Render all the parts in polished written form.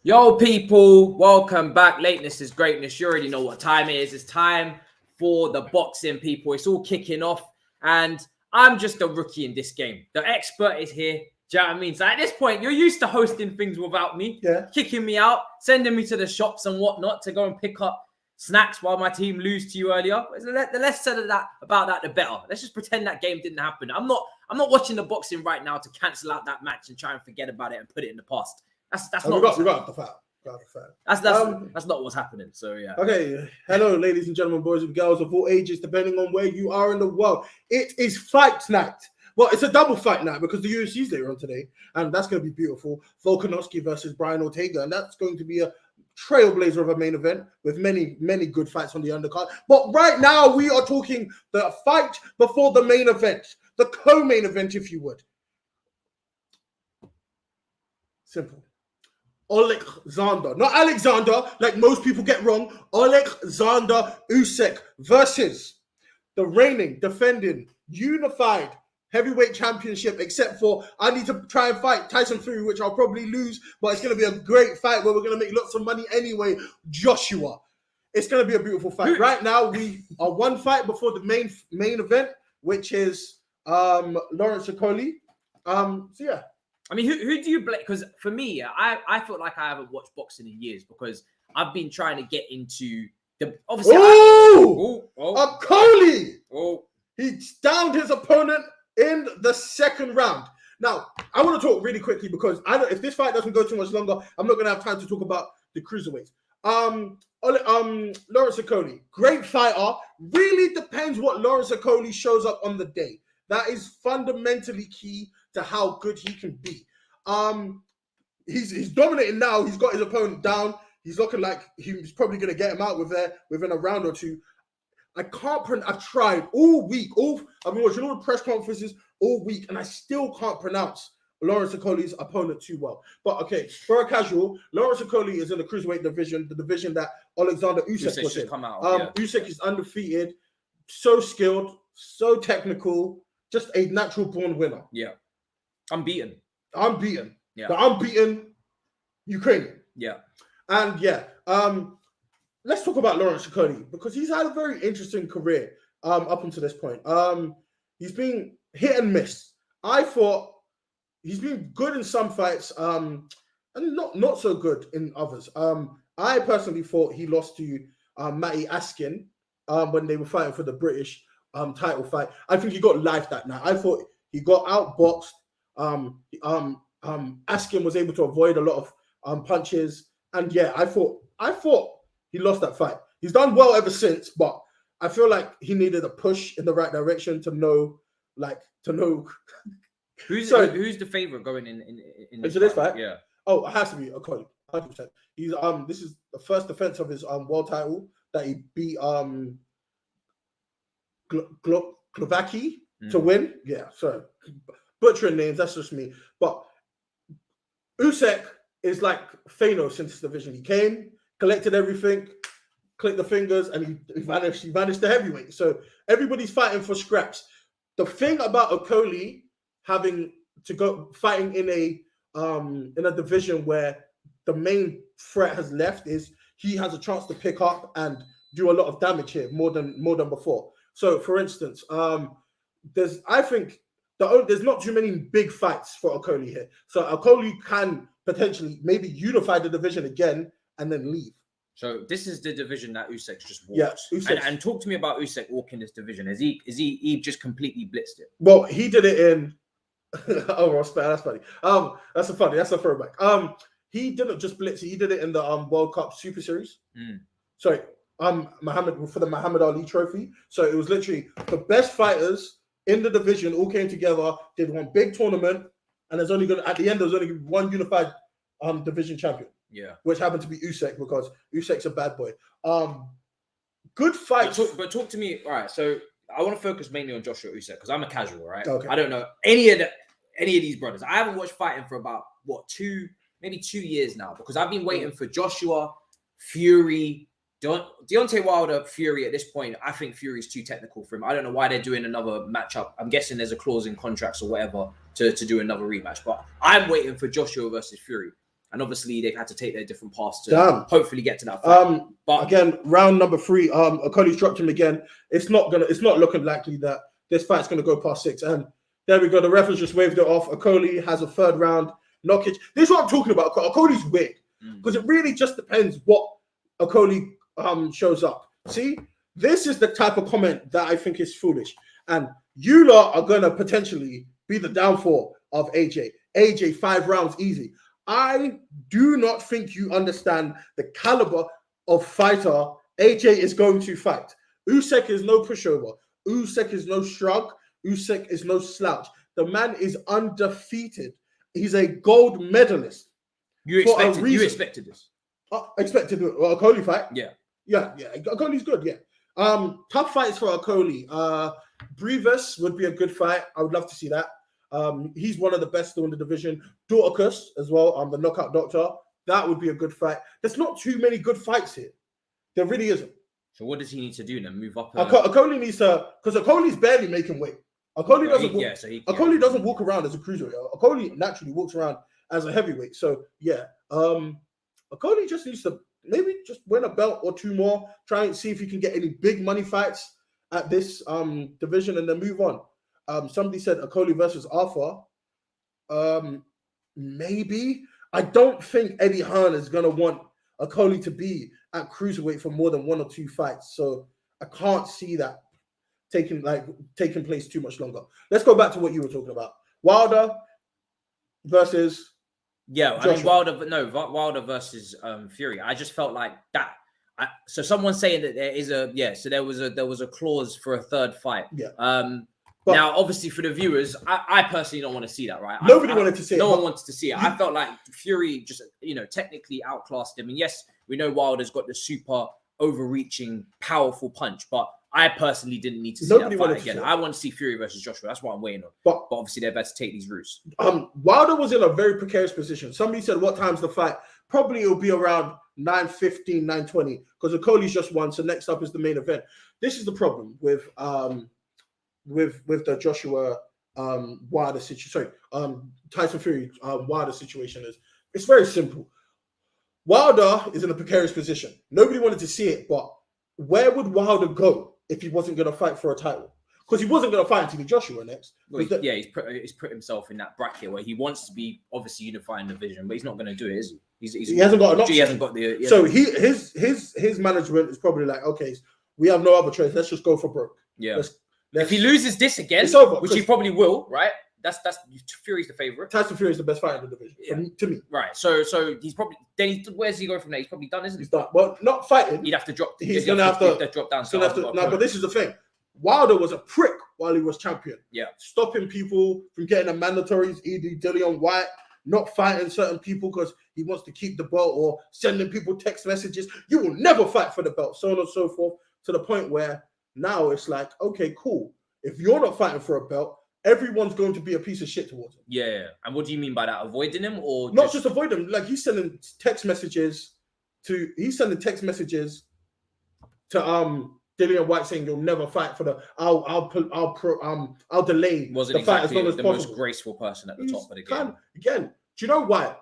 Yo, people, welcome back. Lateness is greatness. You already know what time it is. It's time for the boxing, people. It's all kicking off, and I'm just a rookie in this game. The expert is here. Do you know what I mean? So at this point, you're used to hosting things without me, kicking me out, sending me to the shops and whatnot to go and pick up snacks while my team lose to you earlier. The less said about that, the better. Let's just pretend that game didn't happen. I'm not watching the boxing right now to cancel out that match and try and forget about it and put it in the past. That's not. We got the fact. That's not what's happening. So yeah. Okay. Hello, ladies and gentlemen, boys and girls of all ages, depending on where you are in the world. It is fight night. Well, it's a double fight night because the UFC's later on today, and that's going to be beautiful. Volkanovski versus Brian Ortega, and that's going to be a trailblazer of a main event with many, many good fights on the undercard. But right now, we are talking the fight before the main event, the co-main event, if you would. Simple. Oleksandr, not Alexander, like most people get wrong. Oleksandr Usyk versus the reigning, defending, unified heavyweight championship, except for I need to try and fight Tyson Fury, which I'll probably lose, but it's going to be a great fight where we're going to make lots of money anyway. Joshua. It's going to be a beautiful fight. Right now, we are one fight before the main event, which is Lawrence Okolie. So yeah. I mean, who do you blame? Because for me, I feel like I haven't watched boxing in years because I've been trying to get into the obviously. Okolie! He downed his opponent in the second round. Now, I want to talk really quickly because if this fight doesn't go too much longer, I'm not going to have time to talk about the cruiserweights. Lawrence Okolie, great fighter. Really depends what Lawrence Okolie shows up on the day. That is fundamentally key to how good he can be. He's dominating now. He's got his opponent down. He's looking like he's probably going to get him out within a round or two. I've tried all week. I've been watching all the press conferences all week, and I still can't pronounce Lawrence Okolie's opponent too well. But okay, for a casual, Lawrence Okolie is in the cruiserweight division, the division that Oleksandr Usyk was in. Usyk is undefeated, so skilled, so technical, just a natural born winner. Yeah. Unbeaten. Yeah. The unbeaten Ukrainian. Yeah. And yeah, let's talk about Lawrence Okolie because he's had a very interesting career up until this point. He's been hit and miss. I thought he's been good in some fights, and not so good in others. I personally thought he lost to MAH when they were fighting for the British title fight. I think he got life that night. I thought he got outboxed. Askin was able to avoid a lot of punches, and yeah, I thought he lost that fight. He's done well ever since, but I feel like he needed a push in the right direction to know. Who's the favorite going into this fight? Yeah. Oh, it has to be Okolie, 100%. He's this is the first defense of his world title that he beat Glovacki to win. Yeah, sorry. Butchering names, that's just me. But Usyk is like Thanos in this division. He came, collected everything, clicked the fingers, and he vanished. He vanished the heavyweight. So everybody's fighting for scraps. The thing about Okolie having to go fighting in a division where the main threat has left is he has a chance to pick up and do a lot of damage here more than before. So, for instance, there's not too many big fights for Okolie here. So Okolie can potentially maybe unify the division again and then leave. So this is the division that Usyk just walked. Yeah, and talk to me about Usyk walking this division. Is he just completely blitzed it? Well, he did it in. Oh, that's funny. That's a throwback. He didn't just blitz it. He did it in the World Cup Super Series. Sorry, for the Muhammad Ali Trophy. So it was literally the best fighters in the division all came together, did one big tournament, and at the end there's only one unified division champion. Yeah, which happened to be Usyk because Usyk's a bad boy. Good fight. But talk to me. All right, so I want to focus mainly on Joshua Usyk because I'm a casual, right? Okay. I don't know any of these brothers. I haven't watched fighting for about maybe 2 years now because I've been waiting for Joshua, Fury, Deontay Wilder, Fury. At this point, I think Fury's too technical for him. I don't know why they're doing another matchup. I'm guessing there's a clause in contracts or whatever to do another rematch. But I'm waiting for Joshua versus Fury. and obviously they've had to take their different paths to hopefully get to that fight. But again, round number 3, Okolie's dropped him again. It's not looking likely that this fight's gonna go past 6. And there we go. The ref has just waved it off. Okolie has a 3rd round knockage. This is what I'm talking about. Okolie's weird because it really just depends what Okolie shows up. See, this is the type of comment that I think is foolish. And you lot are gonna potentially be the downfall of AJ. AJ 5 rounds easy. I do not think you understand the caliber of fighter AJ is going to fight. Usyk is no pushover. Usyk is no shrug. Usyk is no slouch. The man is undefeated. He's a gold medalist. You expected this? Expected Okolie fight? Yeah. Okolie's good. Yeah. Tough fights for Okolie. Brevis would be a good fight. I would love to see that. He's one of the best in the division. Dorcas as well. The knockout doctor. That would be a good fight. There's not too many good fights here. There really isn't. So what does he need to do then? Move up? Okolie needs to, because Okolie's barely making weight. Okolie doesn't walk around as a cruiserweight. Okolie naturally walks around as a heavyweight. So yeah, Okolie just needs to maybe just win a belt or 2 more. Try and see if he can get any big money fights at this division, and then move on. Somebody said Okolie versus Arthur. Maybe. I don't think Eddie Hearn is gonna want Okolie to be at cruiserweight for more than 1 or 2 fights. So I can't see that taking place too much longer. Let's go back to what you were talking about. Wilder versus Joshua. I mean Wilder versus Fury. I just felt like that. So someone's saying that there is so there was a clause for a 3rd fight. Yeah. But now, obviously, for the viewers, I personally don't want to see that, right? Nobody wanted to see it. No one wanted to see it. I felt like Fury just, technically outclassed him. And yes, we know Wilder's got the super overreaching, powerful punch, but I personally didn't need to see that fight again. I want to see Fury versus Joshua. That's what I'm waiting on. But obviously, they're better to take these routes. Wilder was in a very precarious position. Somebody said, what time's the fight? Probably it'll be around 9:15, 9:20, because Okolie's just won. So next up is the main event. This is the problem with the Joshua Wilder situation. Tyson Fury Wilder situation is it's very simple. Wilder is in a precarious position. Nobody wanted to see it, but where would Wilder go if he wasn't going to fight for a title? Because he wasn't going to fight until Joshua next. Well, he's put himself in that bracket where he wants to be obviously unifying the division, but he's not going to do it, is he? He hasn't got an option. He hasn't got the. So his management is probably like, okay, we have no other choice. Let's just go for broke. Yeah. If he loses this again, which he probably will, right? That's Fury's the favorite. Tyson Fury is the best fighter in the division, to me. Right. So he's probably where's he going from there? He's probably done, isn't he? He's done. Well, not fighting. He'd have to drop. He's gonna have to drop down. But this is the thing. Wilder was a prick while he was champion. Yeah. Stopping people from getting a mandatories, E.D. Dillian White, not fighting certain people because he wants to keep the belt or sending people text messages. You will never fight for the belt, so on and so forth, to the point where now it's like, okay, cool. If you're not fighting for a belt, everyone's going to be a piece of shit towards him. Yeah. And what do you mean by that? Avoiding him or not just avoid him? Like he's sending text messages to Dillian White saying you'll never fight for the. I'll delay Wasn't the fight as long as the possible. most graceful person at the top of the game. Again, do you know why?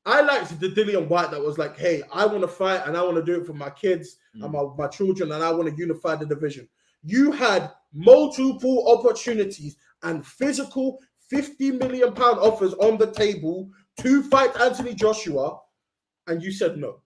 I liked the Dillian White that was like, hey, I want to fight and I want to do it for my kids and my children and I want to unify the division. You had multiple opportunities and physical £50 million offers on the table to fight Anthony Joshua, and you said no.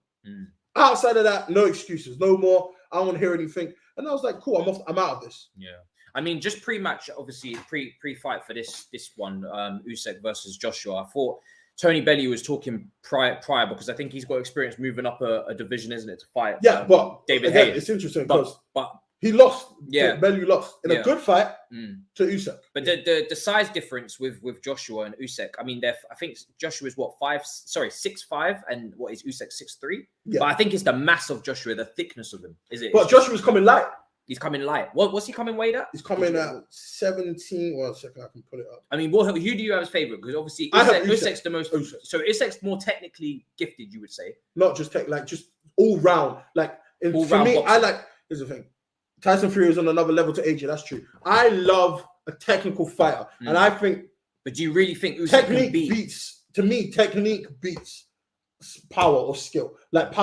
Outside of that, no excuses, no more. I don't want to hear anything. And I was like, cool, I'm out of this. Yeah. I mean, just pre-match, obviously, pre-fight for this one, Usyk versus Joshua. I thought Tony Bellew was talking prior because I think he's got experience moving up a division, isn't it, to fight? Yeah, but David Hayes. It's interesting because but he lost. Yeah, Bellew lost in a good fight to Usyk. But the size difference with Joshua and Usyk, I mean, I think Joshua is 6'5", and what is Usyk 6'3"? Yeah. But I think it's the mass of Joshua, the thickness of him. Is it? But Joshua's coming light. He's coming light. What's he coming weight at? He's coming at 17. 1 second, I can put it up. I mean, who do you have as favorite? Because obviously Usyk's the most. Usyk. So Usyk's more technically gifted, you would say. Not just just all round. Like for me, boxing. I like. Here's the thing. Tyson Fury is on another level to AJ. That's true. I love a technical fighter, and I think. But do you really think Usyk can beat? Technique beats power or skill. Like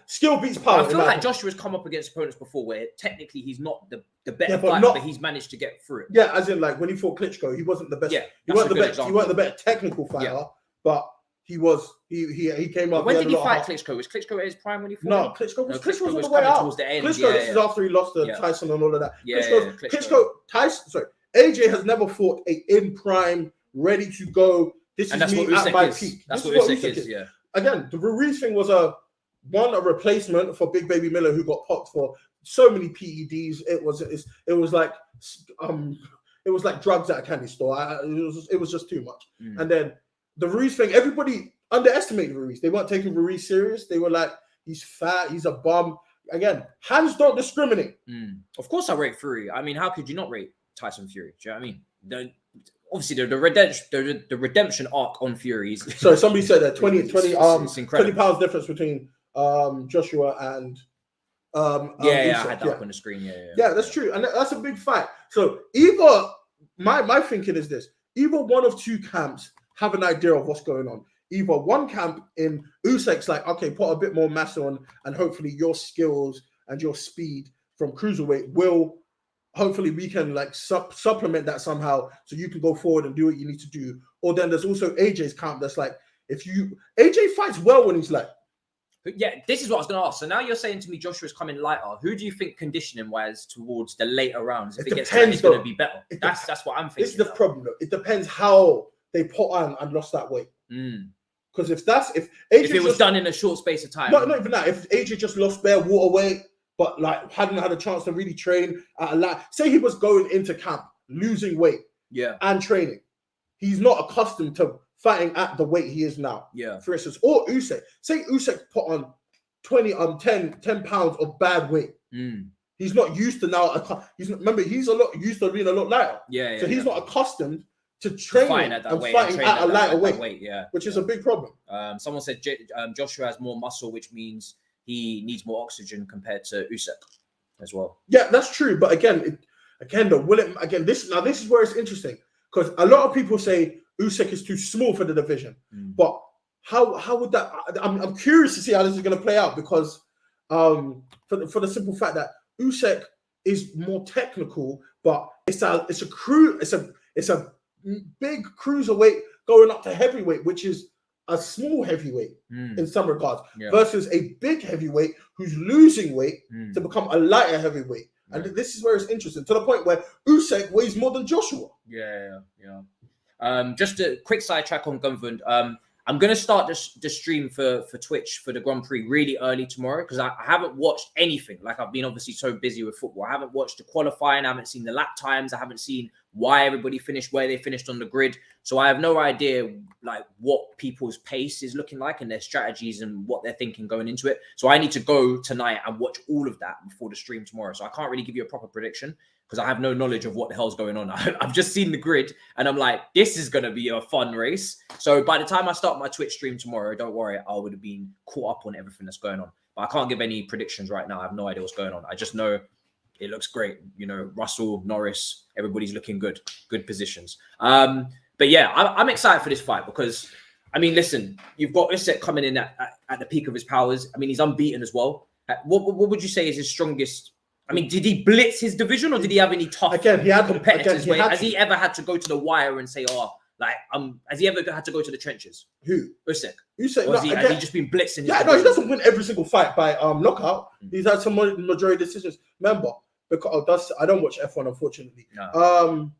skill beats power. I feel like Joshua's come up against opponents before where technically he's not the better but fighter, but he's managed to get through it. Yeah, as in like when he fought Klitschko, he wasn't the best. Yeah, he weren't the better technical fighter, but he was. He came up. When did he fight Klitschko? Was Klitschko at his prime when he fought? No, Klitschko was on the way out. Towards the end. Klitschko, this is after he lost to Tyson and all of that. Klitschko. Tyson. Sorry, AJ has never fought a in prime, ready to go. This is me at my peak. That's what Usyk is. Yeah. Again, the Ruiz thing was a replacement for Big Baby Miller, who got popped for so many PEDs. It was like drugs at a candy store. It was just too much. And then the Ruiz thing, everybody underestimated Ruiz. They weren't taking Ruiz serious. They were like, he's fat, he's a bum. Again, hands don't discriminate. Of course I rate Fury. I mean, how could you not rate Tyson Fury? Do you know what I mean? Obviously, the redemption arc on Fury's. So somebody said that 20 pounds difference between Joshua and I had that up on the screen. Yeah, that's true, and that's a big fight. So either my thinking is this: either one of two camps have an idea of what's going on. Either one camp in Usyk's like, okay, put a bit more mass on, and hopefully your skills and your speed from cruiserweight will. Hopefully we can like supplement that somehow so you can go forward and do what you need to do. Or then there's also AJ's camp that's like, AJ fights well when he's light. Yeah, this is what I was going to ask. So now you're saying to me Joshua's coming lighter. Who do you think conditioning-wise towards the later rounds, if it gets going to be better? That's what I'm thinking. This is the problem though. It depends how they put on and lost that weight. Because if it was done in a short space of time. Not even that. If AJ just lost bare water weight, but like hadn't had a chance to really train at a lot. Say he was going into camp, losing weight, and training. He's not accustomed to fighting at the weight he is now. Yeah. For instance, or Usyk. Say Usyk put on 10 pounds of bad weight. He's not used to now. He's a lot used to being a lot lighter. So he's not accustomed to training and fighting at a lighter weight. Which is a big problem. Someone said Joshua has more muscle, which means he needs more oxygen compared to Usyk as well. Yeah, that's true. But again, this is where it's interesting because a lot of people say Usyk is too small for the division. But how would that? I'm curious to see how this is going to play out because for the simple fact that Usyk is more technical, but it's a big cruiserweight going up to heavyweight, which is a small heavyweight in some regards versus a big heavyweight who's losing weight to become a lighter heavyweight. And this is where it's interesting to the point where Usyk weighs more than Joshua. Just a quick sidetrack on Gunvund. I'm going to start the stream for Twitch for the Grand Prix really early tomorrow because I haven't watched anything. Like I've been obviously so busy with football. I haven't watched the qualifying. I haven't seen the lap times. I haven't seen why everybody finished where they finished on the grid. So I have no idea like what people's pace is looking like and their strategies and what they're thinking going into it. So I need to go tonight and watch all of that before the stream tomorrow. So I can't really give you a proper prediction because I have no knowledge of what the hell's going on. I've just seen the grid and I'm like, this is going to be a fun race. So by the time I start my Twitch stream tomorrow, don't worry, I would have been caught up on everything that's going on. But I can't give any predictions right now. I have no idea what's going on. I just know it looks great. You know, Russell, Norris, everybody's looking good positions. But yeah, I'm excited for this fight because, I mean, listen, you've got Usyk coming in at the peak of his powers. I mean, he's unbeaten as well. What would you say is his strongest? I mean, did he blitz his division or did he have any tough competitors? Has he ever had to go to the wire and say, has he ever had to go to the trenches? Who? Usyk. Has he just been blitzing his division? No, he doesn't win every single fight by knockout. He's had some majority decisions. Remember, because I don't watch F1, unfortunately. No.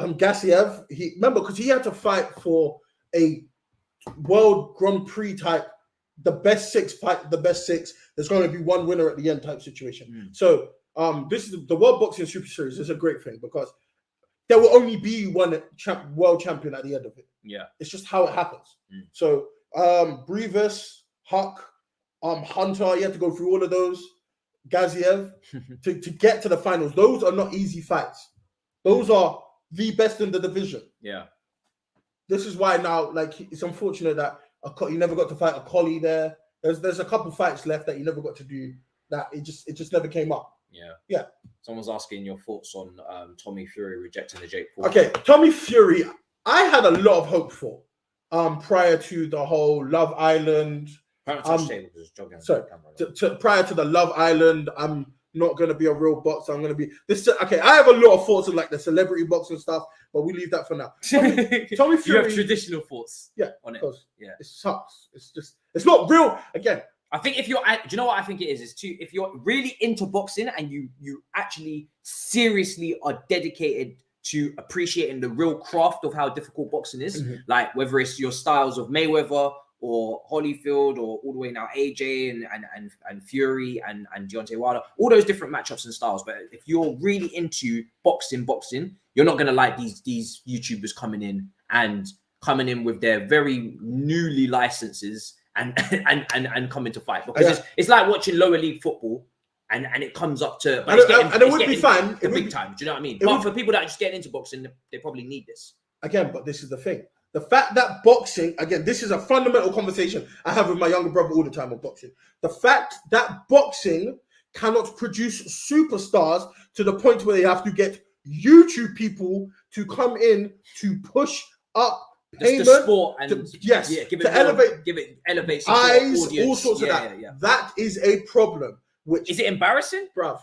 Gassiev, because he had to fight for a World Grand Prix type, the best six. There's going to be one winner at the end type situation. So this is the World Boxing Super Series is a great thing because there will only be one world champion at the end of it. Yeah, it's just how it happens. So Brevis, Huck, Hunter, you have to go through all of those. Gassiev to get to the finals. Those are not easy fights. Those are the best in the division. Yeah. This is why now, like, it's unfortunate that you never got to fight Okolie there. There's a couple fights left that you never got to do. That it just never came up. Yeah. Someone's asking your thoughts on Tommy Fury rejecting the Jake Paul. Okay, Tommy Fury, I had a lot of hope for. prior to the whole Love Island. Prior to the Love Island, I'm not going to be a real boxer. I'm going to be this. Okay, I have a lot of thoughts on like the celebrity boxing stuff, but we leave that for now. Tommy Fury, you have traditional thoughts, on it. Yeah, it sucks. It's not real. Again, I think if you're, do you know what I think it is? If you're really into boxing and you actually seriously are dedicated to appreciating the real craft of how difficult boxing is, like whether it's your styles of Mayweather or Holyfield or all the way now AJ and Fury and Deontay Wilder, all those different matchups and styles. But if you're really into boxing, you're not gonna like these YouTubers coming in with their very newly licenses and coming to fight, because it's like watching lower league football. And it comes up to, but it would be fun. The big time. Do you know what I mean? But for people that are just getting into boxing, they probably need this. Again, but this is the thing. The fact that boxing, again, this is a fundamental conversation I have with my younger brother all the time on boxing. The fact that boxing cannot produce superstars to the point where they have to get YouTube people to come in to push up payment, the sport and elevate eyes, all sorts of that. That is a problem. Which is it embarrassing, bruv?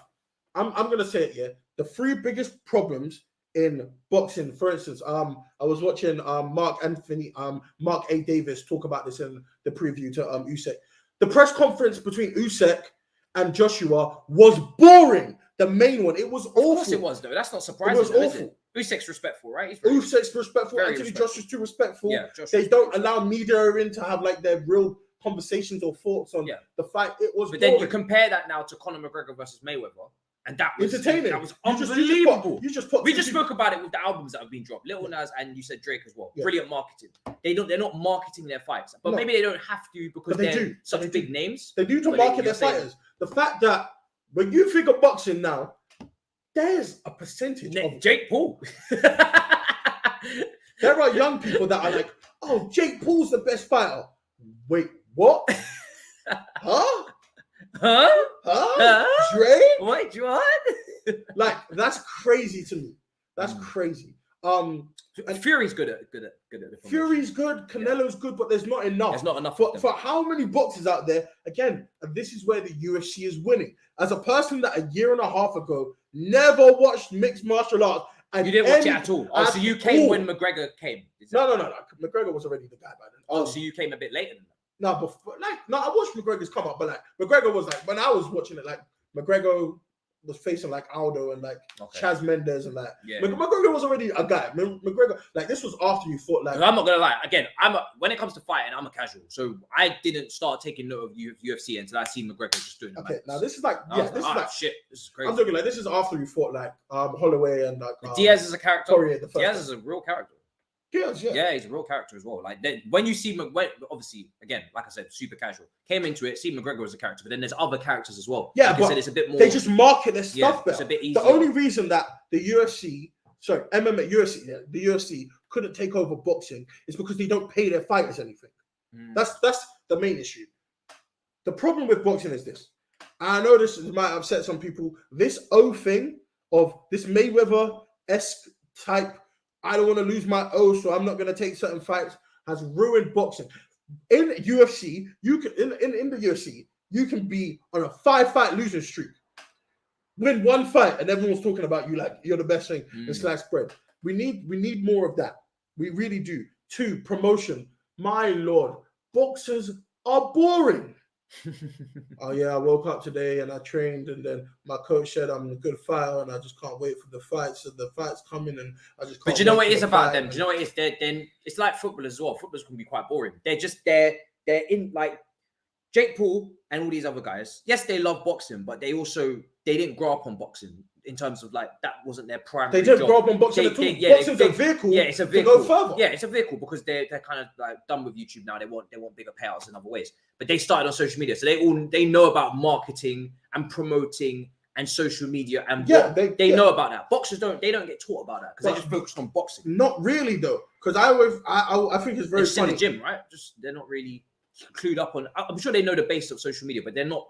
I'm gonna say it. Yeah, the three biggest problems in boxing, for instance, I was watching Mark A. Davis talk about this in the preview to Usyk. The press conference between Usyk and Joshua was boring. The main one, it was awful. Of course it was, though. That's not surprising. It was awful. Usyk's respectful, right? Usyk's respectful. Anthony Joshua's too respectful. Yeah, they don't allow media in to have like their real conversations or thoughts on the fight. It was boring. Then you compare that now to Conor McGregor versus Mayweather, and that was entertaining. That was unbelievable. We just spoke about it with the albums that have been dropped. Lil Nas and you said Drake as well. Brilliant marketing. They're not marketing their fights, but maybe they don't have to because they're such big names. They do to market their fighters. The fact that when you think of boxing now, there's a percentage of Jake Paul. There are young people that are like, "Oh, Jake Paul's the best fighter." Wait, what? Huh? Drake? What? Like, that's crazy to me. That's crazy. Fury's good at it. Fury's good. Canelo's good, but there's not enough. There's not enough for how many boxers out there? Again, and this is where the UFC is winning. As a person that a year and a half ago never watched mixed martial arts, and you didn't watch it at all. Oh, so you came when McGregor came? No. McGregor was already the guy by then. Oh, so you came a bit later than that? No, I watched McGregor's come up, but like McGregor was like, when I was watching it, like McGregor was facing like Aldo and like Chaz Mendes and that. Yeah. McGregor was already a guy. McGregor, like this was after you fought like. I'm not gonna lie. Again, when it comes to fighting, I'm a casual, so I didn't start taking note of UFC until I seen McGregor just doing it. Okay, now this is like shit. This is crazy. I'm talking like this is after you fought like Holloway and like Diaz is a character. Diaz is a real character. Yeah, he's a real character as well. Like when you see obviously, again, like I said, super casual. Came into it, see McGregor as a character, but then there's other characters as well. Yeah, like but I said, it's a bit more. They just market their stuff better. It's a bit easier. The only reason that the UFC couldn't take over boxing is because they don't pay their fighters anything. That's the main issue. The problem with boxing is this. I know this might upset some people. This O thing of this Mayweather-esque type. I don't want to lose my O, so I'm not going to take certain fights, has ruined boxing. In UFC, you can in the UFC, you can be on a 5-fight losing streak, win one fight, and everyone's talking about you like you're the best thing in sliced bread. We need more of that. We really do. 2, promotion. My Lord, boxers are boring. Oh yeah, I woke up today and I trained, and then my coach said I'm a good fighter, and I just can't wait for the fights. So the fights coming, and I just. But you know what it is about them? Do you know what it is? Then it's like football as well. Footballers can be quite boring. They're in like Jake Paul and all these other guys. Yes, they love boxing, but they didn't grow up on boxing in terms of like that wasn't their primary. They didn't grow up on boxing at all. Boxing's a vehicle. Yeah, it's a vehicle to go further. Yeah, it's a vehicle because they're kind of like done with YouTube now. They want bigger payouts in other ways. But they started on social media, so they know about marketing and promoting and social media, and they know about that. Boxers don't get taught about that because they just focus on boxing. Not really though, because I think it's very funny. In the gym, right? Just they're not really clued up on. I'm sure they know the base of social media, but they're not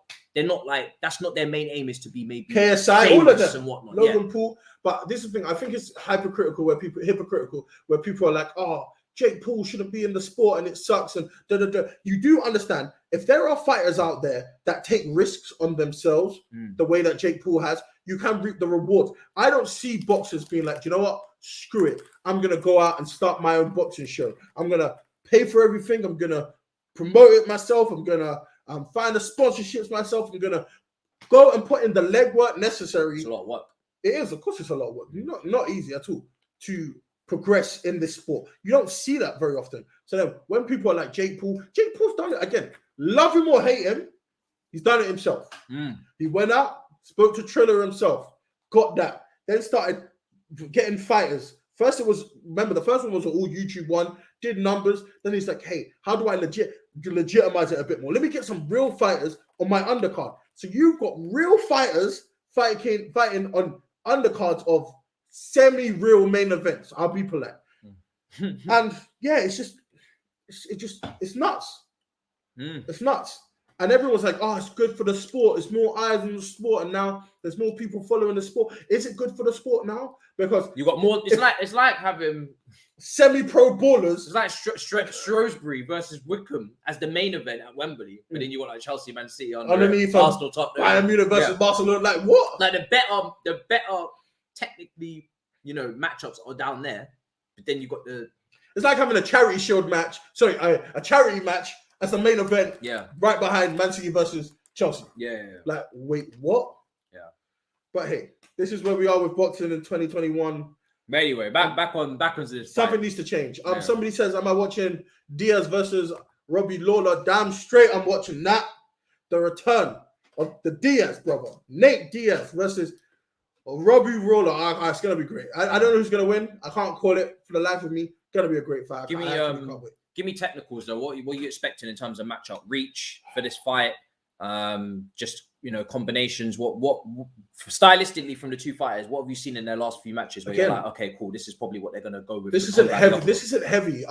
like that's not their main aim is to be maybe KSI, all of them, and whatnot. Logan Paul. But this is the thing. I think it's hypocritical where people are like, oh, Jake Paul shouldn't be in the sport and it sucks and You do understand if there are fighters out there that take risks on themselves the way that Jake Paul has, you can reap the rewards. I don't see boxers being like, you know what? Screw it. I'm going to go out and start my own boxing show. I'm going to pay for everything. I'm going to promote it myself. I'm going to find the sponsorships myself. I'm going to go and put in the legwork necessary. It's a lot of work. It is. Of course, it's a lot of work. Not easy at all to progress in this sport. You don't see that very often. So then when people are like Jake Paul's done it again. Love him or hate him, he's done it himself. He went out, spoke to Triller himself, got that, then started getting fighters. First the first one was an all YouTube one, did numbers. Then he's like, hey, how do I legitimize it a bit more? Let me get some real fighters on my undercard. So you've got real fighters fighting on undercards of semi-real main events. I'll be polite. And yeah, it's nuts. It's nuts. And everyone's like, oh, it's good for the sport. It's more eyes on the sport, and now there's more people following the sport. Is it good for the sport now? Because you got more. It's like having semi-pro ballers. It's like Shrewsbury versus Wickham as the main event at Wembley, but then you got like Chelsea, Man City underneath Arsenal top. Bayern Munich versus Barcelona. Like what? Like the better technically, matchups are down there, but then you got the. It's like having a charity shield match. Sorry, a charity match as the main event. Yeah. Right behind Man City versus Chelsea. Yeah. Like, wait, what? Yeah. But hey, this is where we are with boxing in 2021. But anyway, back on this. Something needs to change. Somebody says, am I watching Diaz versus Robbie Lawler? Damn straight, I'm watching that. The return of the Diaz brother, Nate Diaz versus Robbie Lawler. It's gonna be great. I don't know who's gonna win. I can't call it for the life of me. Gonna be a great fight. Give me technicals though. What are you expecting in terms of matchup reach for this fight? Just combinations. What stylistically from the two fighters? What have you seen in their last few matches? Where you're like, okay, cool. This is probably what they're gonna go with. This isn't heavy. This isn't heavy.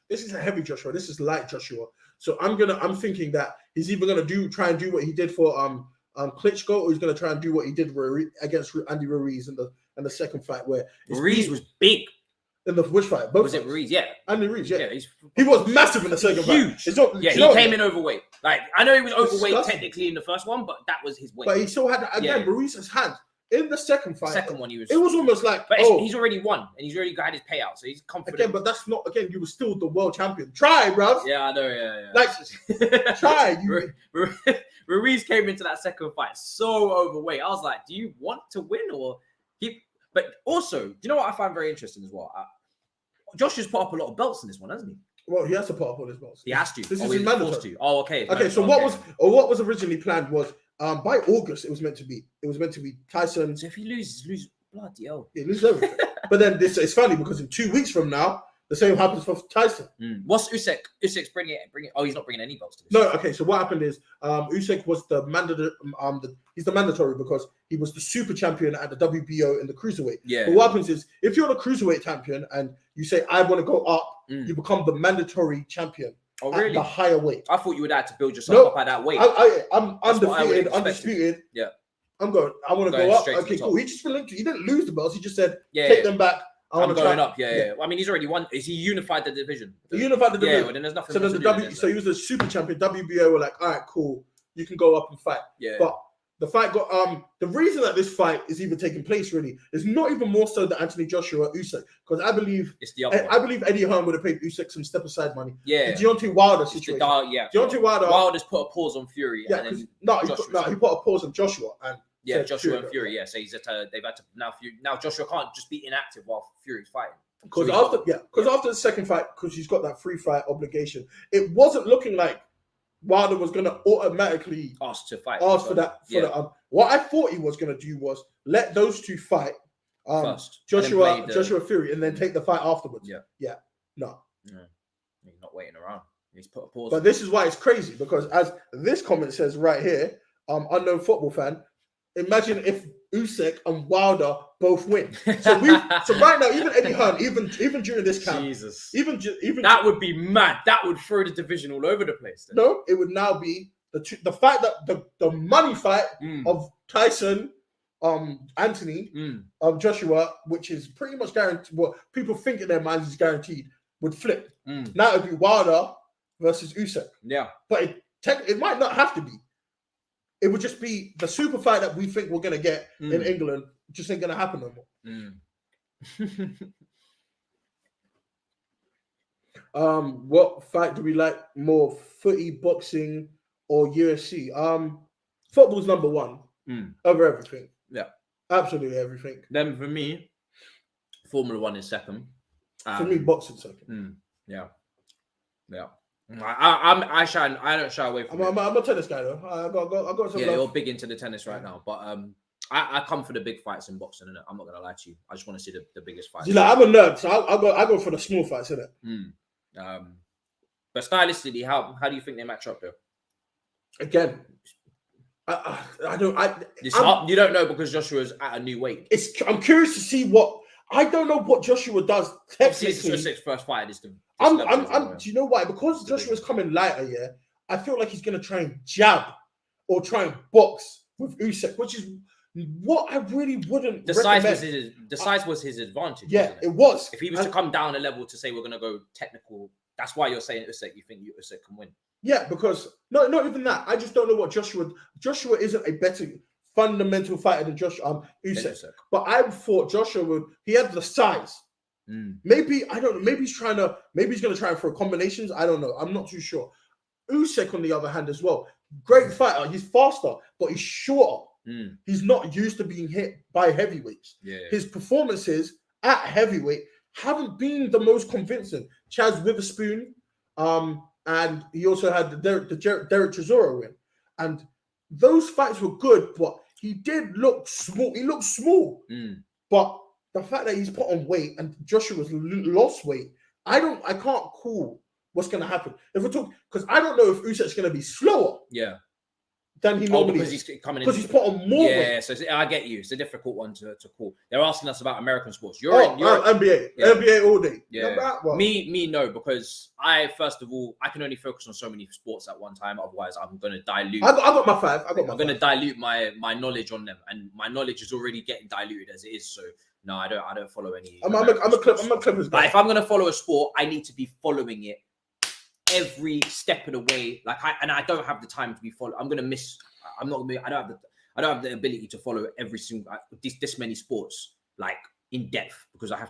This isn't heavy Joshua. This is light Joshua. So I'm thinking that he's either gonna try and do what he did for Klitschko, or he's gonna try and do what he did against Andy Ruiz in the second fight where Ruiz was big. In the which fight? Both was it Ruiz? Yeah. Andy Ruiz, yeah. He was massive in the second fight. He came in overweight. Like, I know he was overweight technically in the first one, but that was his weight. But he still had, Ruiz's hand. In the second fight. Second one, it was almost like, but he's already won, and he's already got his payout, so he's confident. Again, but that's not, you were still the world champion. Try, bruv. Yeah, I know, yeah. Like, try. Ruiz came into that second fight so overweight. I was like, do you want to win or keep? But also, do you know what I find very interesting as well? Josh has put up a lot of belts in this one, hasn't he? Well, he has to put up all his belts. He has to. This is mandatory. Oh, okay. Okay, so what was originally planned was by August it was meant to be Tyson. So if he loses bloody hell. He loses everything. But then it's funny because in 2 weeks from now, the same happens for Tyson. What's Usyk? Usyk's bringing it. Oh, he's not bringing any belts to this. No, okay. So what happened is Usyk was the mandatory. He's the mandatory because he was the super champion at the WBO in the cruiserweight. Yeah. But what happens is if you're the cruiserweight champion and you say I want to go up, you become the mandatory champion. Oh, really? At the higher weight. I thought you would have to build yourself up at that weight. I'm undefeated. Yeah. I want to go up. Okay, cool. He just he didn't lose the belts. He just said take them back. I'm going up. Yeah. I mean, he's already won. He unified the division? He unified the division. Yeah, well, then there's nothing. So he was the super champion. WBO were like, all right, cool. You can go up and fight. Yeah. But the fight got the reason that this fight is even taking place really is not even more so that Anthony Joshua Usyk, because I believe it's the other I believe Eddie Hearn would have paid Usyk some step aside money. Yeah. The Deontay Wilder situation. Deontay Wilder's put a pause on Fury. Yeah. He put a pause on Joshua and. Yeah, Joshua and Fury. Yeah, so they've had to now Joshua can't just be inactive while Fury's fighting. Because after the second fight, because he's got that free fight obligation, it wasn't looking like Wilder was going to automatically ask to fight. For that. What I thought he was going to do was let those two fight first, Joshua Fury, and then take the fight afterwards. Yeah. No. He's not waiting around. He's put a pause. But this is why it's crazy because as this comment says right here, unknown football fan. Imagine if Usyk and Wilder both win. So right now, even Eddie Hearn, even during this camp, Jesus, even that would be mad. That would throw the division all over the place. Then. No, it would now be the fight that the money fight of Tyson, Anthony, Joshua, which is pretty much guaranteed. What people think in their minds is guaranteed. would flip. Now it'd be Wilder versus Usyk. Yeah. But it might not have to be. It would just be the super fight that we think we're going to get in England just ain't going to happen no more. What fight do we like more, footy, boxing, or UFC? Football's number one over everything. Yeah. Absolutely everything. Then for me, Formula 1 is second. For me, boxing second. Yeah. I don't shy away from it. I'm a tennis guy though. I got some. Yeah, love. you're big into the tennis right now, but I come for the big fights in boxing, innit? I'm not gonna lie to you. I just want to see the biggest fights. I'm a nerd, so I go for the small fights, innit? But stylistically, how do you think they match up though? Again, I don't. You don't know because Joshua's at a new weight. I'm curious to see what. I don't know what Joshua does technically. This is Usyk's first fight. Do you know why? Because Joshua's coming lighter, yeah. I feel like he's gonna try and jab or try and box with Usyk, which is what I really wouldn't. The size was his advantage. Yeah, wasn't it was. If he was to come down a level to say we're gonna go technical, that's why you're saying Usyk. You think Usyk can win? Yeah, because not even that. I just don't know what Joshua isn't a better fundamental fighter than Usyk. But I thought Joshua he had the size. Maybe I don't know. Maybe he's going to try for combinations. I don't know. I'm not too sure. Usyk, on the other hand, as well, great fighter. He's faster, but he's shorter. He's not used to being hit by heavyweights. Yeah. His performances at heavyweight haven't been the most convincing. Chaz Witherspoon, and he also had the Derek Chisora win, and those fights were good, but he did look small. He looked small, but the fact that he's put on weight and Joshua's lost weight, I can't call what's going to happen. If we're talking, because I don't know if Usyk's going to be slower. Yeah. Than he normally because he's coming in. Because he's put on more weight. Yeah, so I get you. It's a difficult one to call. They're asking us about American sports. You're NBA. Yeah. NBA all day. Yeah. Me, no, because first of all, I can only focus on so many sports at one time. Otherwise, I'm going to dilute. I got my five. I'm going to dilute my knowledge on them, and my knowledge is already getting diluted as it is. So no, I don't follow any. I'm a Clippers guy. But if I'm going to follow a sport, I need to be following it every step of the way. I don't have the time to be following. I'm going to miss. I don't have the ability to follow every single this many sports like in depth because I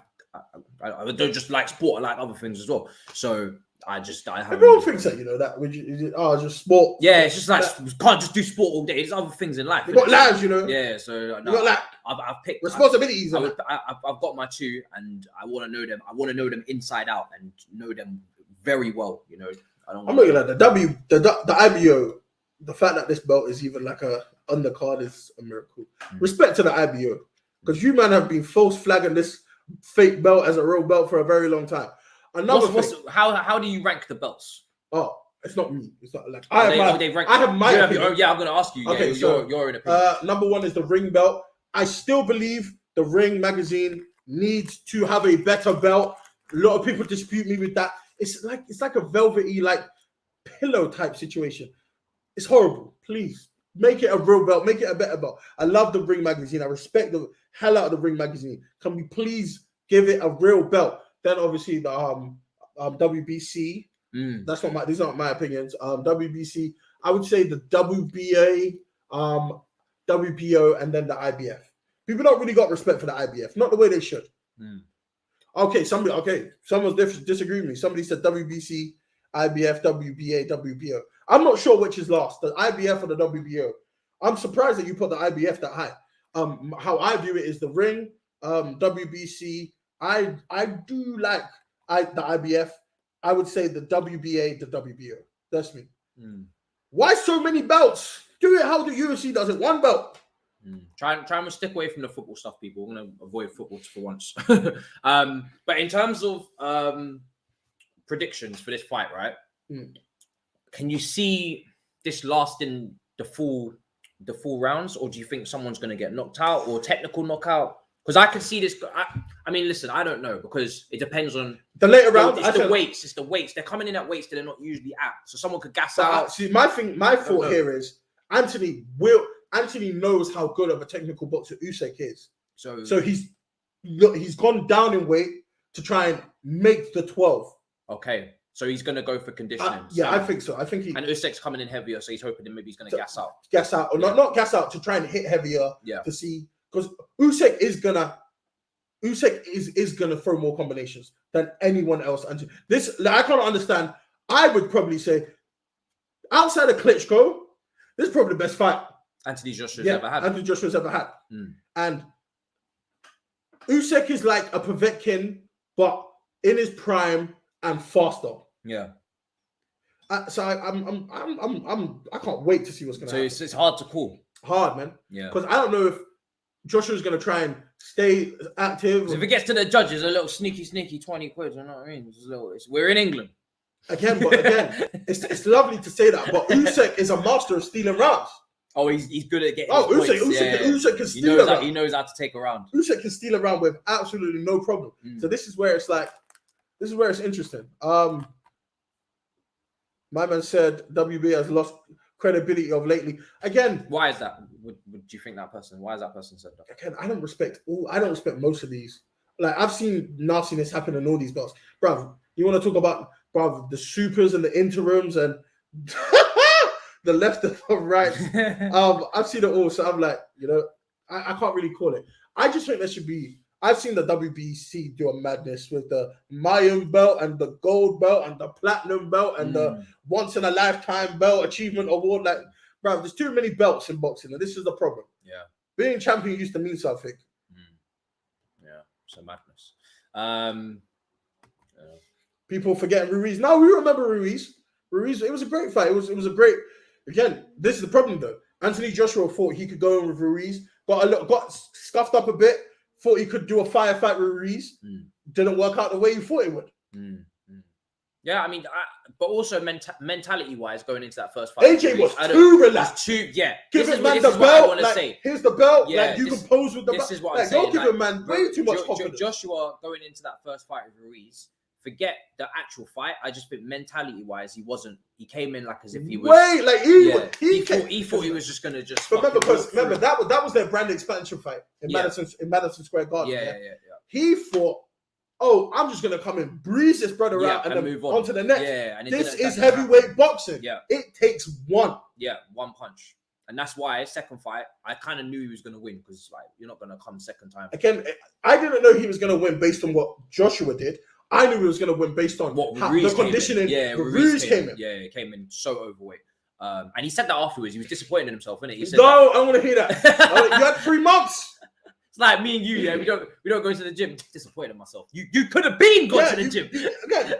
don't just like sport. I like other things as well. So everyone thinks that that just sport. Yeah, it's just like you can't just do sport all day. There's other things in life. You got lives, Yeah, so I've picked responsibilities. I've got my two, and I want to know them. I want to know them inside out and know them very well. I'm looking at the IBO. The fact that this belt is even like a undercard is a miracle. Respect to the IBO, because you man have been false flagging this fake belt as a real belt for a very long time. How do you rank the belts? Oh, it's not me. It's not like I have my opinion. Yeah, I'm going to ask you. Okay, you're in opinion. Number one is the ring belt. I still believe the Ring magazine needs to have a better belt. A lot of people dispute me with that. It's like a velvety pillow type situation. It's horrible. Please make it a real belt. Make it a better belt. I love the Ring magazine. I respect the hell out of the Ring magazine. Can we please give it a real belt? Then obviously the WBC. These aren't my opinions. WBC. I would say the WBA, WPO, and then the IBF. People don't really got respect for the IBF. Not the way they should. Someone's disagreeing with me. Somebody said WBC, IBF, WBA, WPO. I'm not sure which is last, the IBF or the WBO. I'm surprised that you put the IBF that high. How I view it is the Ring, WBC. I do like the IBF. I would say the WBA, the WBO. That's me. Why so many belts? Do it how the UFC does it. One belt. Try and stick away from the football stuff, people. We're going to avoid football for once. But in terms of predictions for this fight, right? Can you see this lasting the full rounds, or do you think someone's going to get knocked out or technical knockout? Because I can see this. I mean, listen, I don't know because it depends on the later rounds. It's the weights. They're coming in at weights that they're not usually at, so someone could gas out. See, my thought here is Anthony knows how good of a technical boxer Usyk is. So he's gone down in weight to try and make the 12. Okay. So he's going to go for conditioning. I think so. I think and Usyk's coming in heavier, so he's hoping that maybe he's going to gas out. Gas out, or not gas out, to try and hit heavier. Yeah. To see, because Usyk is gonna throw more combinations than anyone else. And this, I can't understand. I would probably say, outside of Klitschko, this is probably the best fight Anthony Joshua's ever had. Anthony Joshua's ever had. And Usyk is like a Povetkin, but in his prime and faster. Yeah. So I can't wait to see what's going to happen. So it's hard to call. Hard, man. Yeah. Because I don't know if Joshua's going to try and stay active. If it gets to the judges, a little sneaky 20 quid, you know what I mean? We're in England. Again, it's lovely to say that, but Usyk is a master of stealing rounds. Oh, he's good at getting Usyk can steal a round. He knows how to take a round. Usyk can steal a round with absolutely no problem. So this is where it's interesting. My man said WB has lost credibility of lately. Again, why is that? Would you think that person? Why has that person said that? Again, I don't respect most of these. Like, I've seen nastiness happen in all these belts, bruv. You want to talk about the supers and the interims and the left and the right? I've seen it all, so I'm like, I can't really call it. I just think there should be. I've seen the WBC do a madness with the Mayan belt and the gold belt and the platinum belt and the once in a lifetime belt achievement award. Like, bro, there's too many belts in boxing, and this is the problem. Yeah, being champion used to mean something. Yeah, it's a madness. People forgetting Ruiz. No, we remember Ruiz. It was a great fight. It was a great. Again, this is the problem though. Anthony Joshua thought he could go in with Ruiz, got scuffed up a bit. Thought he could do a firefight with Ruiz. Didn't work out the way he thought it would. Yeah, I mean, but also mentality-wise, going into that first fight, AJ was too relaxed. Give him man the belt. Here's the belt. Yeah, you can pose with the belt. This is what I'm saying. Don't give him man way too much confidence. Joshua going into that first fight with Ruiz. Forget the actual fight. I just think mentality-wise, he wasn't. He came in like as if he was. He thought he was just gonna just. Remember that was their brand expansion fight in Madison Square Garden. Yeah. He thought, I'm just gonna come in, breeze this brother out, and then move on to the next. Yeah, and this is heavyweight boxing. Yeah, it takes one. Yeah, one punch. And that's why second fight, I kind of knew he was going to win because like you're not going to come second time. Again, I didn't know he was going to win based on what Joshua did. I knew he was going to win based on the conditioning. Ruiz came in. Yeah, he came in so overweight. And he said that afterwards. He was disappointed in himself, innit? He said, "No, I don't want to hear that. You had 3 months." It's like me and you. Yeah, we don't go to the gym. Disappointed in myself. You could have been gone to the gym. Again,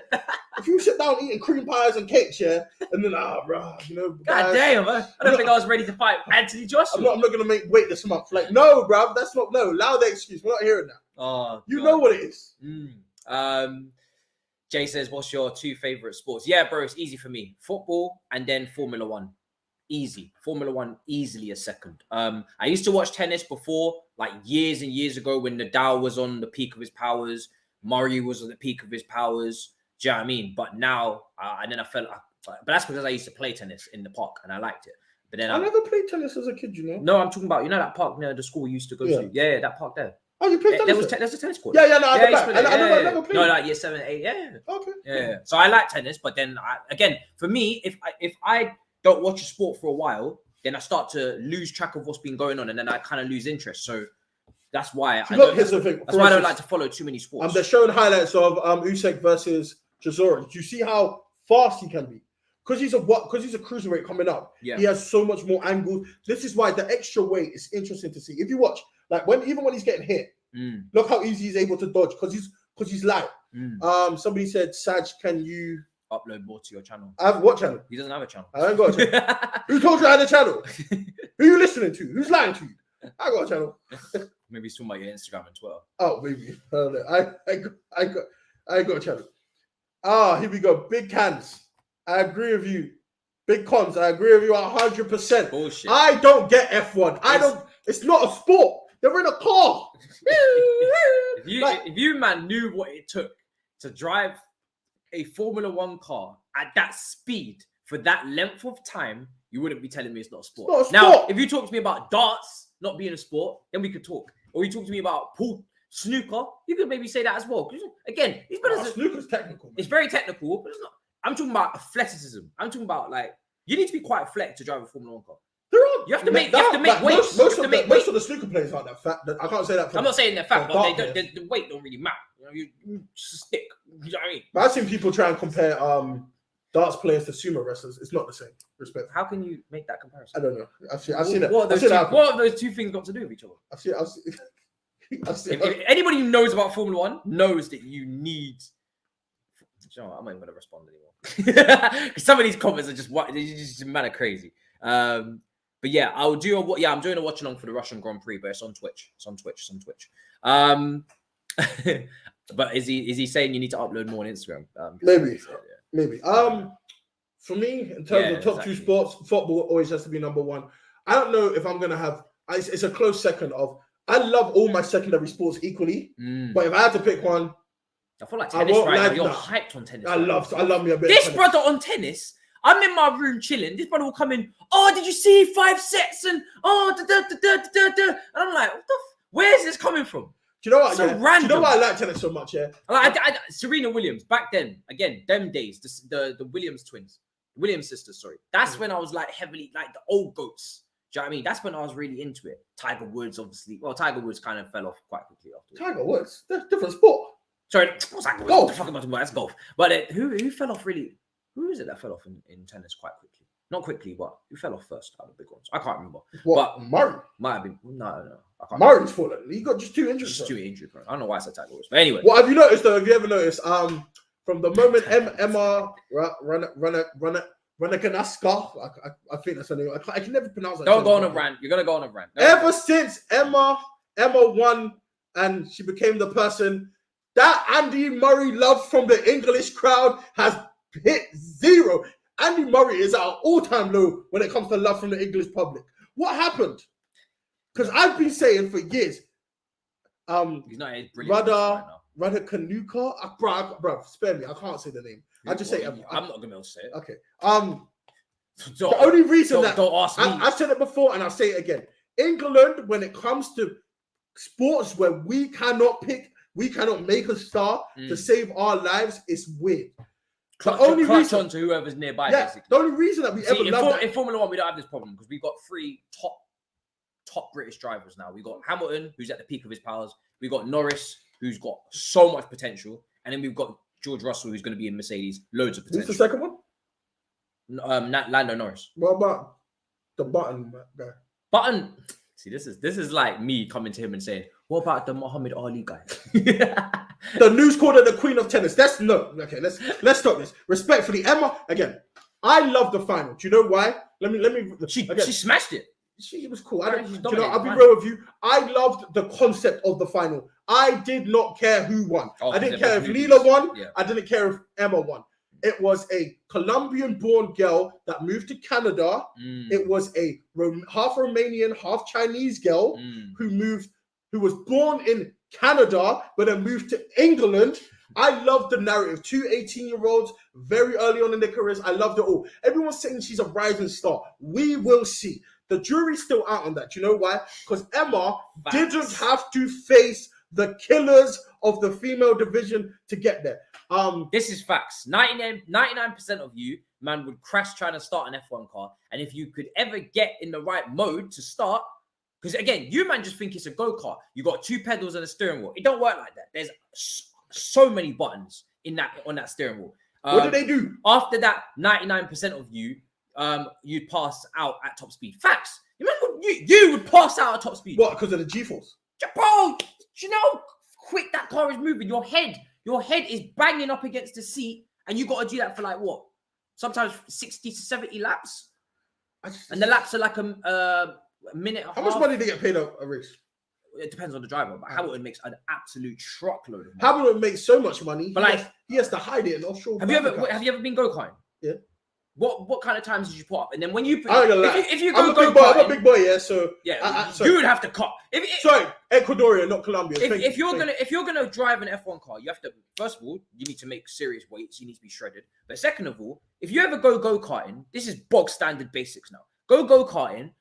if you sit down eating cream pies and cakes, and then bro, God damn, man. I don't think I was ready to fight Anthony Joshua. I'm not gonna make weight this month. Like, no, bro, that's not allow the excuse. We're not hearing that. Oh, you know what it is. Jay says, what's your 2 favorite sports? Yeah, bro, it's easy for me. Football and then Formula 1. Easy. Formula 1 easily a second. I used to watch tennis before, like years and years ago when Nadal was on the peak of his powers. Murray was on the peak of his powers. Do you know what I mean? But now, and then I felt but that's because I used to play tennis in the park and I liked it. But then I never played tennis as a kid, No, I'm talking about, that park near the school we used to go to? Yeah, that park there. Oh, you played tennis? There's a tennis court. I never played. No, like year 7, 8, yeah. Okay. Yeah. So I like tennis, but then again, for me, if I don't watch a sport for a while, then I start to lose track of what's been going on, and then I kind of lose interest. So that's why I don't like to follow too many sports. They're showing highlights of Usyk versus Chisora. Do you see how fast he can be? Because he's a cruiserweight coming up. Yeah. He has so much more angles. This is why the extra weight is interesting to see. If you watch, like even when he's getting hit, look how easy he's able to dodge because he's light. Somebody said, Saj, can you upload more to your channel? I have what channel? He doesn't have a channel. I ain't got a channel. Who told you I had a channel? Who are you listening to? Who's lying to you? I got a channel. Maybe it's talking about your Instagram and Twitter. Oh, maybe. I got a channel. Here we go. Big cans. I agree with you. Big cons. I agree with you 100%. Bullshit. I don't get F1. It's not a sport. They're in a car. if you man knew what it took to drive a Formula 1 car at that speed for that length of time, you wouldn't be telling me it's not a sport. Now, if you talk to me about darts not being a sport, then we could talk. Or you talk to me about pool, Snooker, you could maybe say that as well. Again, these brothers snooker's technical. Man. It's very technical, but it's not. I'm talking about athleticism. I'm talking about like you need to be quite athletic to drive a Formula 1 car. You have to make weight. Most of the snooker players aren't that fat. I can't say that. I'm not saying they're fat, but the weight don't really matter. You stick. You know what I mean? But I've seen people try and compare darts players to sumo wrestlers. It's not the same. Respect. How can you make that comparison? I don't know. I've seen it. What have those two things got to do with each other? I've seen if anybody who knows about Formula 1 knows that you need. You know what, I'm not even going to respond anymore because some of these comments are just man are crazy. But yeah, I'm doing a watch along for the Russian Grand Prix, but it's on Twitch. It's on Twitch. But is he saying you need to upload more on Instagram? Maybe. For me, in terms of top two sports, football always has to be number one. I don't know if I'm gonna have. It's a close second. I love all my secondary sports equally, but if I had to pick one, I feel like tennis right now. You're hyped on tennis. I love me a bit. This brother on tennis. I'm in my room chilling. This brother will come in. Oh, did you see 5 sets? And And I'm like, where's this coming from? Do you know what? Random. Do you know why I like tennis so much? Yeah. Serena Williams back then. Again, them days. The Williams twins, Williams sisters. Sorry, that's when I was like heavily like the old goats. Do you know what I mean? That's when I was really into it. Tiger Woods, obviously. Well, Tiger Woods kind of fell off quite quickly after. Tiger Woods, that's a different sport. Sorry, what's that? Golf. What the fuck am I talking about? That's golf. But who fell off really? Who is it that fell off in tennis quite quickly? Not quickly, but who fell off first out of the big ones? I can't remember. What? But Murray? Might have been. No. I can't Murray's fallen. He got just 2 injuries. Just 2 injuries. I don't know why I said Tiger Woods. But anyway. What have you noticed though? Have you ever noticed? From the moment Emma Raducanu, I think that's her name. I can never pronounce that. Don't go on a rant. You're gonna go on a rant. Ever since Emma won and she became the person that Andy Murray love from the English crowd has hit zero. Andy Murray is at an all-time low when it comes to love from the English public. What happened? Because I've been saying for years, he's not brilliant right now. Raducanu, bro, spare me. I can't say the name. I just say Emma. I'm not gonna be able to say it. Okay. The only reason don't ask me. I've said it before and I'll say it again. England, when it comes to sports where we cannot make a star to save our lives, is weird. Clutch on to whoever's nearby. Yeah, basically. The only reason that we ever love in Formula 1, we don't have this problem because we've got 3 top British drivers now. We've got Hamilton, who's at the peak of his powers. We've got Norris, who's got so much potential, and then we've got George Russell, who's going to be in Mercedes, loads of potential. Who's the second one? Lando Norris. What about the Button guy? Button. See, this is like me coming to him and saying, "What about the Muhammad Ali guy?" The news called her the Queen of Tennis. Let's stop this. Respectfully, Emma. Again, I love the final. Do you know why? Let me. She smashed it. She was cool. I'll be real with you. I loved the concept of the final. I did not care who won. I didn't care if Leela won. Yeah. I didn't care if Emma won. It was a Colombian-born girl that moved to Canada. It was a half Romanian, half Chinese girl who was born in Canada, but then moved to England. I love the narrative. 2 18-year-olds, very early on in their careers. I loved it all. Everyone's saying she's a rising star. We will see. The jury's still out on that. Do you know why? Because Emma didn't have to face the killers of the female division to get there. This is facts. 99% of you, man, would crash trying to start an F1 car. And if you could ever get in the right mode to start, because again, you man just think it's a go-kart. You got 2 pedals and a steering wheel. It don't work like that. There's so many buttons on that steering wheel. What do they do? After that, 99% of you, you'd pass out at top speed. Facts. You would pass out at top speed. What? Because of the G-force? Bro, you know how quick that car is moving? Your head is banging up against the seat, and you got to do that for like what? Sometimes 60 to 70 laps. And the laps are like a minute and a half. How much money do they get paid a race? It depends on the driver, but Hamilton makes an absolute truckload of money. Hamilton makes so much money, but he has to hide it in offshore. Have you ever been go-karting? Yeah. What kind of times did you put up? And then when you put, if you go go-karting, I'm a big boy, yeah. So yeah, you would have to cut. Sorry, Ecuadorian, not Colombian. If you're gonna drive an F1 car, you have to, first of all, you need to make serious weights. You need to be shredded. But second of all, if you ever go-karting, this is bog standard basics now. Go-karting,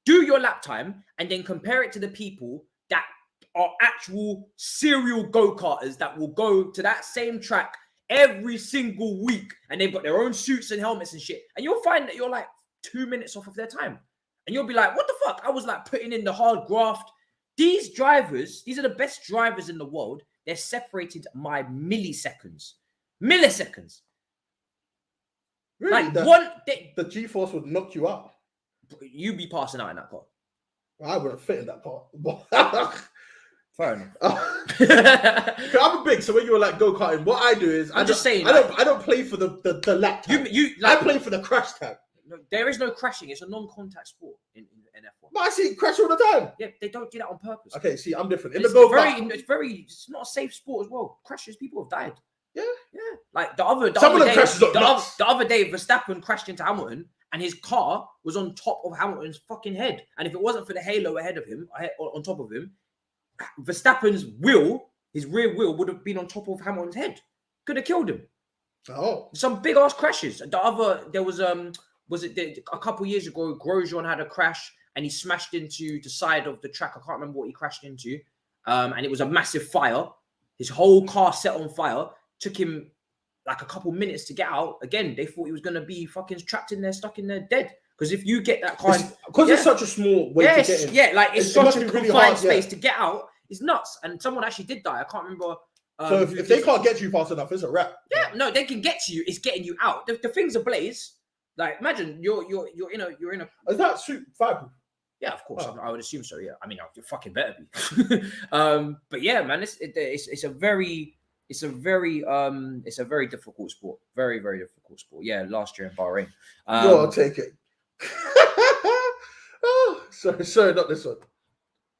do your lap time, and then compare it to the people that are actual serial go-karters that will go to that same track every single week, and they've got their own suits and helmets and shit. And you'll find that you're like 2 minutes off of their time. And you'll be like, what the fuck? I was like putting in the hard graft. These drivers, these are the best drivers in the world. They're separated by milliseconds. Milliseconds. Really? Like the G-force would knock you out. You'd be passing out in that car. I wouldn't fit in that car. Fair enough. I'm big, so when you were like go-karting, what I do is I don't play for the lap time. I play for the crash time. No, there is no crashing. It's a non-contact sport in F1. But I see it crash all the time. Yeah, they don't do that on purpose. Okay, see, I'm different. It's not a safe sport as well. Crashes, people have died. Yeah. Like the other day, Verstappen crashed into Hamilton, and his car was on top of Hamilton's fucking head. And if it wasn't for the halo ahead of him, on top of him, Verstappen's his rear wheel would have been on top of Hamilton's head. Could have killed him. Oh, some big ass crashes. There was a couple years ago, Grosjean had a crash and he smashed into the side of the track. I can't remember what he crashed into. And it was a massive fire. His whole car set on fire. Took him like a couple minutes to get out. Again, they thought he was going to be fucking trapped in there, stuck in there, dead. Because if you get that car... Because it's such a small way to get in. Yeah, like it's such a confined space to get out. It's nuts. And someone actually did die. I can't remember... So if they can't get you fast enough, it's a wrap. Yeah, no, they can get to you. It's getting you out. The thing's ablaze. Like, imagine you're in a... Is that suit fireproof? Yeah, of course. I would assume so. Yeah, I mean, you fucking better be. But yeah, man, it's a very difficult sport. Very, very difficult sport. Yeah, last year in Bahrain. I'll take it. Oh, sorry, not this one.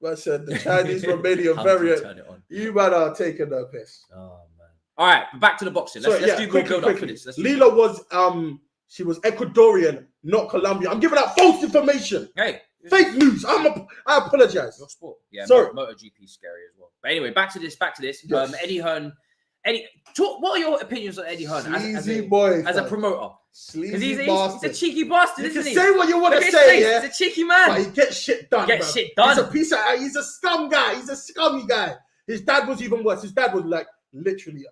But I said the Chinese Romanian variant. You might are taking the piss. Oh man. All right, back to the boxing. Let's do quick build up for this. Lila was she was Ecuadorian, not Colombian. I'm giving out false information. Hey. Fake news. I apologize. Your sport. Yeah, sorry. MotoGP is scary as well. But anyway, back to this. Yes. Eddie Hearn. What are your opinions on Eddie Hearn as a promoter? Sleazy He's a cheeky bastard, isn't he? You can say what you want to say, yeah. He's a cheeky man. But he gets shit done. He's a scum guy. He's a scummy guy. His dad was even worse. His dad was like literally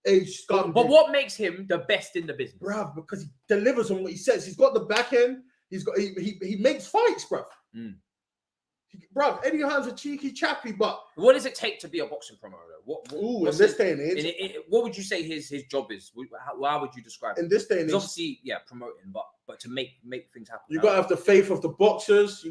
a scum. But what makes him the best in the business? Bruv, because he delivers on what he says. He's got the back end. He makes fights, bruv. Bruv, Eddie Hearn's a cheeky chappy, but what does it take to be a boxing promoter? In this day and age, what would you say his job is? How would you describe it? In this day and age, obviously, yeah, promoting, but to make things happen. You gotta have the faith of the boxers.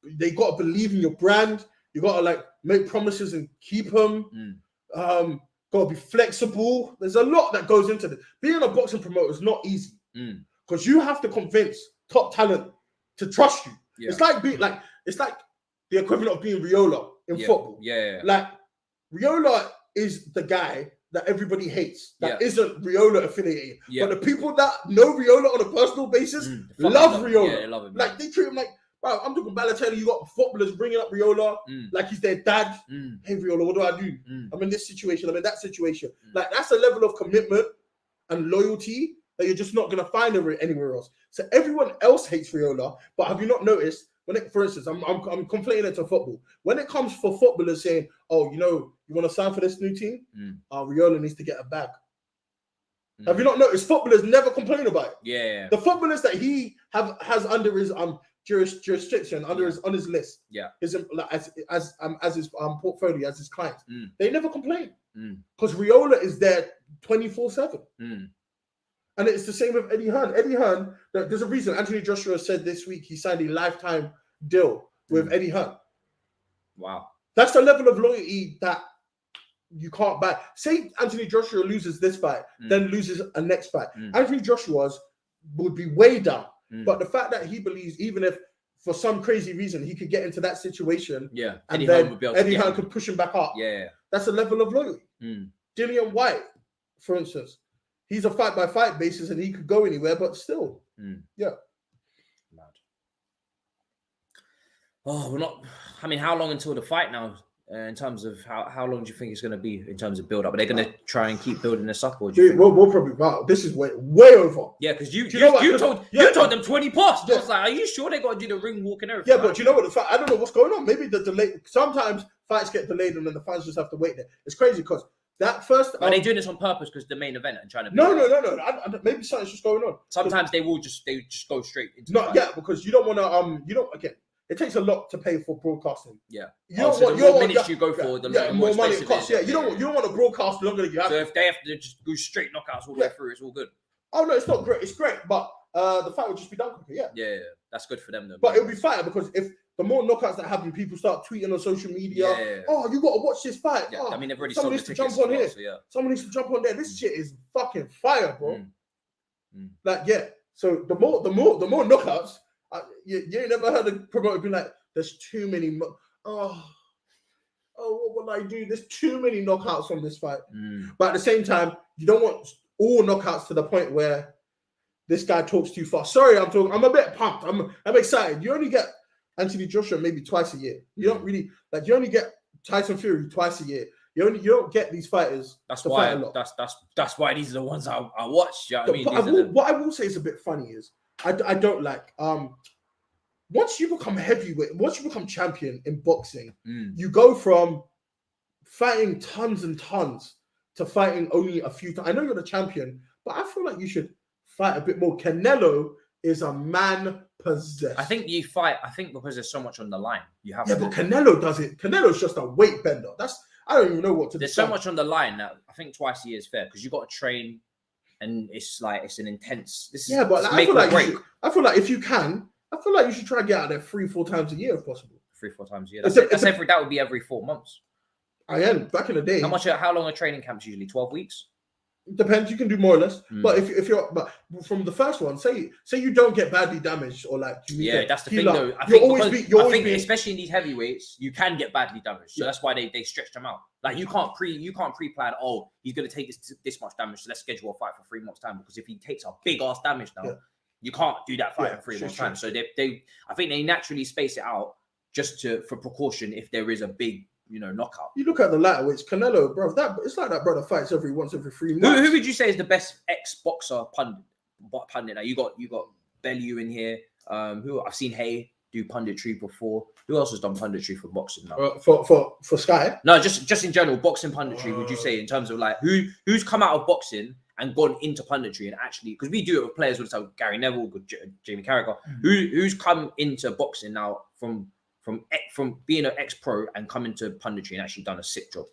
They gotta believe in your brand. You gotta like make promises and keep them. Gotta be flexible. There's a lot that goes into this. Being a boxing promoter is not easy because you have to convince top talent to trust you. Yeah. It's like the equivalent of being Riola in football. Yeah. Like Riola is the guy that everybody hates that isn't Riola affiliated. Yeah. But the people that know Riola on a personal basis love Riola. Yeah, they love him. Like they treat him like, bro, I'm talking Balotelli. You got footballers bringing up Riola like he's their dad. Hey Riola, what do I do? I'm in this situation. I'm in that situation. Like that's a level of commitment and loyalty that you're just not gonna find anywhere else. So everyone else hates Riola, but have you not noticed? For instance, I'm conflating it to football. When it comes for footballers saying, "Oh, you want to sign for this new team? Riola needs to get a bag." Have you not noticed? Footballers never complain about it. Yeah. The footballers that he has under his jurisdiction, on his list, his as his portfolio, as his clients, they never complain because Riola is there 24/7. And it's the same with Eddie Hearn. Eddie Hearn, there's a reason. Anthony Joshua said this week he signed a lifetime deal with Eddie Hearn. Wow. That's the level of loyalty that you can't buy. Say Anthony Joshua loses this fight, then loses a next fight. Anthony Joshua's would be way down. But the fact that he believes even if for some crazy reason he could get into that situation, and Eddie Hearn could push him back up. Yeah. That's a level of loyalty. Dillian White, for instance. He's a fight-by-fight basis, and he could go anywhere, but still, Mad. Oh, we're not. I mean, how long until the fight now? In terms of how long do you think it's going to be in terms of build-up? Are they going to try and keep building this up, or do you think... we'll probably. Wow, this is way over. Yeah, because you told them 20 past. Yeah. I was like, are you sure they got to do the ring walk and everything? Yeah, but you know what? I don't know what's going on. Maybe the delay. Sometimes fights get delayed and then the fans just have to wait there. It's crazy because that first. Are they doing this on purpose because the main event and trying to? No. Maybe something's just going on. Sometimes they just go straight into. Because you don't want to. You don't again. It takes a lot to pay for broadcasting. Yeah. You don't want, the more minutes you go for, the more money it costs. Yeah. You don't want to broadcast longer than you have. So if they have to just go straight knockouts all the way through, it's all good. Oh no, it's not great. It's great, but the fight would just be done quicker. Yeah, that's good for them though. But it'll be fire because if the more knockouts that happen, people start tweeting on social media. Oh, you got to watch this fight. Yeah, I mean they've already someone needs to jump on here. Someone needs to jump on there. This shit is fucking fire, bro. So the more knockouts. You ain't never heard a promoter be like, "There's too many." What will I do? There's too many knockouts on this fight. But at the same time, you don't want all knockouts to the point where this guy talks too fast. Sorry, I'm a bit pumped. I'm excited. You only get Anthony Joshua maybe twice a year. You don't really you only get Tyson Fury twice a year. You don't get these fighters. That's why. That's why these are the ones I watch. You know what I mean? What I will say is a bit funny is I don't like once you become heavyweight, once you become champion in boxing, you go from fighting tons and tons to fighting only a few times. I know you're the champion, but I feel like you should fight a bit more. Canelo is a man possessed. I think because there's so much on the line, you have. Yeah, but Canelo does it. Canelo's just a weight bender. I don't even know what to. There's so much on the line that I think twice a year is fair because you got to train, and it's an intense. But I feel like if you can. I feel like you should try to get out there 3-4 times a year if possible. 3-4 times a year. That would be every 4 months. Back in the day. How long are training camps usually? 12 weeks? Depends. You can do more or less. But if you're from the first one, say you don't get badly damaged or that's the thing though. I think especially in these heavyweights, you can get badly damaged. So that's why they stretch them out. Like you can't pre-plan. Oh, he's going to take this much damage. So let's schedule a fight for 3 months time because if he takes a big ass damage now. Yeah. You can't do that fight in 3 months' time. So I think they naturally space it out just for precaution if there is a big, knockout. You look at the lighter weights, Canelo, bro. It's like that brother fights once every 3 months. Who would you say is the best ex-boxer pundit? Now you got Bellew in here. Who I've seen Hay do punditry before. Who else has done punditry for boxing now? For Sky? No, just in general, boxing punditry. Would you say in terms of like who's come out of boxing and gone into punditry and actually, because we do it with players with Gary Neville, Jamie Carragher, who's come into boxing now from being an ex-pro and come into punditry and actually done a sick job.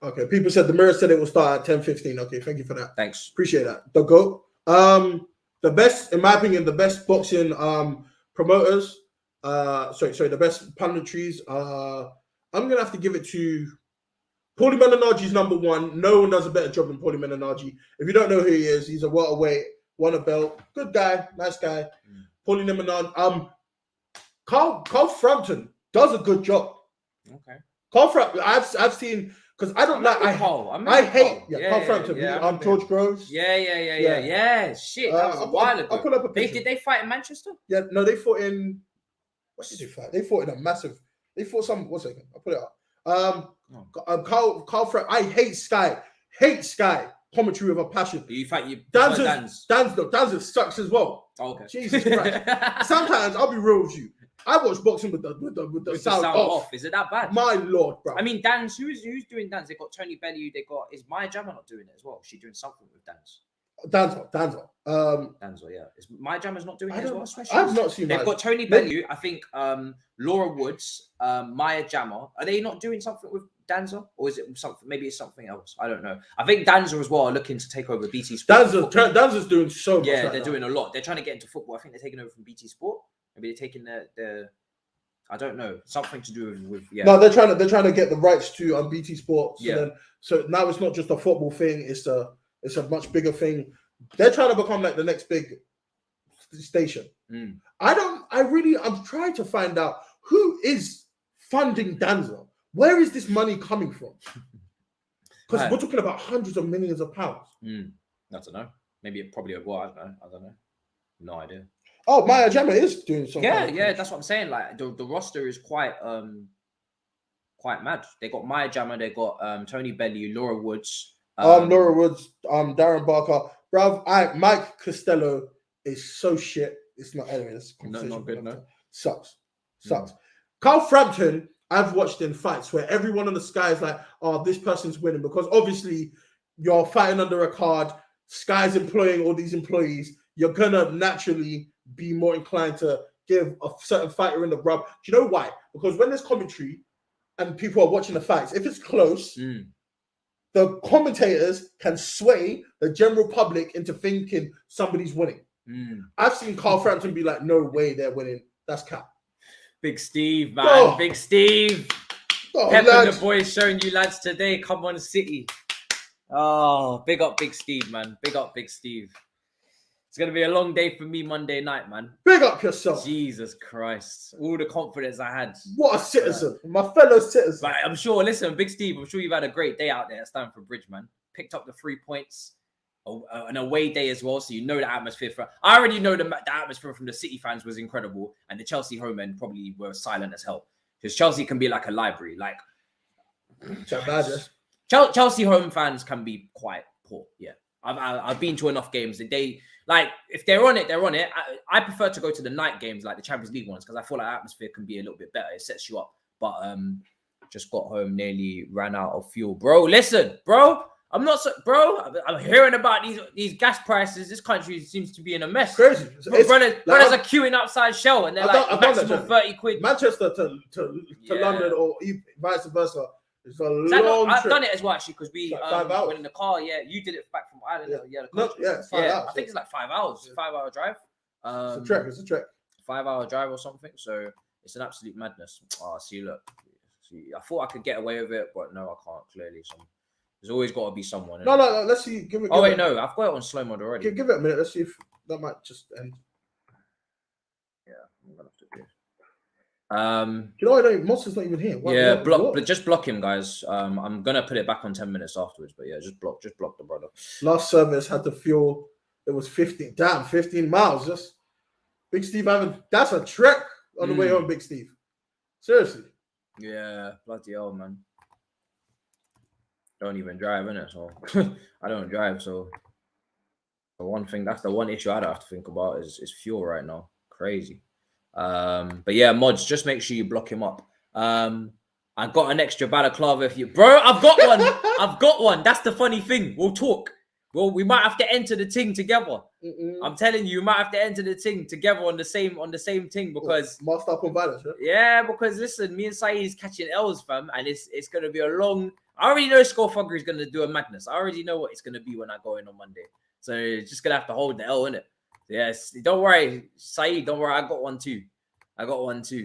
Okay, people said the Mirror said it will start at 10:15. Okay, thank you for that. Thanks, appreciate that. The GOAT, the best, in my opinion, the best boxing promoters. The best punditries. I'm gonna have to give it to. Paulie Malignaggi's number one. No one does a better job than Paulie Malignaggi. If you don't know who he is, he's a welterweight, won a belt, good guy, nice guy. Paulie Malignaggi. Carl Frampton does a good job. Okay. Carl Frampton, I've seen because I don't like. I hate Carl Frampton. George Groves. Yeah. Shit, that was a while ago. I'll put up a picture. Did they fight in Manchester? Yeah, no, they fought in. What did they fight? They fought in a massive. They fought some. 1 second, I'll put it up. Carl Frampton. I hate Sky. Commentary with a passion. Danza sucks as well. Oh, okay. Jesus Christ. Sometimes I'll be real with you. I watch boxing with the sound off. Is it that bad? My lord, bro. I mean, Dan's who's doing Dan's? They got Tony Bellew. Is Maya Jama not doing it as well? Is she doing something with Dan's? Danza. Yeah. Is Maya Jama's not doing it as well? I've not seen. They've got Tony Bellew. I think Laura Woods, Maya Jama. Are they not doing something with Danza, or is it something? Maybe it's something else. I don't know. I think Danza as well are looking to take over BT Sport. Danza's doing so much. Yeah, they're doing a lot. They're trying to get into football. I think they're taking over from BT Sport. Maybe they're taking the I don't know, something to do with No, they're trying to get the rights to BT Sport. So now it's not just a football thing. It's a much bigger thing. They're trying to become like the next big station. I'm trying to find out who is funding Danza. Where is this money coming from? Because we're talking about hundreds of millions of pounds. I don't know. Maybe probably I don't know. No idea. Oh, Maya Jama is doing something. Yeah, that's what I'm saying. Like the roster is quite mad. They got Maya Jama, they got Tony Bellew, Laura Woods. Darren Barker. Bruv, Mike Costello is so shit. It's not anyway. Not good, no. Sucks. Carl Frampton I've watched in fights where everyone on the Sky is like, oh, this person's winning, because obviously you're fighting under a card. Sky's employing all these employees. You're gonna naturally be more inclined to give a certain fighter in the rub. Do you know why? Because when there's commentary and people are watching the fights, if it's close, the commentators can sway the general public into thinking somebody's winning. I've seen Carl Frampton be like, no way they're winning. That's cap. Big Steve, man. Oh. Big Steve. Oh, Pep and the boys showing you lads today. Come on, City. Oh, big up Big Steve, man. Big up Big Steve. It's going to be a long day for me Monday night, man. Big up yourself. Jesus Christ. All the confidence I had. What a citizen. My fellow citizen. But I'm sure, listen, Big Steve, I'm sure you've had a great day out there at Stamford Bridge, man. Picked up the 3 points. An away day as well, so you know the atmosphere. I already know the atmosphere from the City fans was incredible, and the Chelsea home end probably were silent as hell. Because Chelsea can be like a library. Like Chelsea home fans can be quite poor. Yeah, I've been to enough games. They like if they're on it, they're on it. I prefer to go to the night games, like the Champions League ones, because I feel like atmosphere can be a little bit better. It sets you up. But just got home, nearly ran out of fuel, bro. Listen, bro. I'm hearing about these gas prices. This country seems to be in a mess. Crazy. Brothers are queuing outside Shell and they're maximum 30 quid. Manchester to London or vice versa. It's a long trip. I've done it as well, actually, because we like 5 hours. went in the car. Yeah, you did it back from Ireland. It's 5 hours. I think it's like 5 hours. 5 hour drive. It's a trek. 5 hour drive or something. So it's an absolute madness. Look. I thought I could get away with it, but no, I can't, clearly. There's always got to be someone. No. Let's see. No, I've got it on slow mode already. Give it a minute. Let's see if that might just end. Yeah, I'm gonna have to do. You know, Monster's not even here. Just block him, guys. I'm gonna put it back on 10 minutes afterwards. But yeah, just block the brother. Last service had the fuel. It was 15 miles. Just Big Steve that's a trek on the way home, Big Steve. Seriously. Yeah, bloody hell, man. Don't even drive, innit? So I don't drive, so that's the one issue I don't have to think about is fuel right now. Crazy. But yeah, mods, just make sure you block him up. I got an extra balaclava if you bro, I've got one. That's the funny thing. We'll talk. Well, we might have to enter the thing together. I'm telling you, might have to enter the thing together on the same thing because masked up on violence, yeah, because listen, me and Saeed is catching L's, fam, and it's gonna be a long. I already know Scorefogger is gonna do a madness. I already know what it's gonna be when I go in on Monday. So just gonna have to hold the L, innit? Yes, don't worry, Saeed, don't worry, I got one too.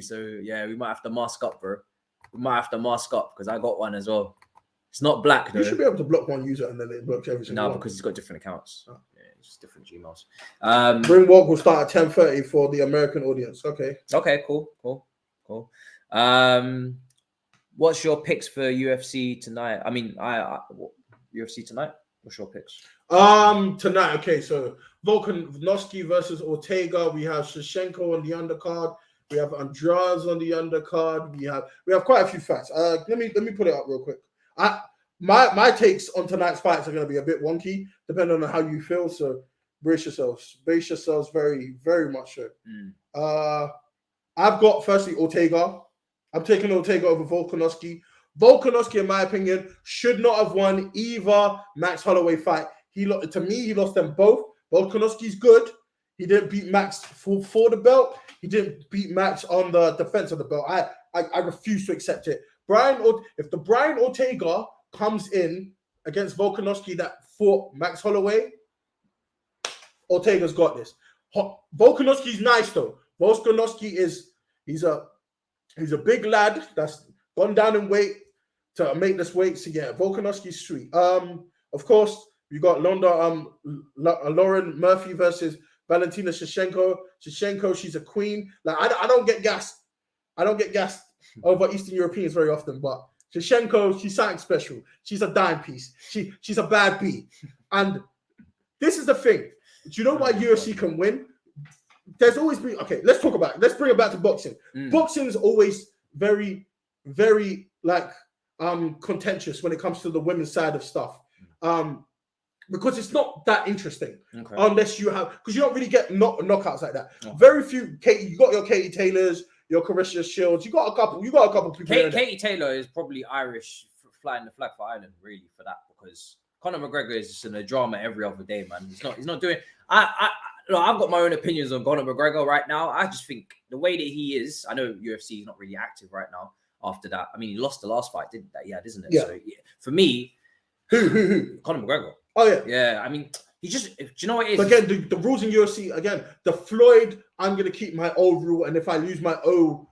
So yeah, we might have to mask up, bro. We might have to mask up because I got one as well. It's not black, though. You should be able to block one user and then it blocks every single one. No, because he's got different accounts. Oh. Yeah, it's just different Gmails. Bring Walk will start at 10:30 for the American audience. Okay, cool. What's your picks for UFC tonight? I mean, UFC tonight? What's your picks? Tonight, okay, so Volkanovski versus Ortega. We have Shevchenko on the undercard. We have Andrade on the undercard. We have quite a few fights. Let me put it up real quick. My takes on tonight's fights are going to be a bit wonky, depending on how you feel. So brace yourselves very, very much so. I've got firstly Ortega. I'm taking Ortega over Volkanovski. Volkanovski, in my opinion, should not have won either Max Holloway fight. He lost them both. Volkanovski's good. He didn't beat Max for the belt. He didn't beat Max on the defense of the belt. I refuse to accept it. If the Brian Ortega comes in against Volkanovski that fought Max Holloway, Ortega's got this. Volkanovski's nice though. Volkanovski he's a big lad that's gone down in weight to make this weight. So yeah, Volkanovski's sweet. Of course, you got Lauren Murphy versus Valentina Shevchenko. Shevchenko, she's a queen. Like I don't get gassed. Over Eastern Europeans very often, but Shevchenko, she's something special. She's a dime piece. She's a bad bee. And this is the thing. Do you know why UFC can win? There's always been let's talk about it. Let's bring it back to boxing. Boxing is always very, very contentious when it comes to the women's side of stuff. Because it's not that interesting unless you have, because you don't really get knockouts like that. Very few. You got your Katie Taylors, your Carissa Shields. You got a couple people. Katie Taylor is probably Irish flying the flag for Ireland, really, for that, because Conor McGregor is just in a drama every other day, man. He's not doing. I've got my own opinions on Conor McGregor right now. I just think the way that he is. I know UFC is not really active right now. After that, I mean, he lost the last fight, didn't that? Yeah, isn't it? Yeah. So, for me, who? Conor McGregor. Oh yeah. Yeah, I mean, he just. Do you know what it is? But again, the rules in UFC again. The Floyd, I'm gonna keep my old rule, and if I lose my O,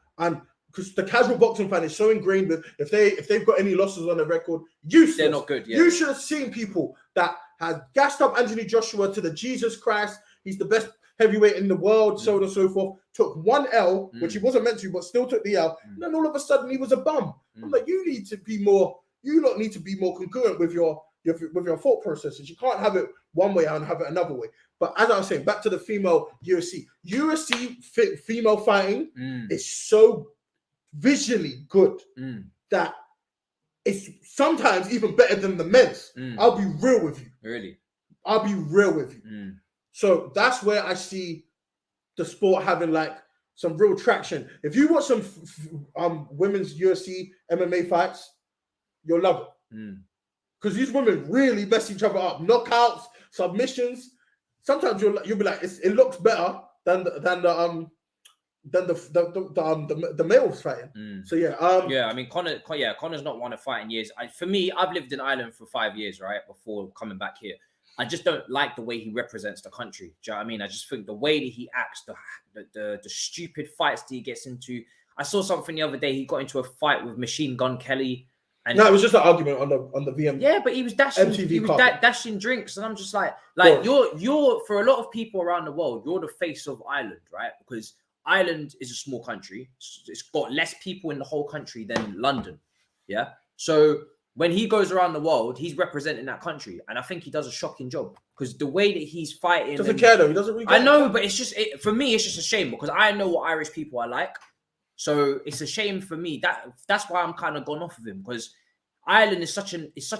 because the casual boxing fan is so ingrained with if they've got any losses on their record, useless. They're not good. Yeah. You should have seen people that had gassed up Anthony Joshua to the Jesus Christ. He's the best heavyweight in the world, so on and so forth. Took one L, which he wasn't meant to, but still took the L. And then all of a sudden, he was a bum. I'm like, you need to be more. You lot need to be more congruent with your thought processes. You can't have it one way and have it another way. But as I was saying, back to the female UFC. Female fighting is so visually good that it's sometimes even better than the men's. I'll be real with you. Really? I'll be real with you. So that's where I see the sport having like some real traction. If you watch some women's UFC MMA fights, you'll love it. Because these women really mess each other up. Knockouts, submissions. Sometimes you'll be like, it looks better than the males fighting. So yeah. I mean, Conor's not won a fight in years. For me, I've lived in Ireland for 5 years, right, before coming back here. I just don't like the way he represents the country. Do you know what I mean? I just think the way that he acts, the stupid fights that he gets into. I saw something the other day. He got into a fight with Machine Gun Kelly. And it was just an argument on the VM. Yeah, but he was dashing. MTV he was dashing drinks, and I'm just like you're for a lot of people around the world, you're the face of Ireland, right? Because Ireland is a small country. It's got less people in the whole country than London. Yeah, so when he goes around the world, he's representing that country, and I think he does a shocking job because the way that he's fighting. Doesn't care though. He doesn't really care. I know, but it's just for me. It's just a shame because I know what Irish people are like. So it's a shame for me. That's why I'm kind of gone off of him because Ireland is such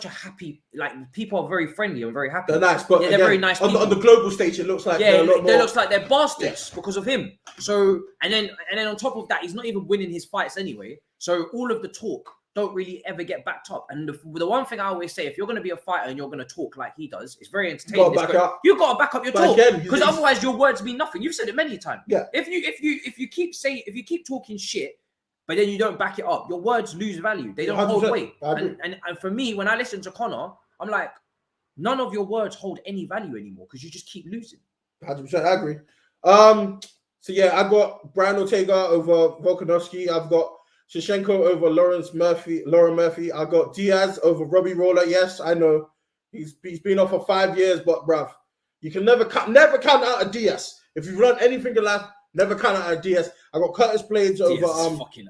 a happy, like people are very friendly and very happy. They're nice, but they're very nice people. On the global stage, it looks like it looks like they're bastards because of him. So and then on top of that, he's not even winning his fights anyway. So all of the talk don't really ever get backed up. And the one thing I always say, if you're going to be a fighter and you're going to talk like he does, it's very entertaining. You've got to back up your talk because otherwise your words mean nothing. You've said it many times. Yeah. If you keep talking shit, but then you don't back it up, your words lose value. They don't hold weight. And for me, when I listen to Conor, I'm like, none of your words hold any value anymore because you just keep losing. 100%, I agree. So yeah, I got Brian Ortega over Volkanovski. I've got Shevchenko over Lauren Murphy. I got Diaz over Robbie Roller. Yes, I know he's been off for 5 years, but bruv, you can never count out a Diaz. If you've learned anything in life, never count out a Diaz. I got Curtis Blades over.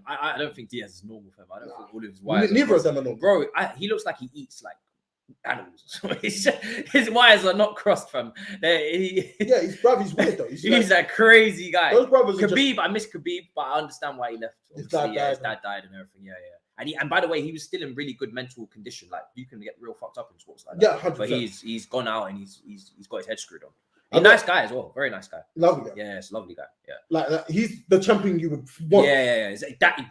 I don't think Diaz is normal for him. I don't think all of his wires. Neither of them are normal, bro. He looks like he eats like animals. His wires are not crossed from. He's weird though. He's a crazy guy. Those brothers Khabib, I miss Khabib, but I understand why he left. His dad died and everything. Yeah. And by the way, he was still in really good mental condition. Like you can get real fucked up in sports like that. Yeah, 100%. But he's gone out and he's got his head screwed on. He's a nice guy as well. Very nice guy. Lovely guy. Yeah, it's a lovely guy. Yeah. Like he's the champion you would want. Yeah.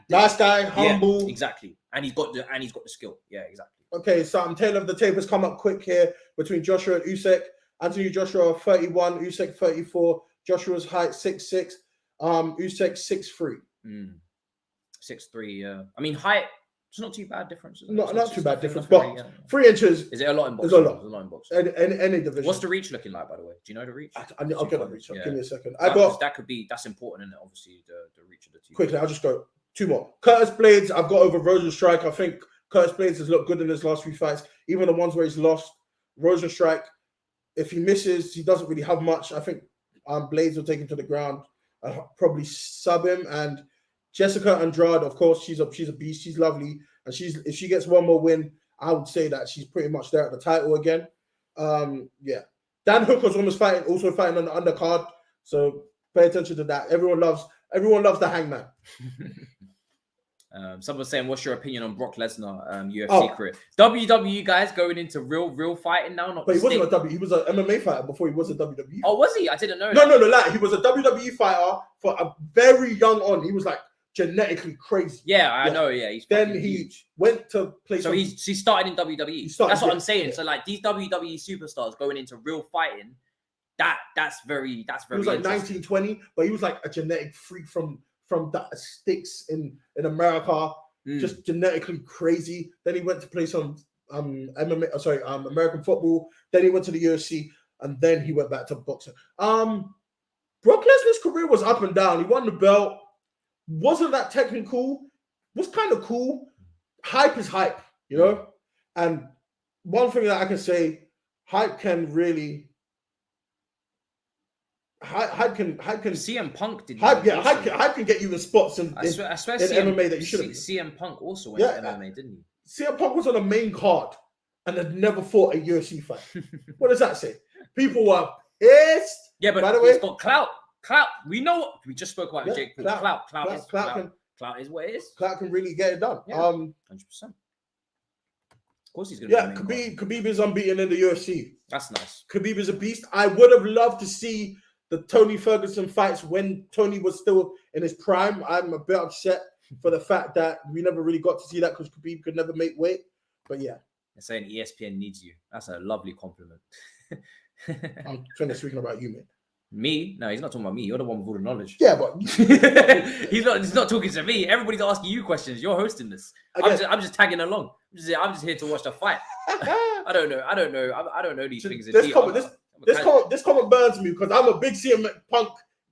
Nice guy, humble. Yeah, exactly. And he's got the skill. Yeah, exactly. Okay, so I'm tail of the tape has come up quick here between Joshua and Usyk. Anthony Joshua 31, Usyk 34. Joshua's height 6'6", Usyk 6'3". 6'3", yeah. I mean, height, it's not too bad difference. Not too bad difference, but 3 inches. Is it a lot in boxing? It's a lot. It's a lot in boxing. Any division. What's the reach looking like, by the way? Do you know the reach? I'll get the reach. Give me a second. That's important, isn't it? Obviously, the reach of the team. Quickly, I'll just go 2 more. Curtis Blades, I've got over Rosenstrike. I think Curtis Blades has looked good in his last few fights. Even the ones where he's lost, Rosenstrike, if he misses, he doesn't really have much. I think Blades will take him to the ground and probably sub him. And Jessica Andrade, of course, she's a beast. She's lovely. And if she gets one more win, I would say that she's pretty much there at the title again. Yeah. Dan Hooker's also fighting on the undercard. So pay attention to that. Everyone loves the Hangman. Someone's saying, what's your opinion on Brock Lesnar UFC career? WWE guys going into real fighting now. But he wasn't a WWE. He was an MMA fighter before he was a WWE. Oh, was he? I didn't know. No. He was a WWE fighter for a very young on. He was like genetically crazy. Yeah, I know. Yeah, he's then fucking he huge. went to play. So he started in WWE. That's what I'm saying. Yeah. So like these WWE superstars going into real fighting, that's very. He was like 19, 20, but he was like a genetic freak from the sticks in America, just genetically crazy. Then he went to play some American football. Then he went to the UFC, and then he went back to boxing. Brock Lesnar's career was up and down. He won the belt. Wasn't that technical? Was kind of cool. Hype is hype, you know. And one thing that I can say, hype can really. Hype can CM Punk did hype can get you in spots in MMA that you shouldn't. CM Punk also went to MMA, didn't he? CM Punk was on the main card and had never fought a UFC fight. What does that say? People were pissed. Yeah, but by the way, it's got clout. We know we just spoke about Jake Paul. Clout is what it is. Clout can really get it done. 100%. Of course he's gonna. Khabib is unbeaten in the UFC. That's nice. Khabib is a beast. I would have loved to see the Tony Ferguson fights when Tony was still in his prime. I'm a bit upset for the fact that we never really got to see that because Khabib could never make weight. But yeah. They're saying ESPN needs you. That's a lovely compliment. I'm trying to speaking about you, man. Me? No, he's not talking about me. You're the one with all the knowledge. Yeah, but he's not talking to me. Everybody's asking you questions. You're hosting this. I'm just tagging along. I'm just here to watch the fight. I don't know these things. This comment burns me because I'm a big CM Punk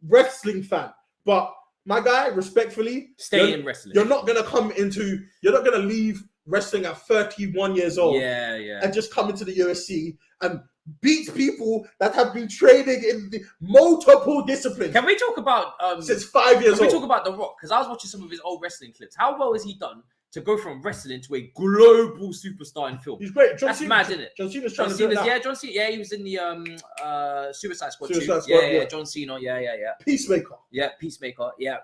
wrestling fan. But my guy, respectfully, stay in wrestling. You're not gonna leave wrestling at 31 years old. Yeah. And just come into the UFC and beat people that have been training in the multiple disciplines. Can we talk about since 5 years old? Can we talk about The Rock? Because I was watching some of his old wrestling clips. How well has he done to go from wrestling to a global superstar in film? He's great. That's mad, isn't it? John Cena's trying to do it now. Yeah, John Cena. Yeah, he was in the Suicide Squad. Yeah. John Cena. Yeah. Peacemaker. Yeah, Peacemaker. Yeah.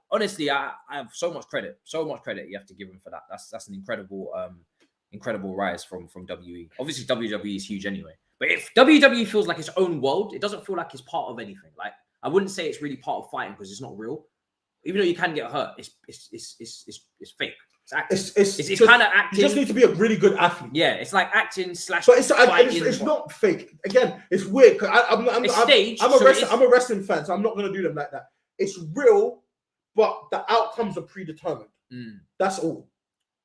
Honestly, I have so much credit you have to give him for that. That's an incredible rise from WWE. Obviously, WWE is huge anyway. But if WWE feels like its own world, it doesn't feel like it's part of anything. Like I wouldn't say it's really part of fighting because it's not real. Even though you can get hurt, it's fake. It's acting. It's kind of acting. You just need to be a really good athlete. Yeah, it's like acting / But it's not fake. Again, it's weird. I'm staged. I'm a wrestling fan, so I'm not going to do them like that. It's real, but the outcomes are predetermined. That's all.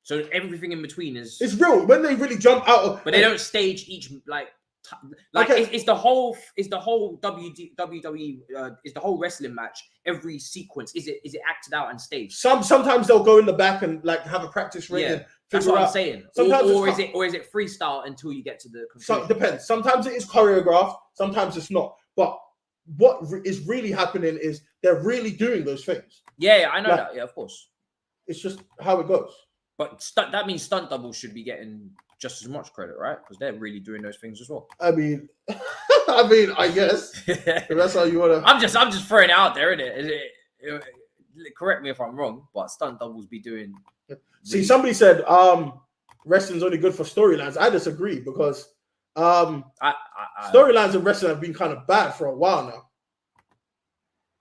So everything in between is. It's real when they really jump out of. But they don't stage each it's the whole WWE is the whole wrestling match. Every sequence is it acted out and staged. Sometimes they'll go in the back and like have a practice ring. Yeah, that's what I'm saying. Or is it freestyle until you get to the conclusion? Depends. Sometimes it is choreographed. Sometimes it's not. But what is really happening is they're really doing those things. Yeah, I know that. Yeah, of course. It's just how it goes. But that means stunt doubles should be getting just as much credit, right? Because they're really doing those things as well. I mean, I guess if that's how you want to. I'm just throwing it out there, innit? Correct me if I'm wrong, but stunt doubles be doing. See, somebody said wrestling's only good for storylines. I disagree because storylines in wrestling have been kind of bad for a while now.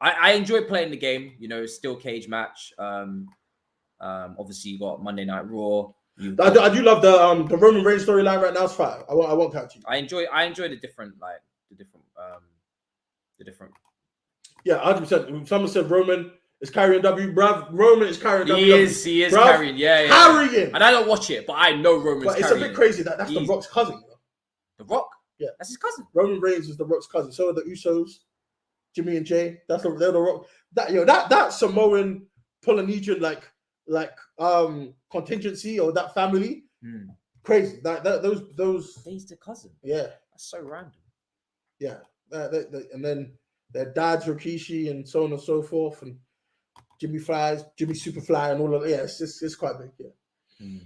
I enjoy playing the game. You know, steel cage match. Obviously, you got Monday Night Raw. I do love the Roman Reigns storyline right now. It's fire. I won't catch you. I enjoy the different. Yeah, 100%. Someone said Roman is carrying W. Bruv, Roman is carrying W. He is carrying. Yeah. Carrying. And I don't watch it, but I know Roman's carrying. But it's a bit crazy that's The Rock's cousin. You know? The Rock? Yeah, that's his cousin. Roman Reigns is The Rock's cousin. So are the Usos, Jimmy and Jay. They're the Rock. That Samoan Polynesian like contingency or that family, crazy. Those. He's the cousin. Yeah, that's so random. Yeah, and then their dads Rikishi and so on and so forth, and Jimmy Superfly and all of that. Yeah, it's quite big. Yeah.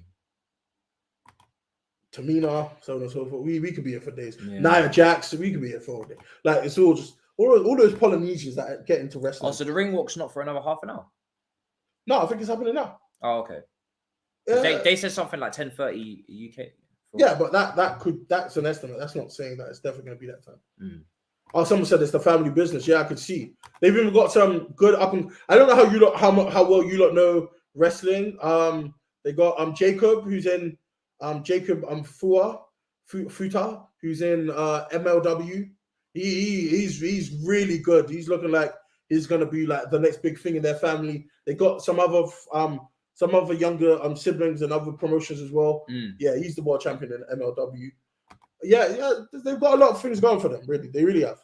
Tamina, so on and so forth. We could be here for days. Yeah. Nia Jax, we could be here for all day. Like it's all just all those Polynesians that get into wrestling. Oh, so the ring walk's not for another half an hour. No, I think it's happening now. Oh, okay. They said something like 10:30 UK. Yeah, but that's an estimate. That's not saying that it's definitely going to be that time. Oh, someone said it's the family business. Yeah, I could see. They've even got some good up and I don't know how well you lot know wrestling. They got Jacob, who's in Jacob Futa, who's in MLW. He's really good. He's looking like he's gonna be like the next big thing in their family. They got some other younger siblings and other promotions as well. Yeah, he's the world champion in MLW. Yeah, they've got a lot of things going for them. Really, they really have.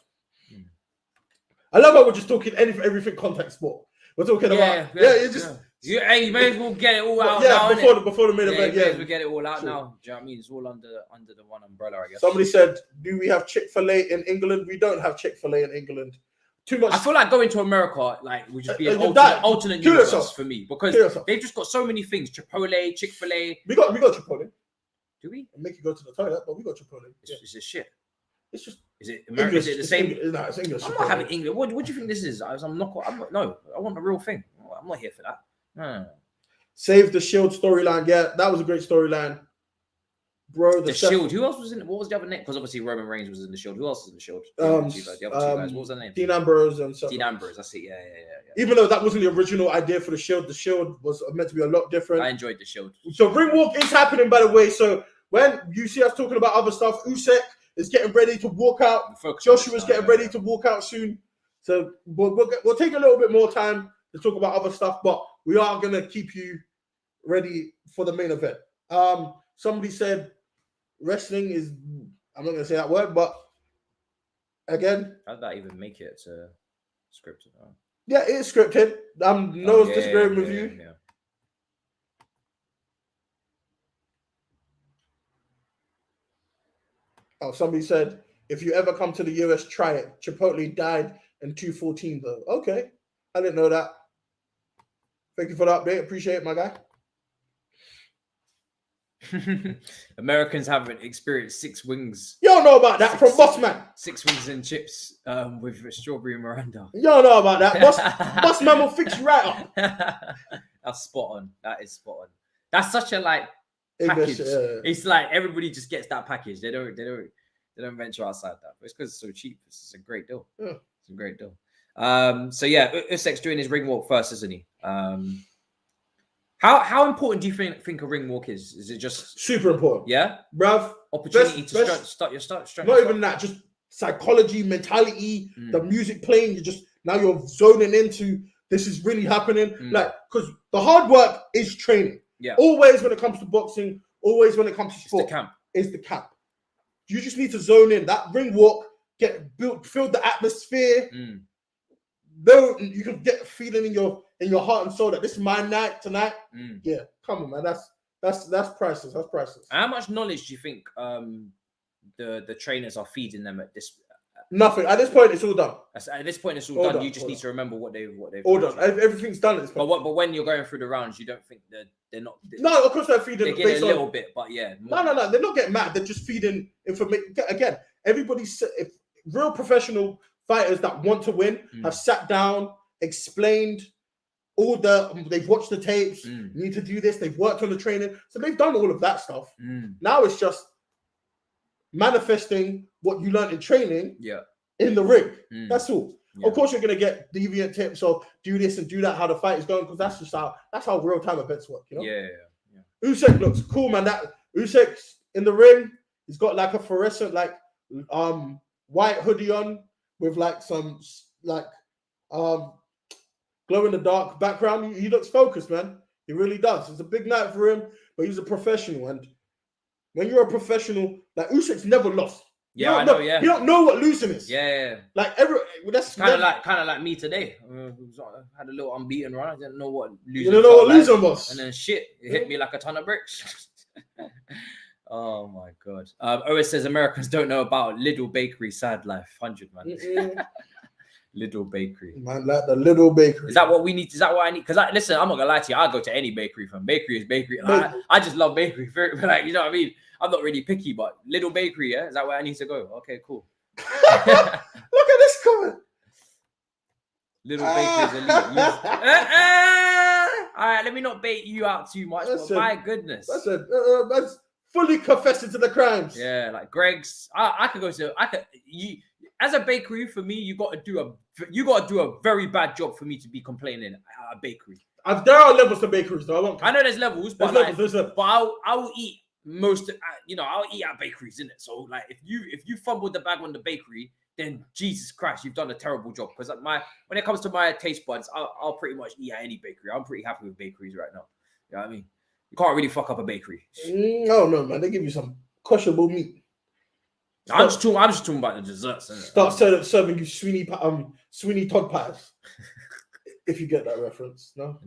I love how we're just talking everything contact sport. We're talking about you may as well get it all out. Yeah, now, before the main event. Yeah, we get it all out now. Do you know what I mean? It's all under the one umbrella, I guess. Somebody said, "Do we have Chick-fil-A in England?" We don't have Chick-fil-A in England. Too much. I feel like going to America would just be an alternate universe for me because they've just got so many things. Chipotle, Chick-fil-A. We got Chipotle. Do we? I make you go to the toilet, but we got Chipotle. It's just shit. It's just. Is it American? Is it the same? No, it's English. I'm not having English. What do you think this is? I'm not. No, I want the real thing. I'm not here for that. No. Save the Shield storyline. Yeah, that was a great storyline, bro. The Shield. Who else was in it? What was the other name? Because obviously Roman Reigns was in the Shield. Who else was in the Shield? The other two guys. What was their name? Dean Ambrose and stuff. Dean Ambrose. That's it. Yeah. Even though that wasn't the original idea for the Shield was meant to be a lot different. I enjoyed the Shield. So ring walk is happening, by the way. So when you see us talking about other stuff, Usyk is getting ready to walk out. Joshua's getting ready to walk out soon. So we'll take a little bit more time to talk about other stuff, but we are going to keep you ready for the main event. Somebody said wrestling is, I'm not going to say that word, but again. How did that even make it scripted? Yeah, it is scripted. No one's disagreeing with you. Yeah. Oh, somebody said, if you ever come to the US, try it. Chipotle died in 2014, though. Okay. I didn't know that. Thank you for the update. Appreciate it, my guy. Americans haven't experienced 6 wings. You don't know about that from Bossman. 6 wings and chips with strawberry and Miranda. You don't know about that. Bossman will fix you right up. That's spot on. That is spot on. That's such a package. English, It's like everybody just gets that package. They don't venture outside that. But it's because it's so cheap. It's a great deal. Yeah. It's a great deal. Usyk's doing his ring walk first, isn't he? How important do you think a ring walk is? Is it just super important? Yeah, bruv. Opportunity to start your strength. Not even that, just psychology, mentality, the music playing. Now you're zoning into this is really happening. Because the hard work is training. Yeah. Always when it comes to boxing, always when it comes to sport, it's the camp. You just need to zone in. That ring walk, feel the atmosphere. You can get a feeling in your heart and soul that this is my night tonight. Yeah, come on, man. That's priceless. That's priceless. How much knowledge do you think the trainers are feeding them at this? Nothing. At this point, it's all done. At this point, it's all done. You just need to remember what they've all done. Everything's done at this point. But when you're going through the rounds, you don't think that they're not. No, of course they're feeding. They get a little bit, but yeah. No. They're not getting mad. They're just feeding information. Again, if real professional fighters that want to win have sat down, explained they've watched the tapes, you need to do this, they've worked on the training. So they've done all of that stuff. Now it's just manifesting what you learned in training in the ring. That's all. Yeah. Of course, you're going to get deviant tips of do this and do that, how the fight is going, because that's how real-time events work, you know? Yeah. Usyk looks cool, man. That Usyk's in the ring, he's got like a fluorescent, white hoodie on with some glow in the dark background. He looks focused, man. He really does. It's a big night for him, but he's a professional. And when you're a professional, Usyk's never lost. Yeah, I know. Yeah, you don't know what losing is. Yeah. That's kind of like me today. Had a little unbeaten run. I didn't know what losing. You don't know what losing was. And then it hit me like a ton of bricks. Oh my god. OS says Americans don't know about Little Bakery sad life. 100 man. Little Bakery. Man, like the Little Bakery. Is that what we need? Is that what I need? Because listen, I'm not gonna lie to you. I'll go to any bakery from. Bakery is bakery. I just love bakery. You know what I mean? I'm not really picky, but Little Bakery, yeah? Is that where I need to go? Okay, cool. Look at this comment. Little Bakery is elite. All right, let me not bait you out too much. My goodness. That's fully confessing to the crimes. Yeah, like Greg's. I could go to. as a bakery, for me, you got to do a very bad job for me to be complaining at a bakery. There are levels to bakeries, though. I know there's levels, but I will eat most. I'll eat at bakeries, innit? So like, if you fumbled the bag on the bakery, then Jesus Christ, you've done a terrible job. Because when it comes to my taste buds, I'll pretty much eat at any bakery. I'm pretty happy with bakeries right now. You know what I mean? You can't really fuck up a bakery. No, man. They give you some questionable meat. I'm just talking about the desserts. Start serving you Sweeney Todd pies. If you get that reference, no.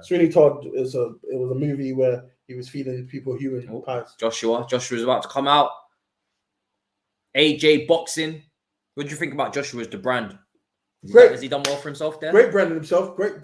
Sweeney Todd it was a movie where he was feeding people human pies. Joshua's about to come out. AJ Boxing. What do you think about Joshua as the brand? Has he done well for himself there? Great branding himself. Great.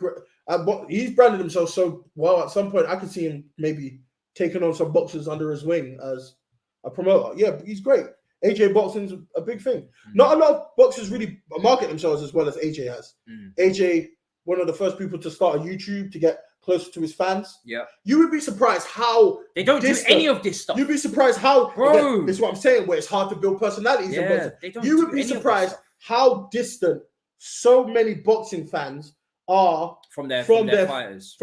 He's branded himself so well. At some point, I could see him maybe taking on some boxers under his wing as a promoter. Yeah, he's great. AJ Boxing's a big thing. Not a lot of boxers really market themselves as well as AJ has. AJ, one of the first people to start a YouTube to get closer to his fans. Yeah. You would be surprised how they don't do any of this stuff. You'd be surprised how, bro. Again, this is what I'm saying, where it's hard to build personalities. Yeah, you would be surprised how distant so many boxing fans are from their fighters.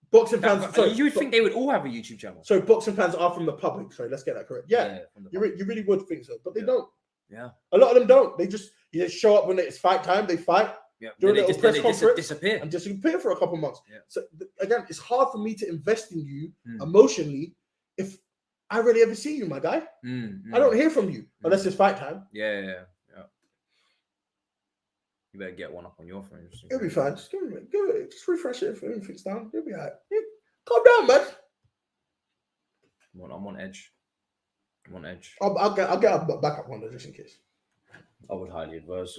Boxing fans. You would think they would all have a YouTube channel. So boxing fans are from the public. Sorry, let's get that correct. Yeah, you really would think so, but they don't. Yeah, a lot of them don't. They just show up when it's fight time. They fight. Yeah, do a little press conference, disappear for a couple of months. Yeah. So again, it's hard for me to invest in you emotionally if I rarely ever see you, my guy. I don't hear from you unless it's fight time. Yeah. You better get one up on your phone. It'll be fine. Just just refresh it if anything's down. You'll be all right. Calm down, man. I'm on edge. I'll get a backup one just in case. I would highly advise.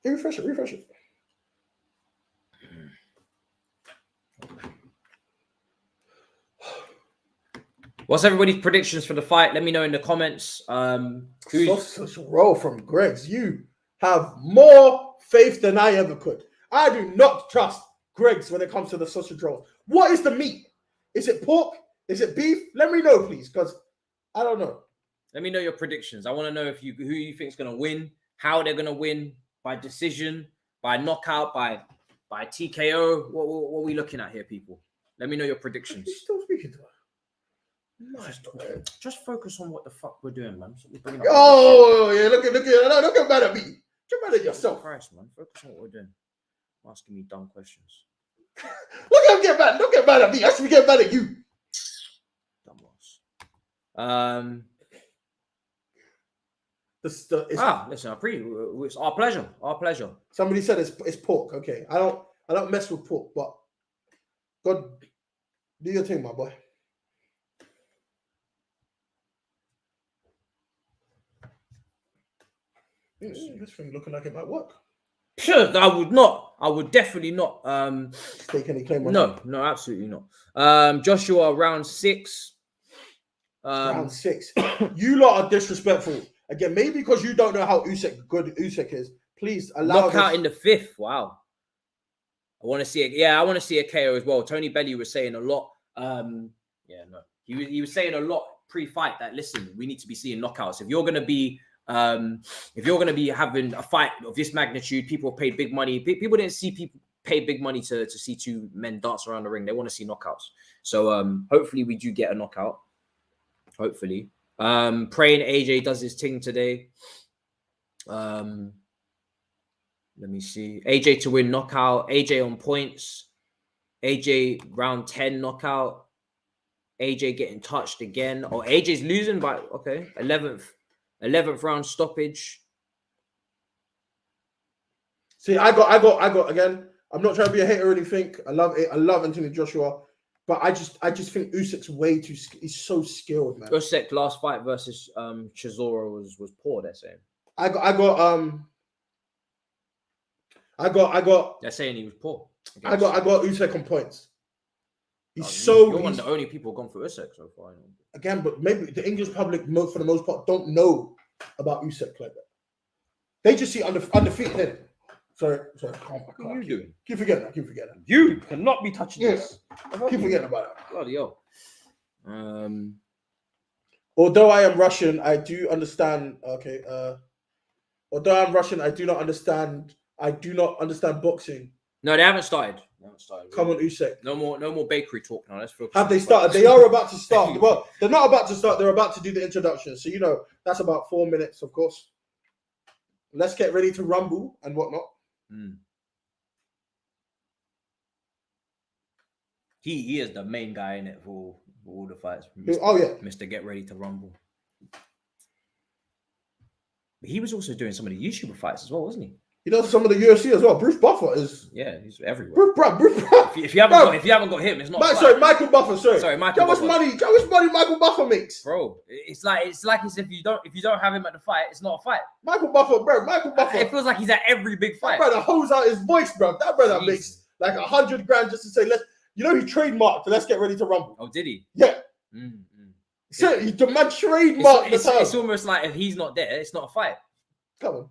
Refresh it. What's everybody's predictions for the fight? Let me know in the comments. Such a roll from Greg's. You have more faith than I ever could. I do not trust Greg's when it comes to the sausage rolls. What is the meat? Is it pork? Is it beef? Let me know, please, because I don't know. Let me know your predictions. I want to know who you think is going to win, how they're going to win, by decision, by knockout, by TKO. What are we looking at here, people? Let me know your predictions. You're still speaking to her. Just focus on what the fuck we're doing, man. So yeah, look at mad at me. Get mad at yourself. Christ, man. Focus on what we're doing. Asking me dumb questions. Look at him get mad. Don't get mad at me. I should get mad at you. Dumb ones. Listen, it's our pleasure. Somebody said it's pork. Okay, I don't mess with pork, but God, do your thing, my boy. This thing looking like it might work. Sure, I would not. I would definitely not. Take any claim on that. No, absolutely not. Joshua, round 6. Round 6. You lot are disrespectful. Again, maybe because you don't know how good Usyk is. Please allow knockout in the 5th. Wow. I want to see it. Yeah, I want to see a KO as well. Tony Bellew was saying a lot. He was saying a lot pre-fight that listen, we need to be seeing knockouts. If you're gonna be having a fight of this magnitude, people paid big money. People didn't see people pay big money to see two men dance around the ring. They want to see knockouts. So hopefully we do get a knockout. Hopefully. Praying AJ does his thing today. Let me see. AJ to win knockout. AJ on points. AJ round 10 knockout. AJ getting touched again. Oh, AJ's losing by 11th round stoppage. See, I got again. I'm not trying to be a hater or anything. I love it. I love Anthony Joshua, but I just think Usyk's way too. He's so skilled, man. Usyk last fight versus Chisora was poor. They're saying. I got. They're saying he was poor. I got Usyk on points. You're one of the only people gone for Usyk so far. Again, but maybe the English public, for the most part, don't know about Usyk like that. They just see undefeated. Sorry. What are you doing? Keep forgetting that. You cannot be touching this. Keep forgetting about it. Bloody hell. Although I am Russian, I do understand. Okay. Although I'm Russian, I do not understand. I do not understand boxing. No, they haven't started. Come on, Usyk. No more bakery talk now. Let's focus. Have they started? They are about to start. Well, they're not about to start. They're about to do the introduction. So, that's about 4 minutes, of course. Let's get ready to rumble and whatnot. He is the main guy in it for all the fights. Mr. Get Ready to Rumble. But he was also doing some of the YouTuber fights as well, wasn't he? He does some of the UFC as well. Bruce Buffer is. Yeah, he's everywhere. Bruce. If you haven't got him, it's not. Michael Buffer. Sorry, Michael. How much money Michael Buffer makes, bro? It's like if you don't have him at the fight, it's not a fight. Michael Buffer. It feels like he's at every big fight. That brother holds out his voice, bro. That brother makes like $100,000 just to say he trademarked. Let's get ready to rumble. Oh, did he? Yeah. So the man trademarked. It's almost like if he's not there, it's not a fight. Come on.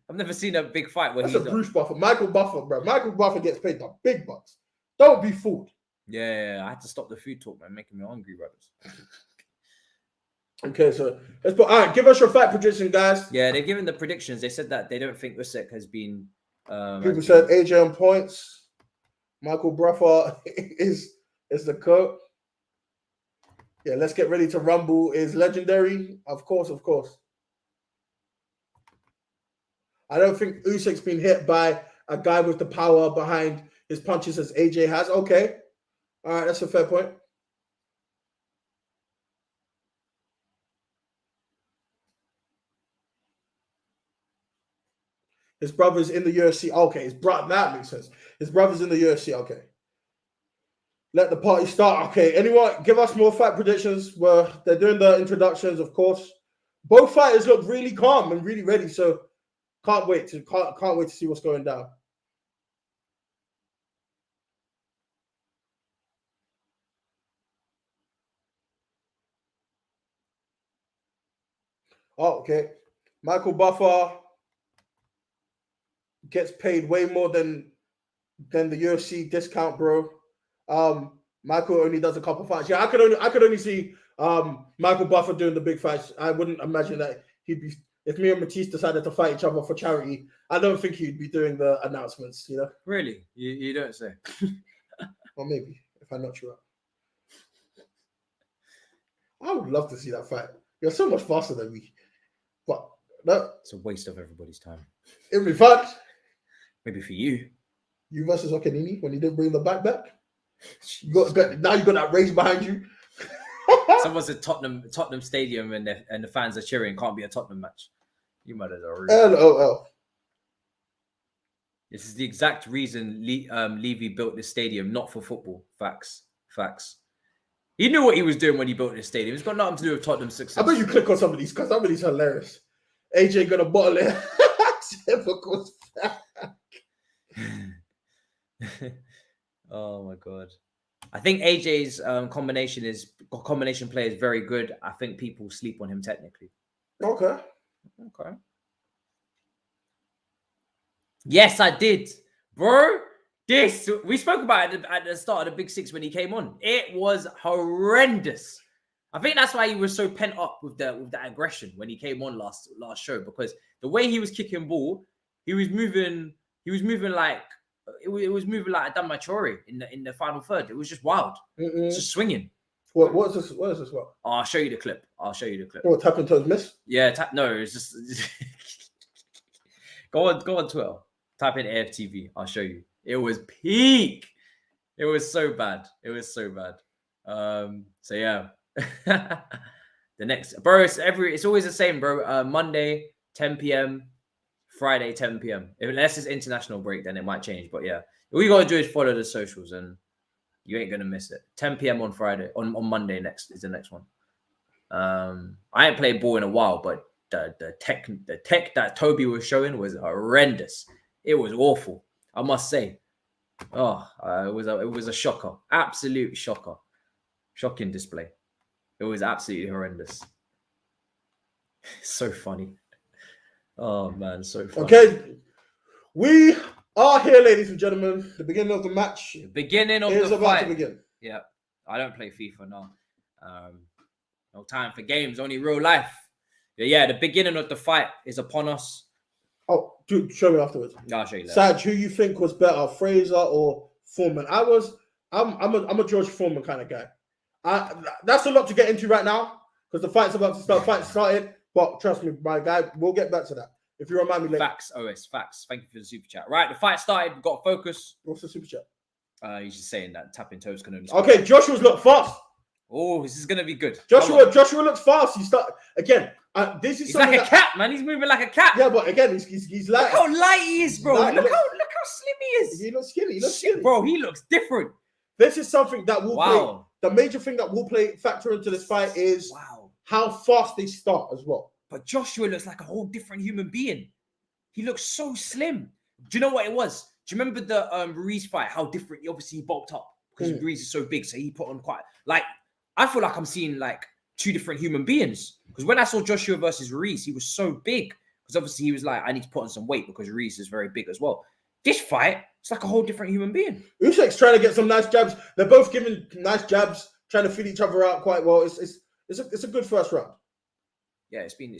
I've never seen a big fight where That's a Bruce Buffer. Michael Buffer, bro. Michael Buffer gets paid the big bucks. Don't be fooled. Yeah, I had to stop the food talk, man, making me hungry, brothers. Okay, so let's put. All right, give us your fight prediction, guys. Yeah, they've given the predictions. They said that they don't think Usyk has been. People said AJ on points. Michael Buffer is the coach. Yeah, let's get ready to rumble. Is legendary, of course. I don't think Usyk's been hit by a guy with the power behind his punches as AJ has. Okay. All right, that's a fair point. His brother's in the UFC. Okay, that makes sense. His brother's in the UFC. Okay. Let the party start. Okay, anyone give us more fight predictions? Well, they're doing the introductions, of course. Both fighters look really calm and really ready, so can't wait to see what's going down. Oh, okay. Michael Buffer gets paid way more than the UFC discount, bro. Michael only does a couple fights. Yeah, I could only see Michael Buffer doing the big fights. I wouldn't imagine that he'd be. If me and Matisse decided to fight each other for charity, I don't think he'd be doing the announcements, Really? You don't say? Or maybe, if I'm not sure. I would love to see that fight. You're so much faster than me. But no. It's a waste of everybody's time. It would be fun. Maybe for you. You versus Okolie when he didn't bring the back. Now you got that race behind you. Someone's at Tottenham Stadium and the fans are cheering. Can't be a Tottenham match. You mothers are rude. LOL. This is the exact reason Levy built this stadium, not for football. Facts. He knew what he was doing when he built this stadium. It's got nothing to do with Tottenham's success. I bet you click on some of these because some of these are hilarious. AJ gonna bottle it. Typical. Oh my god. I think AJ's combination play is very good. I think people sleep on him technically. Okay. Yes, I did, bro. We spoke about it at the start of the Big Six when he came on. It was horrendous. I think that's why he was so pent up with the aggression when he came on last show, because the way he was kicking ball, he was moving like. It was moving like a Dan Machori in the final third. It was just wild. It's just swinging. What is this? What is this? What? Oh, I'll show you the clip. What, tap and toes miss? Yeah, no, it's just go on Twitter. Type in AFTV. I'll show you. It was peak. It was so bad. So yeah. The next, bro, it's always the same, bro. Monday 10 p.m. Friday, 10 p.m. Unless it's international break, then it might change. But yeah, all you got to do is follow the socials and you ain't going to miss it. 10 p.m. on Friday. On Monday next is the next one. I ain't played ball in a while, but the tech that Toby was showing was horrendous. It was awful, I must say. Oh, it was a shocker. Absolute shocker. Shocking display. It was absolutely horrendous. So funny. Oh man, so funny. Okay, we are here, ladies and gentlemen. The beginning of the match. The beginning of is the about fight. to begin. Yeah, I don't play FIFA now. No time for games, only real life. Yeah, the beginning of the fight is upon us. Oh, dude, show me afterwards. I'll show you later. Saj, who you think was better, Fraser or Foreman? I'm a George Foreman kind of guy. That's a lot to get into right now because the fight's about to start. Fight started, but trust me, my guy, we'll get back to that. If you remind me later. Facts, OS, facts. Thank you for the super chat. Right, the fight started. We've got focus. What's the super chat? He's just saying that tapping toes can only. Okay, Joshua's look fast. Oh, this is gonna be good. Joshua looks fast. He start again. This is he's like a cat, man. He's moving like a cat. Yeah, but again, he's light. Look how light he is, bro. Look how slim he is. He looks skinny. He looks skinny, bro. He looks different. This is something that will play. The major thing that will factor into this fight is how fast they start as well. But Joshua looks like a whole different human being. He looks so slim. Do you know what it was? Do you remember the Ruiz fight? How different? Obviously, he bulked up because Ruiz is so big, so he put on quite like. I feel like I'm seeing like two different human beings because when I saw Joshua versus Ruiz, he was so big because obviously he was like, I need to put on some weight because Ruiz is very big as well. This fight, it's like a whole different human being. Usyk's trying to get some nice jabs. They're both giving nice jabs, trying to feed each other out quite well. It's a good first round. Yeah, it's been.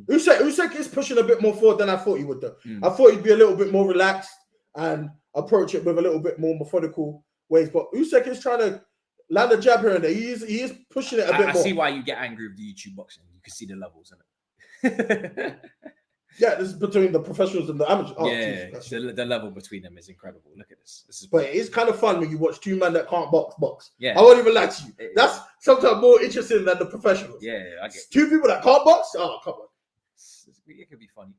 Usyk is pushing a bit more forward than I thought he would do. I thought he'd be a little bit more relaxed and approach it with a little bit more methodical ways. But Usyk is trying to land a jab here and there. He is pushing it a bit more. I see why you get angry with the YouTube boxing. You can see the levels in it. Yeah, this is between the professionals and the amateurs. Oh, the level between them is incredible. Look at this. But it is kind of fun when you watch two men that can't box. Yeah, I won't even lie to you. That's sometimes more interesting than the professionals. Yeah, I get two people that can't box. Oh, come on. It could be funny.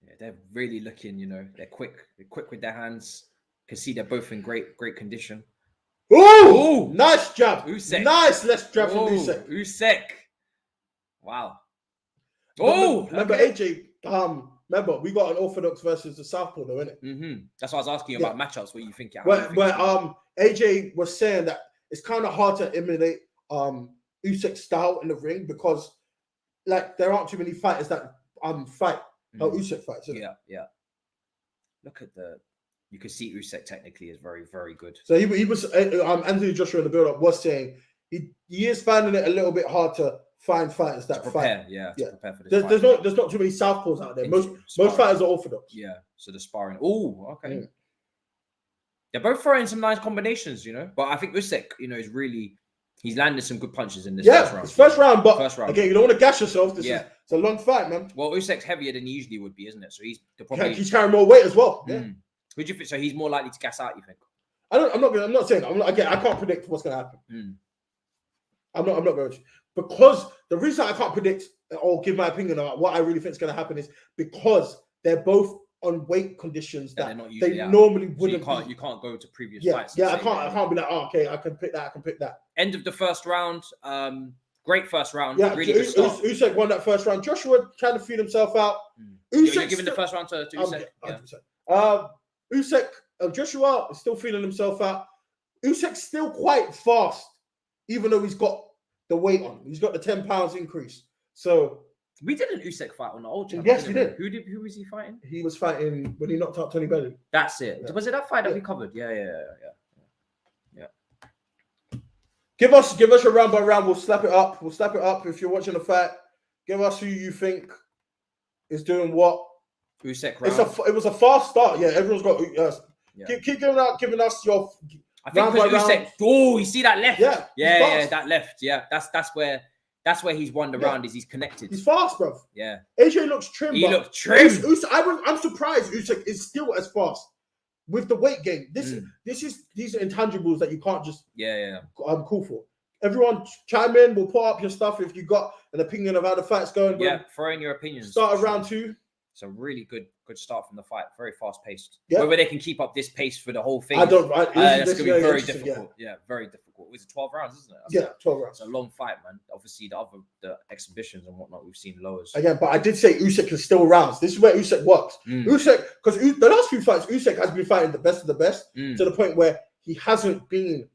Yeah, they're really looking. They're quick. They're quick with their hands. You can see they're both in great condition. Oh, nice jab. Usyk. Nice left jab from Usyk. Usyk. Wow. Remember AJ? Remember we got an orthodox versus the southpaw, though, innit? Mm-hmm. That's why I was asking you about matchups. What you think? AJ was saying that it's kind of hard to emulate Usyk's style in the ring because, like, there aren't too many fighters that fight how Usyk fights. Yeah. Look at you can see Usyk technically is very, very good. So he was Anthony Joshua in the build-up was saying he is finding it a little bit hard to find fighters that prepare, fight. To prepare for this. There's not too many southpaws out there. Most fighters are orthodox. Yeah. So the sparring. Oh, okay. They're both throwing some nice combinations, But I think Usyk, is really he's landed some good punches in this first round. It's first round, but again, you don't want to gas yourself. It's a long fight, man. Well, Usyk's heavier than he usually would be, isn't it? So he's carrying more weight as well. Yeah. Who do you think? So he's more likely to gas out, you think? I'm not saying. I can't predict what's going to happen. I'm not going to, because the reason I can't predict or give my opinion about what I really think is going to happen is because they're both on weight conditions that they normally wouldn't. So you can't go to previous fights. Yeah, I can't be like, okay, I can pick that. End of the first round. Great first round. Yeah, really good start. Usyk won that first round. Joshua trying to feed himself out. You're giving the first round to Usyk. Usyk, Joshua is still feeling himself out. Usyk's still quite fast, even though he's got the weight on. He's got the 10 pounds increase. So we did an Usyk fight on the old channel. Yes, we did. Who was he fighting? He was fighting when he knocked out Tony Bellew. That's it. Yeah. Was it that fight that we covered? Yeah. Give us your round by round. We'll slap it up. If you're watching the fight, give us who you think is doing what. Usyk round. It was a fast start. Yeah, everyone's got. Keep giving us your. I think because Usyk. Oh, you see that left? Yeah, that left. Yeah, that's where he's won the round. Is he's connected. He's fast, bro. Yeah. AJ looks trim. He looked trim. I'm surprised Usyk is still as fast with the weight gain. These are intangibles that you can't just call for. Everyone chime in. We'll put up your stuff if you got an opinion of how the fight's going. Yeah, throw in your opinions. Start round 2. It's a really good start from the fight. Very fast paced. Yeah. Whether they can keep up this pace for the whole thing, that's going to be very difficult. Yeah, very difficult. It was 12 rounds, isn't it? 12 rounds. It's a long fight, man. Obviously, the exhibitions and whatnot, we've seen lowers. Again, but I did say Usyk is still rounds. This is where Usyk works. Usyk, because the last few fights, Usyk has been fighting the best of the best to the point where he hasn't been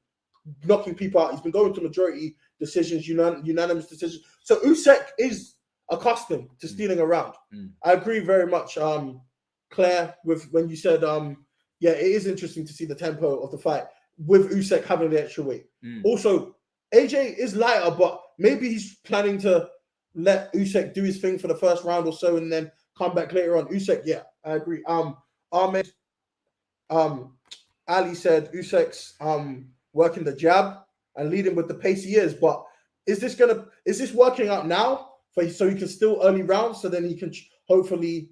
knocking people out. He's been going to majority decisions, unanimous decisions. So Usyk is accustomed to stealing around. I agree very much, Claire, with when you said, it is interesting to see the tempo of the fight. with Usyk having the extra weight. Also, AJ is lighter, but maybe he's planning to let Usyk do his thing for the first round or so and then come back later on. Usyk, yeah, I agree. Ahmed, Ali said Usyk's working the jab and leading with the pace he is, but is this working out now so he can still early rounds so then he can hopefully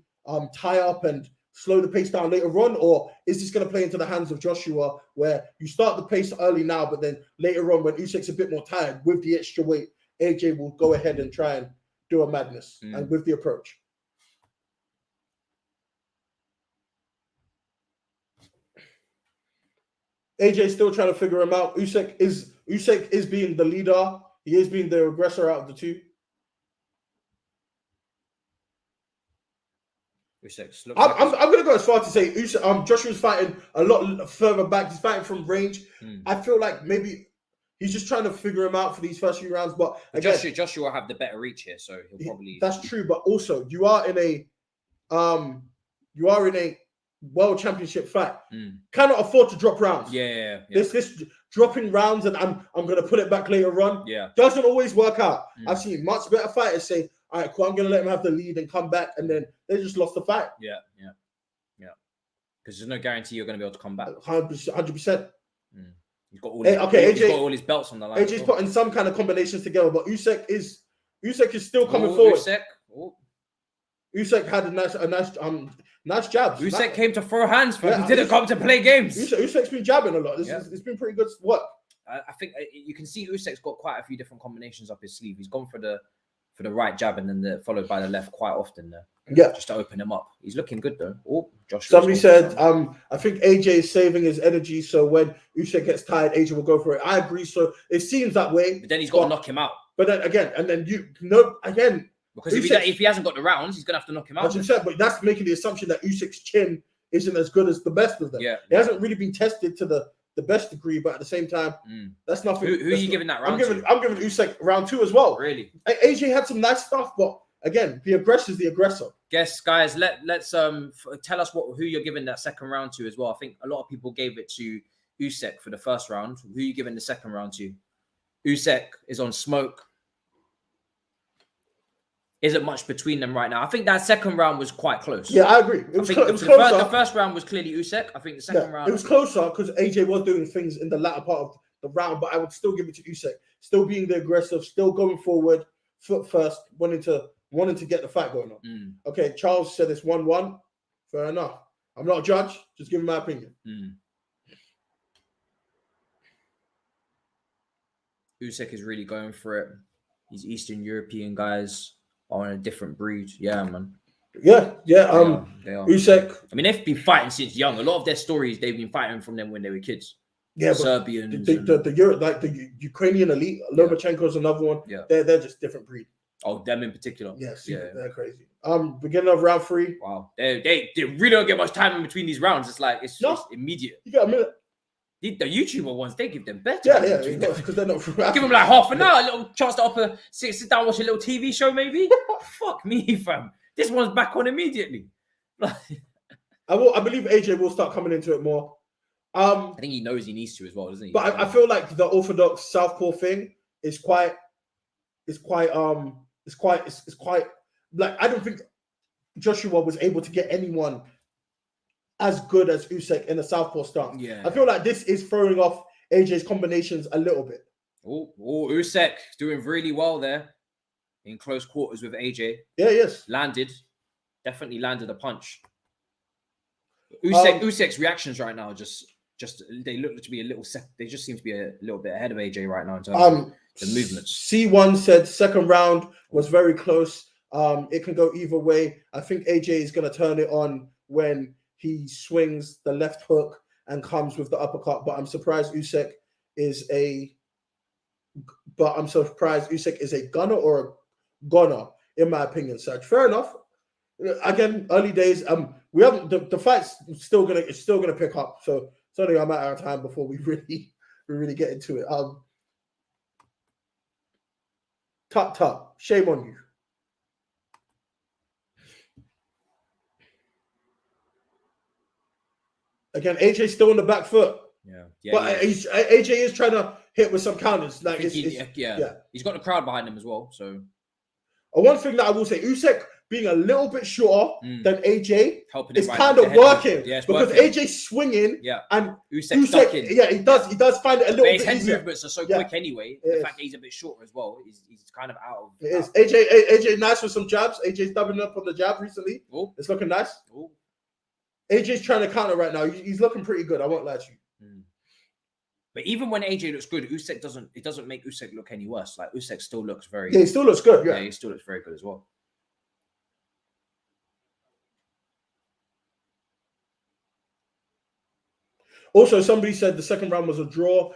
tie up and slow the pace down later on, or is this going to play into the hands of Joshua where you start the pace early now, but then later on when Usyk's a bit more tired with the extra weight, AJ will go ahead and try and do a madness and with the approach. AJ still trying to figure him out. Usyk is being the leader. He is being the aggressor out of the two. I'm going to go as far to say Joshua's fighting a lot further back. He's fighting from range. I feel like maybe he's just trying to figure him out for these first few rounds. But again, Joshua will have the better reach here, so he'll probably. That's true, but also you are in a world championship fight. Cannot afford to drop rounds. Yeah. This dropping rounds and I'm going to put it back later on. Yeah, doesn't always work out. I've seen much better fighters say, all right, cool, I'm going to let him have the lead and come back, and then they just lost the fight. Yeah. Because there's no guarantee you're going to be able to come back. 100%. He's got all he's got all his belts on the line. AJ's putting some kind of combinations together, but Usyk is still coming forward. Usyk had a nice jabs. Usyk came to throw hands, but he didn't come to play games. Usyk's been jabbing a lot. It's been pretty good work. I think you can see Usyk's got quite a few different combinations up his sleeve. He's gone for the right jab and then followed by the left quite often there. Yeah, just to open him up. He's looking good though. Oh, Josh. Somebody said, I think AJ is saving his energy, so when Usyk gets tired, AJ will go for it. I agree. So it seems that way. But then he's got to knock him out. But then again, because if he hasn't got the rounds, he's gonna have to knock him out. 100%, but that's making the assumption that Usyk's chin isn't as good as the best of them. Yeah, it hasn't really been tested to the best degree, but at the same time, that's nothing. Who are you giving that round? I'm giving Usyk round 2 as well. Really? AJ had some nice stuff, but again, the aggressor is the aggressor. Guys, let's tell us who you're giving that second round to as well. I think a lot of people gave it to Usyk for the first round. Who are you giving the second round to? Usyk is on smoke. Isn't much between them right now. I think that second round was quite close. Yeah, I agree. It was closer. The first round was clearly Usyk. I think the second round... It was closer because AJ was doing things in the latter part of the round, but I would still give it to Usyk. Still being the aggressive, still going forward, foot first, wanting to get the fight going on. Okay, Charles said it's 1-1. Fair enough. I'm not a judge. Just giving my opinion. Usyk is really going for it. These Eastern European guys are in a different breed. Yeah, man. Yeah. They are. Usyk. I mean, they've been fighting since young. A lot of their stories, they've been fighting from them when they were kids. Yeah, Serbians. The Ukrainian elite, Lomachenko's another one. Yeah. They're just different breed. Oh, them in particular. Yes, they're crazy. Beginning of round 3. Wow. They really don't get much time in between these rounds. It's like it's immediate. You got a minute. The YouTuber ones, they give them better. Yeah, because they're not. Give them like half an hour, a little chance to sit down, watch a little TV show, maybe. Fuck me, fam. This one's back on immediately. I believe AJ will start coming into it more. I think he knows he needs to as well, doesn't he? But I feel like the orthodox southpaw thing is quite. It's quite. Like I don't think Joshua was able to get anyone as good as Usyk in a southpaw stance. Yeah. I feel like this is throwing off AJ's combinations a little bit. Usyk doing really well there in close quarters with AJ. Yeah, yes. Definitely landed a punch. Usyk's reactions right now just they look to be a little they just seem to be a little bit ahead of AJ right now in terms of the movements. C1 said second round was very close. It can go either way. I think AJ is going to turn it on when he swings the left hook and comes with the uppercut, but I'm surprised Usyk is a gunner or a goner, in my opinion, Serge. Fair enough. Again, early days. We haven't the fight's still gonna pick up, so it's only a matter of time before we really get into it. Tut, shame on you. Again, AJ still on the back foot. But AJ is trying to hit with some counters. Like he's got the crowd behind him as well. So one thing that I will say, Usyk being a little bit shorter than AJ is right kind of working because AJ's swinging and Usyk he does find it a little bit head easier. Movements are so quick anyway. The fact that he's a bit shorter as well, he's kind of out of. It is. AJ nice with some jabs. AJ's doubling up on the jab recently. Ooh. It's looking nice. Ooh. AJ's trying to counter right now. He's looking pretty good. I won't lie to you. But even when AJ looks good, Usyk doesn't make Usyk look any worse. Like Usyk still looks very. Yeah, he still looks good. Yeah, he still looks very good as well. Also, somebody said the second round was a draw.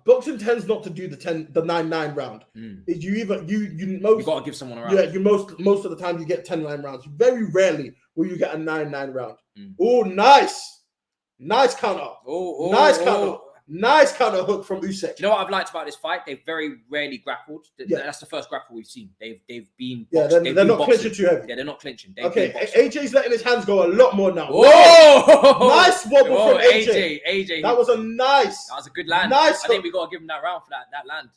Boxing tends not to do the 9-9 round. You got to give someone a round. Yeah, you most of the time you get 10-9 rounds. Very rarely will you get a 9-9 round. Oh, nice counter. Nice counter hook from Usyk. You know what I've liked about this fight? They've very rarely grappled. That's the first grapple we've seen. They've been they're not clinching too heavy. Yeah, they're not clinching. AJ's letting his hands go a lot more now. Whoa! Nice wobble from AJ. AJ. That was a good land. I think we got to give him that round for that land.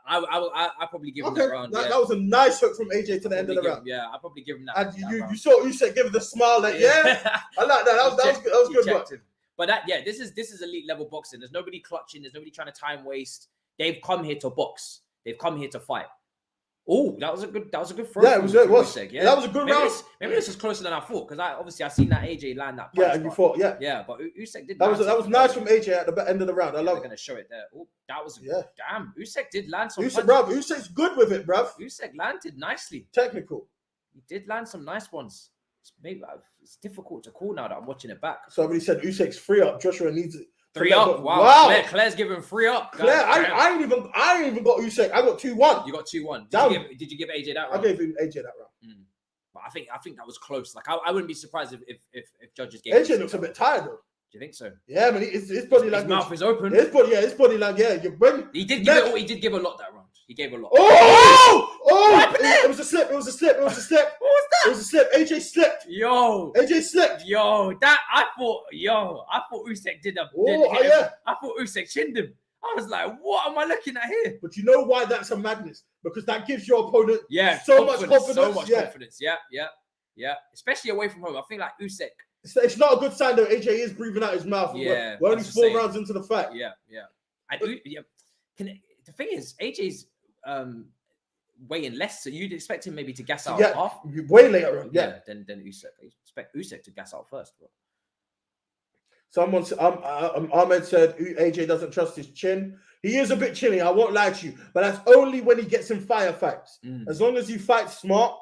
I probably give him that round. That was a nice hook from AJ to the end of the round. I probably give him that. And you saw Usyk give the smile like, I like that. That was good. But this is elite level boxing. There's nobody clutching. There's nobody trying to time waste. They've come here to box. They've come here to fight. Oh, that was a good throw. Yeah, it was. That was a good round. Maybe this was closer than I thought because I seen that AJ land that. Yeah, and you thought, but Usyk did. That was nice from AJ at the end of the round. I love it. They're gonna show it there. Oh, that was damn. Usyk did land some. Usyk's good with it, bruv. Usyk landed nicely. Technical. He did land some nice ones. It's difficult to call now that I'm watching it back. Somebody said Usyk's 3-up. Joshua needs it. 3-up. Wow. Claire's giving 3-up. Claire, I ain't even got Usyk. I got 2-1. You got 2-1. Did you give AJ that round? I gave him AJ that round. But I think that was close. Like I wouldn't be surprised if judges gave. AJ looks a bit tired though. Do you think so? Yeah, man. His body language. His mouth is open. His body language. He did give a lot that round. He gave a lot. It was a slip. What was that? It was a slip. AJ slipped. AJ slipped. I thought Usyk did a. I thought Usyk chinned him. I was like, what am I looking at here? But you know why that's a madness? Because that gives your opponent so much confidence. Yeah. Especially away from home. I think like Usyk. It's not a good sign though. AJ is breathing out his mouth. Yeah. We're only 4 rounds into the fight. Yeah. The thing is, AJ's weighing less, so you'd expect him maybe to gas out half. Way later on. Than Usyk. You expect Usyk to gas out first. Bro. Someone, Ahmed said AJ doesn't trust his chin. He is a bit chinny, I won't lie to you, but that's only when he gets in firefights. As long as you fight smart,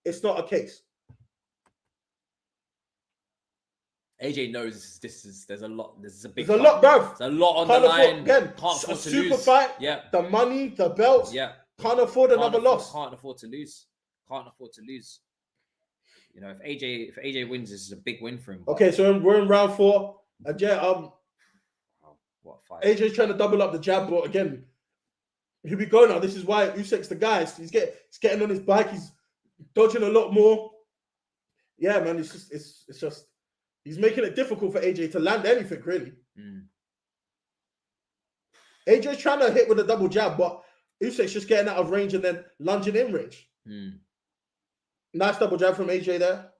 it's not a case. AJ knows there's a lot, this is a big fight. There's a lot on the line. Again, can't afford to lose. Fight. Yeah. The money, the belts. Yeah. Can't afford another loss. Can't afford to lose. You know, if AJ wins, this is a big win for him. Okay, so we're in round 4. And what a fight. AJ's trying to double up the jab, but again, here we go now. This is why Usyk's the guy. He's getting on his bike. He's dodging a lot more. Yeah, man. It's just he's making it difficult for AJ to land anything, really. AJ's trying to hit with a double jab, but Usyk's just getting out of range and then lunging in range. Nice double jab from AJ there.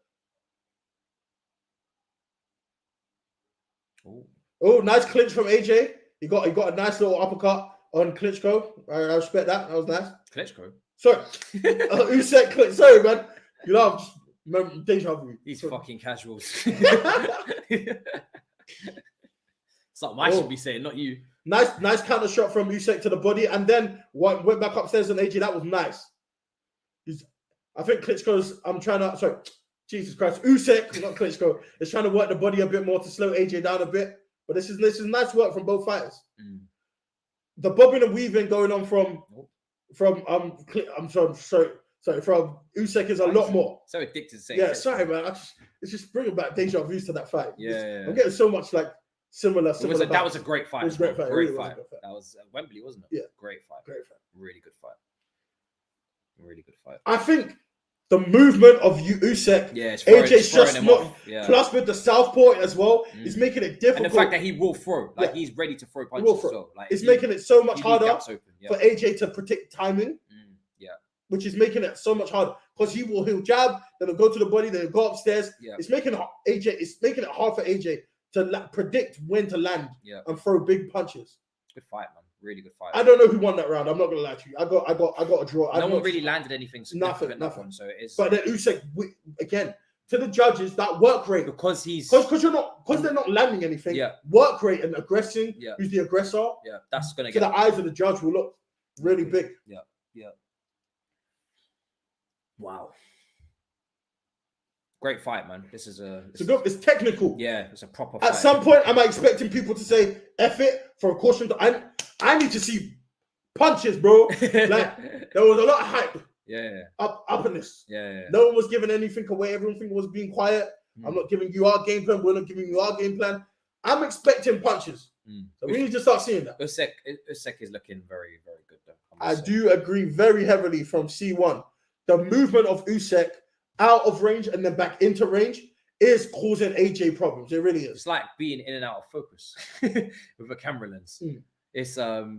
Oh, nice clinch from AJ. He got a nice little uppercut on Klitschko. I respect that. That was nice. Klitschko? Sorry. Usyk clinch. Sorry, man. You know, I'm deja vu. These fucking casuals. Something I should be saying, not you. Nice counter shot from Usyk to the body, and then went back upstairs on AJ. That was nice. I think Klitschko's. Jesus Christ, Usyk, not Klitschko, is trying to work the body a bit more to slow AJ down a bit. But this is nice work from both fighters. The bobbing and weaving going on from Usyk is a lot more. So addicted to saying. Yeah, sorry, man. It's just bringing back deja vu to that fight. Yeah. I'm getting so much like similar. That was a great fight. It was a great fight. Great fight. That was Wembley, wasn't it? Yeah. Great fight. Great fight. Really good fight. I think the movement of Usyk. Yeah, it's AJ's throwing just him not. off. Yeah. Plus with the southpaw as well, it's making it difficult. And the fact that he will throw, like he's ready to throw punches as well. Like it's making it so much harder for AJ to predict timing. Which is making it so much harder because he'll jab, then he'll go to the body, then he'll go upstairs. Yeah. It's making it hard for AJ to predict when to land and throw big punches. Good fight, man. Really good fight. I don't know who won that round. I'm not gonna lie to you. I got a draw. No one really landed anything significant. Nothing. So it is. But then Usyk again to the judges that work rate because they're not landing anything. Yeah. Work rate and aggressing. Yeah. Who's the aggressor? Yeah. That's gonna to the eyes of the judge will look really big. Yeah. Yeah. Wow. Great fight, man. This is it's technical. Yeah, it's a proper fight. At some point, am I expecting people to say F it for a caution? I need to see punches, bro. Like there was a lot of hype. Yeah. Up in this. Yeah. No one was giving anything away. Everything was being quiet. I'm not giving you our game plan. We're not giving you our game plan. I'm expecting punches. So we need to start seeing that. Usyk is looking very, very good though. I do agree very heavily from C1. The movement of Usyk out of range and then back into range is causing AJ problems. It really is. It's like being in and out of focus with a camera lens. It's but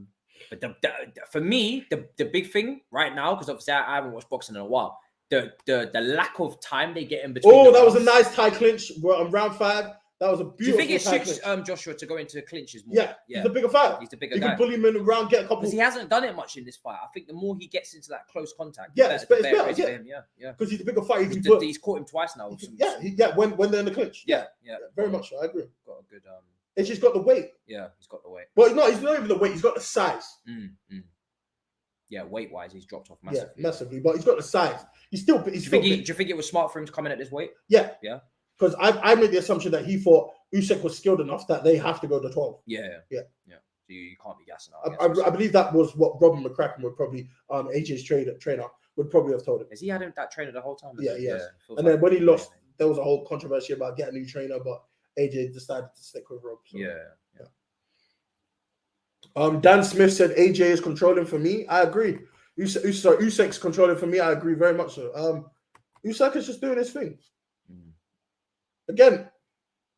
for me, the big thing right now, because obviously I haven't watched boxing in a while. The lack of time they get in between. Oh, that was a nice tie clinch on round 5. That was a beautiful. Do you think it suits Joshua to go into clinches more? Yeah. He's a bigger fighter. He's the bigger guy. You can bully him in the round, get a couple. Because he hasn't done it much in this fight. I think the more he gets into that close contact, it's better for him. Yeah. Because he's the bigger fighter. He's caught him twice now. When they're in the clinch. Yeah. Very much so. I agree. Got a good. It's just got the weight. Yeah, he's got the weight. Well, he's not even the weight. He's got the size. Yeah, weight-wise, he's dropped off massively. Yeah, massively. But he's got the size. Do you think it was smart for him to come in at this weight? Yeah. Yeah. Because I made the assumption that he thought Usyk was skilled enough that they have to go to 12. Yeah. So you can't be gassing out. I believe that was what Robin McCracken would probably, AJ's trainer would probably have told him. Has he had that trainer the whole time? Yeah. And then when he lost, there was a whole controversy about getting a new trainer, but AJ decided to stick with Rob. So. Yeah. Dan Smith said AJ is controlling for me. I agree. Usyk's controlling for me. I agree very much so. Usyk is just doing his thing. Again,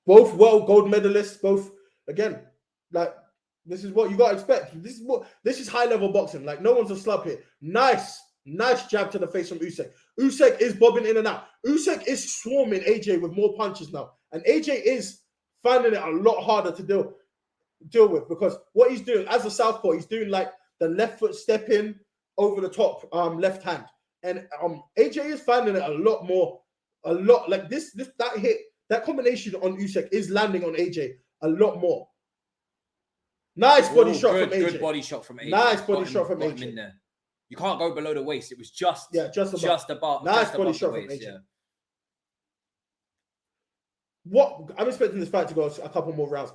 both world gold medalists. Both again, like this is what you gotta expect. This is high level boxing. Like no one's a slub here. Nice jab to the face from Usyk. Usyk is bobbing in and out. Usyk is swarming AJ with more punches now, and AJ is finding it a lot harder to deal with because what he's doing as a southpaw, he's doing like the left foot step in over the top left hand, and AJ is finding it a lot like this that hit. That combination on Usyk is landing on AJ a lot more. Nice body shot from AJ. Good body shot from AJ. Nice body shot from AJ. In there. You can't go below the waist. It was just about. Nice body shot from AJ. Yeah. What I'm expecting this fight to go a couple more rounds.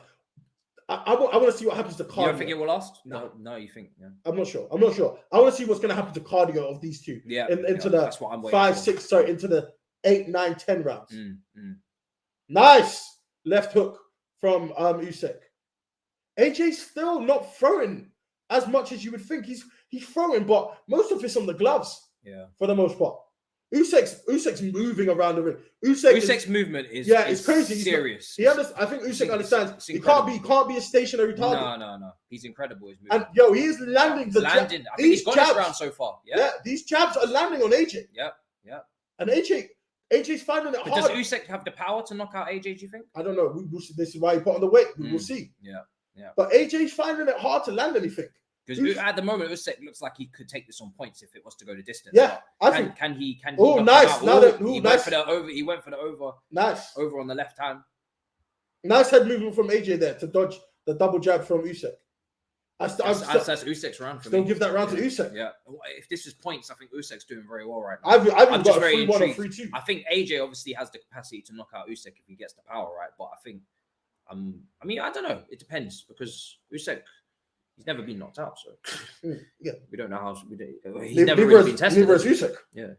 I want to see what happens to cardio. You don't think it will last? No, you think? Yeah. I'm not sure. I want to see what's going to happen to cardio of these two. Yeah. Into that's what I'm the 5, 6, sorry, into the 8, 9, 10 rounds. Nice left hook from Usyk. AJ's still not throwing as much as you would think. He's throwing, but most of it's on the gloves. Yeah. For the most part. Usyk's moving around the ring. Usyk's movement is it's crazy. Serious. I think Usyk understands. He can't be a stationary target. No. He's incredible. His movement. And he is landing I think he's got this round so far. Yeah. These jabs are landing on AJ. Yeah. And AJ's finding it hard. Does Usyk have the power to knock out AJ, do you think? I don't know. This is why he put on the weight. We will see. Yeah. But AJ's finding it hard to land anything. Because at the moment, Usyk looks like he could take this on points if it was to go to distance. Yeah, can he? Oh, nice! Went for the over. He went for the over. Nice. Over on the left hand. Nice head movement from AJ there to dodge the double jab from Usyk. That's Usyk's round for me. Still give that round to Usyk. Yeah. If this is points, I think Usyk's doing very well right now. I've got a 3-1 or 3-2. I think AJ obviously has the capacity to knock out Usyk if he gets the power, right? But I think, I mean, I don't know. It depends because Usyk, he's never been knocked out, so we don't know how. He's never really been tested. Neither is Usyk. Yeah.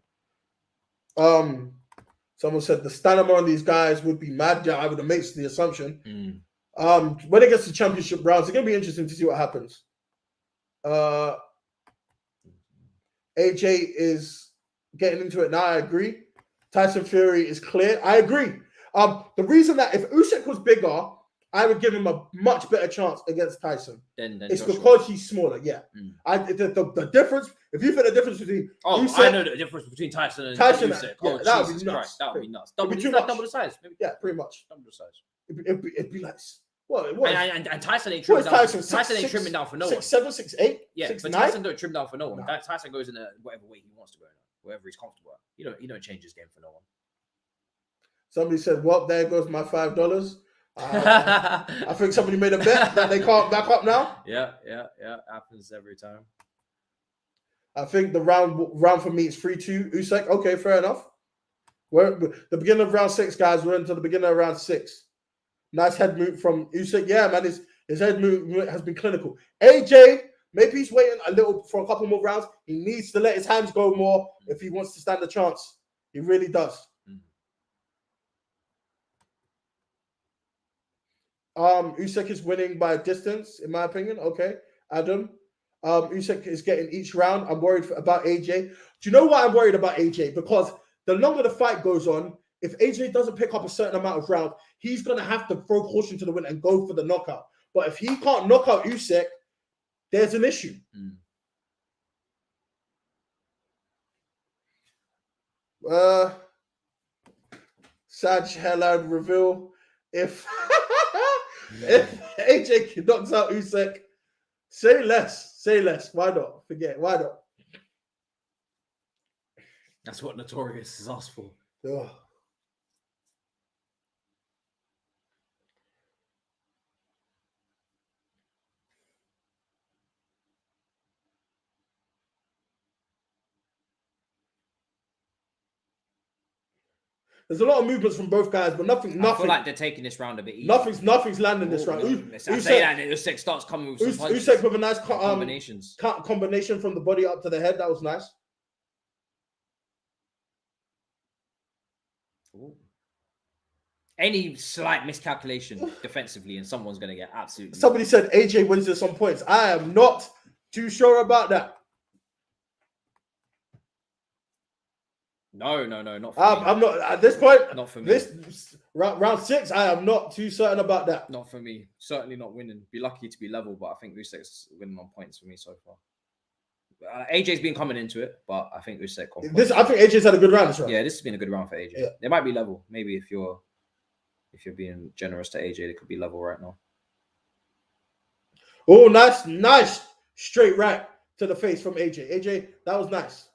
Someone said the stamina on these guys would be mad. Yeah, I would have made the assumption. When it gets to championship rounds, it's gonna be interesting to see what happens. AJ is getting into it now, I agree. Tyson Fury is clear. I agree. The reason that if Usyk was bigger, I would give him a much better chance against Tyson. Then it's Joshua. because he's smaller. Yeah. The difference. If you think the difference between Usyk, I know the difference between Tyson and Usyk. Yeah, that would be nuts. That would be nuts. Double the size. Maybe. Yeah, pretty much. Double the size. It'd be like what? And Tyson ain't trimming down. Tyson ain't trimming down for no one. 6'7", 6'8". Yeah, 6'9"? but Tyson don't trim down for no one. No. Tyson goes in whatever way he wants to go in, wherever he's comfortable at. He don't change his game for no one. Somebody said, "Well, there goes my $5." I think somebody made a bet that they can't back up now. Yeah. Happens every time. I think the round for me is 3-2 Usyk. Okay, fair enough. We're the beginning of round 6, guys. We're into the beginning of round 6. Nice head move from Usyk. Yeah, man, his head move has been clinical. AJ, maybe he's waiting a little for a couple more rounds. He needs to let his hands go more if he wants to stand a chance. He really does. Usyk is winning by distance, in my opinion. Okay, Adam. Usyk is getting each round. I'm worried about AJ. Do you know why I'm worried about AJ? Because the longer the fight goes on, if AJ doesn't pick up a certain amount of rounds, he's going to have to throw caution to the wind and go for the knockout. But if he can't knock out Usyk, there's an issue. Sad headline reveal. If AJ knocks out Usyk, say less. Say less. Why not? Forget. Why not? That's what Notorious has asked for. Ugh. There's a lot of movements from both guys, but nothing. I feel like they're taking this round a bit easy. Nothing's landing this round. I say that Usyk starts coming with some punches. Usyk with a nice combinations. Combination from the body up to the head. That was nice. Ooh. Any slight miscalculation defensively, and someone's going to get absolutely. Somebody said AJ wins this on points. I am not too sure about that. No, not for me. I'm not at this point. Not for me. This round 6, I am not too certain about that. Not for me. Certainly not winning. Be lucky to be level, but I think Usyk's winning on points for me so far. AJ's been coming into it, but I think Usyk. I think AJ's had a good round this round. Yeah, this has been a good round for AJ. Yeah. They might be level. Maybe if you're being generous to AJ, they could be level right now. Oh, nice straight right to the face from AJ. AJ, that was nice.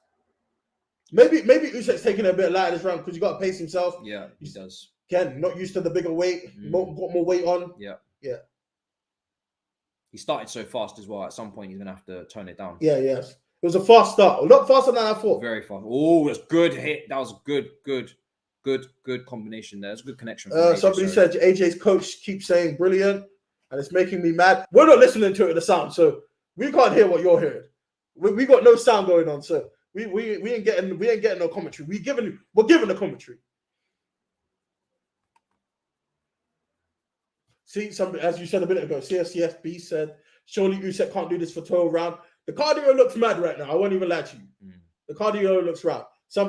Maybe Usyk's taking it a bit lighter this round because you got to pace himself. Yeah, he does. Again, not used to the bigger weight. Got more weight on. Yeah. He started so fast as well. At some point, he's going to have to tone it down. Yeah, yes. It was a fast start. A lot faster than I thought. Very fast. Oh, that's good hit. That was good combination there. It's a good connection. Somebody said AJ's coach keeps saying brilliant, and it's making me mad. We're not listening to it, the sound, so we can't hear what you're hearing. We got no sound going on, so we ain't getting no commentary. We're giving the commentary. See, as you said a minute ago, CSCFB said, surely Usyk can't do this for 12 round. The cardio looks mad right now. I won't even lie to you. The cardio looks right.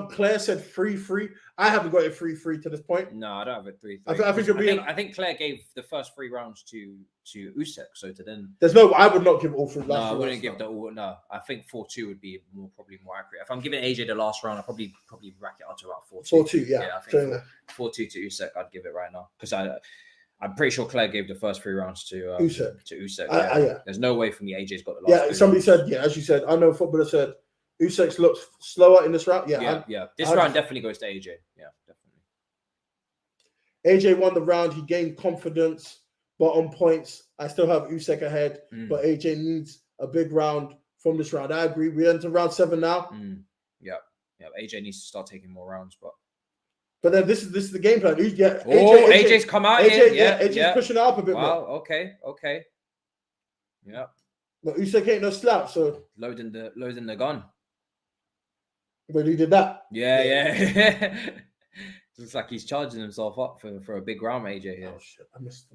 Claire said 3-3. I haven't got it 3-3 to this point. No, I don't have it 3-3. I think Claire gave the first 3 rounds to Usyk. So to then, I would not give all 3. No, I wouldn't give the all. No, I think 4-2 would be probably more accurate. If I'm giving AJ the last round, I'd probably rack it up to about 4-2. 4-2, yeah. I think 4-2 to Usyk. I'd give it right now because I'm pretty sure Claire gave the first 3 rounds to Usyk. Yeah. There's no way for me AJ's got the last. Yeah, somebody said, as you said, I know a footballer said Usyk looks slower in this round. Yeah. This round definitely goes to AJ. Yeah, definitely. AJ won the round. He gained confidence, but on points, I still have Usyk ahead. But AJ needs a big round from this round. I agree. We're into round 7 now. Yeah. AJ needs to start taking more rounds, but then this is the game plan. AJ's come out here. AJ's pushing it up a bit more. Wow, okay. Yeah. But Usyk ain't no slap, so loading the gun. When he did that. Yeah. Looks like he's charging himself up for a big round, AJ here. Oh shit, I missed.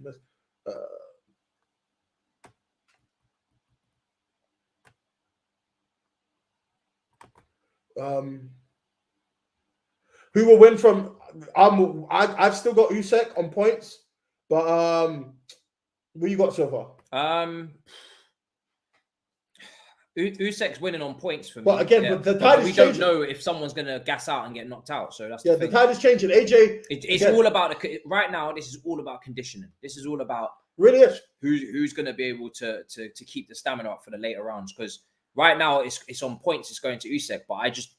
Who will win from? I've still got Usyk on points, but what you got so far? Usyk's winning on points for me. But again, but the tide is changing. We don't know if someone's gonna gas out and get knocked out. So that's the tide is changing. AJ, it's all about right now. This is all about conditioning. This is all about really is who's gonna be able to keep the stamina up for the later rounds. Because right now it's on points. It's going to Usyk, but I just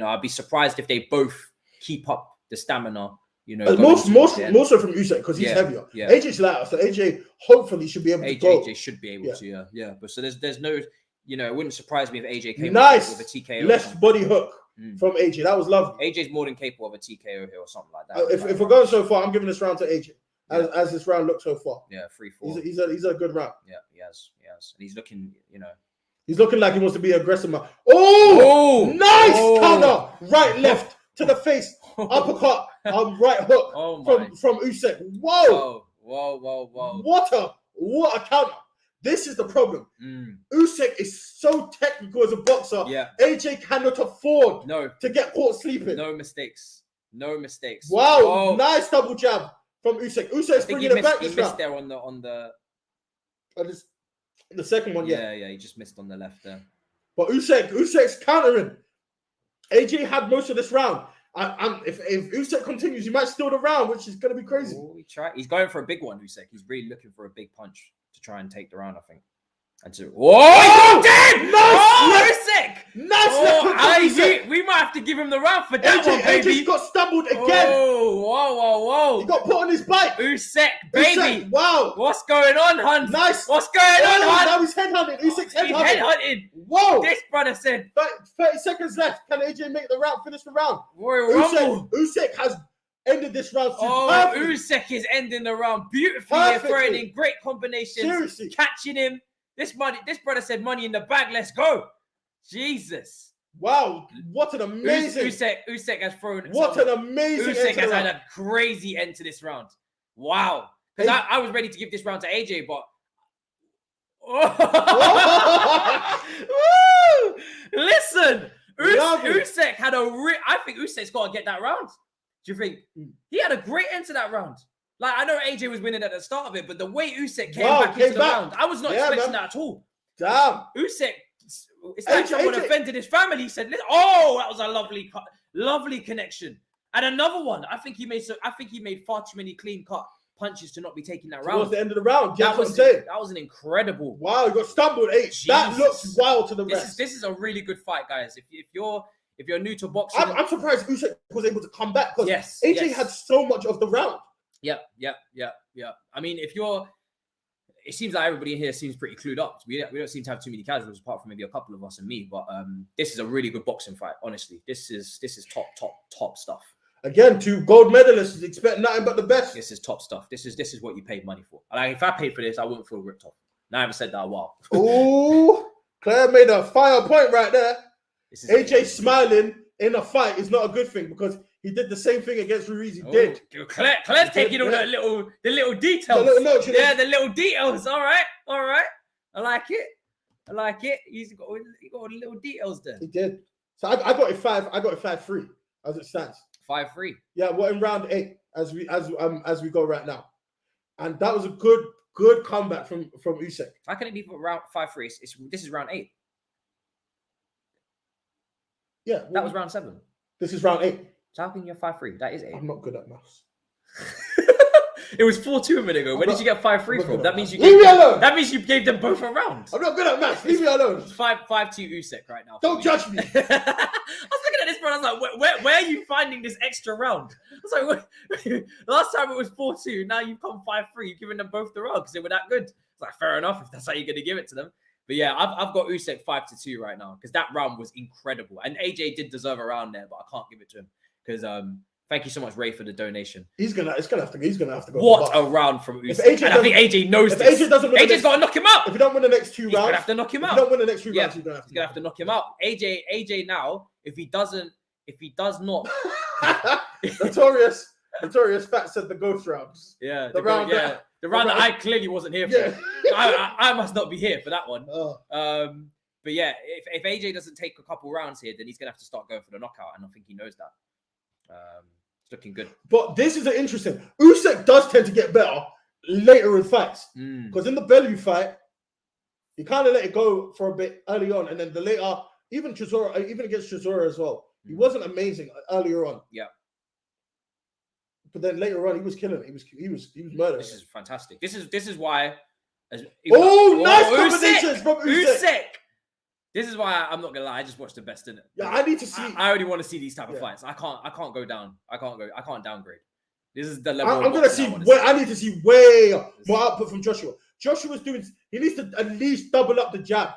I'd be surprised if they both keep up the stamina. More so from Usyk because he's heavier. Yeah. AJ's lighter, so AJ hopefully should be able to go. AJ should be able to. Yeah. But so there's no. It wouldn't surprise me if AJ came with a TKO. Left body hook from AJ. That was lovely. AJ's more than capable of a TKO here or something like that. If we're going so far, I'm giving this round to AJ. As this round looks so far. Yeah, 3-4. He's a good round. Yeah, he has. And he's looking, He's looking like he wants to be aggressive. Oh! Nice counter! Right, left to the face. Uppercut. Right hook from Usyk. Whoa! What a counter. This is the problem. Usyk is so technical as a boxer. Yeah. AJ cannot afford to get caught sleeping. No mistakes. Wow. Nice double jab from Usyk. Usyk's bringing it back this round. He missed there on the second one. Yeah, he just missed on the left there. But Usyk's countering. AJ had most of this round. If Usyk continues, he might steal the round, which is going to be crazy. He's going for a big one, Usyk. He's really looking for a big punch to try and take the round, I think. Usyk! Nice! We might have to give him the round for that one, baby. AJ got stumbled again. Whoa. He got put on his bike. Usyk, baby. Usyk, wow. What's going on, Hun? Nice. What's going on, Hun? Now he's headhunting. Usyk's headhunting. Whoa. This brother said. 30 seconds left. Can AJ make the round, finish the round? Usyk has ended this round. Usyk is ending the round beautifully. They're throwing in great combinations. Seriously. Catching him. This brother said money in the bag. Let's go. Jesus. Wow. What an amazing. Usyk has thrown. What an amazing. Usyk has had a crazy end to this round. Wow. Because I was ready to give this round to AJ, but. Listen. Usyk had I think Usyk's got to get that round. Do you think? He had a great end to that round. Like, I know AJ was winning at the start of it, but the way Usyk came back into the round, I was not expecting that at all. Damn. Usyk, it's like someone offended his family. He said, that was a lovely connection. And another one, I think he made far too many clean cut punches to not be taking that round. Towards the end of the round. That was an incredible. Wow, he got stumbled. That looks wild to the rest. This is a really good fight, guys. If you're new to boxing, I'm surprised Usyk was able to come back because AJ had so much of the round. Yeah. I mean, it seems like everybody in here seems pretty clued up. We don't seem to have too many casuals apart from maybe a couple of us and me. But this is a really good boxing fight. Honestly, this is top stuff. Again, 2 gold medalists expect nothing but the best. This is top stuff. This is what you paid money for. Like, if I paid for this, I wouldn't feel ripped off. Now I haven't said that in a while. Oh, Claire made a fire point right there. AJ smiling in a fight is not a good thing because he did the same thing against Ruiz. He did. Claire's taking all the little details. The little details. All right. I like it. He's got little details there. He did. So I got it 5. I got it 5-3 as it stands. 5-3. Yeah, we're in round 8 as we go right now, and that was a good comeback from Usyk. How can it be for round 5-3? This is round 8. Yeah, that was round 7. This is round 8. So how can you have 5-3? That is 8. I'm not good at maths. It was 4-2 a minute ago. Where did you get 5-3 from? That means you gave them both a round. I'm not good at maths. Leave me alone. 5-2 Usyk right now. Don't judge me. I was looking at this, bro. I was like, where are you finding this extra round? I was like, last time it was 4-2. Now you've come 5-3. You've given them both the round because they were that good. It's like, fair enough if that's how you're going to give it to them. But yeah, I've got Usyk 5-2 right now because that round was incredible. And AJ did deserve a round there, but I can't give it to him because thank you so much, Ray, for the donation. He's gonna have to go. What a round from Usyk! And I think AJ knows this. AJ's got to knock him out. If you don't win the next 2 rounds, he's gonna have to knock him out. If you don't win the next 2 rounds, he's gonna have to knock him out. AJ now, if he does not, notorious Fat said the ghost rounds. Yeah, the round that I clearly wasn't here for. Yeah. I must not be here for that one. But yeah, if AJ doesn't take a couple rounds here, then he's gonna have to start going for the knockout, and I think he knows that. It's looking good. But this is interesting. Usyk does tend to get better later in fights because in the Bellew fight, he kind of let it go for a bit early on, and then the later, even against Chisora as well, he wasn't amazing earlier on. Yeah. But then later on, he was killing it. He was murdering. This is fantastic. This is why. Nice combinations from Usyk. This is why I'm not gonna lie. I just watched the best in it. Yeah, I need to see. I already want to see these type of fights. I can't go down. I can't downgrade. This is the level. I'm gonna see. I need to see way more output from Joshua. Joshua's doing. He needs to at least double up the jab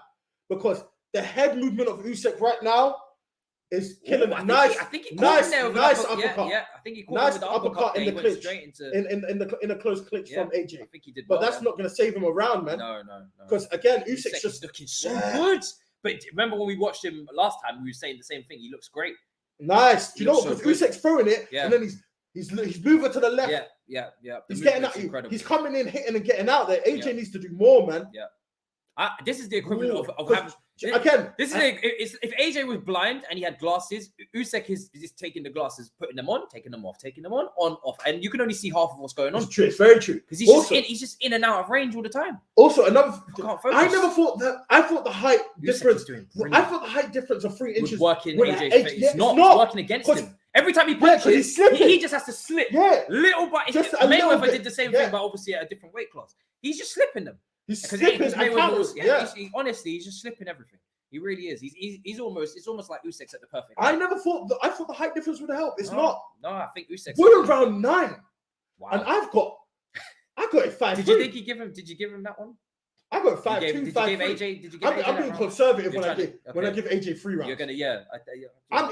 because the head movement of Usyk right now is killing. I think he caught him there with nice uppercut. Yeah, I think he caught him with the uppercut in the clinch. In a close clinch from AJ. I think he did. But that's not gonna save him a round, man. No. Because again, Usyk's just looking so good. But remember when we watched him last time, we were saying the same thing. He looks great. Nice. Do you know what? Because Usyk's throwing it, and then he's moving to the left. Yeah. He's getting out. He's coming in, hitting and getting out there. AJ needs to do more, man. Yeah. This is the equivalent of having. Again, if AJ was blind and he had glasses, Usyk is just taking the glasses, putting them on, taking them on, off, and you can only see half of what's going on. It's true. It's very true. Because he's just in and out of range all the time. Also, I never thought that. I thought the height difference. I thought the height difference of 3 inches would work in AJ's face. It's not working against him. Every time he punches, he just has to slip. Yeah, little bit. Mayweather did the same thing, but obviously at a different weight class. He's just slipping them. He's slipping and counters. Honestly, he's just slipping everything. He really is. It's almost like Usyk's at the perfect. I never thought. I thought the height difference would help. It's not. No, I think Usyk's. We're around 9. Wow. And I got it 5. Did you give him that one? I got 5. Did you give AJ? I'm being conservative when I give AJ 3 rounds. You're gonna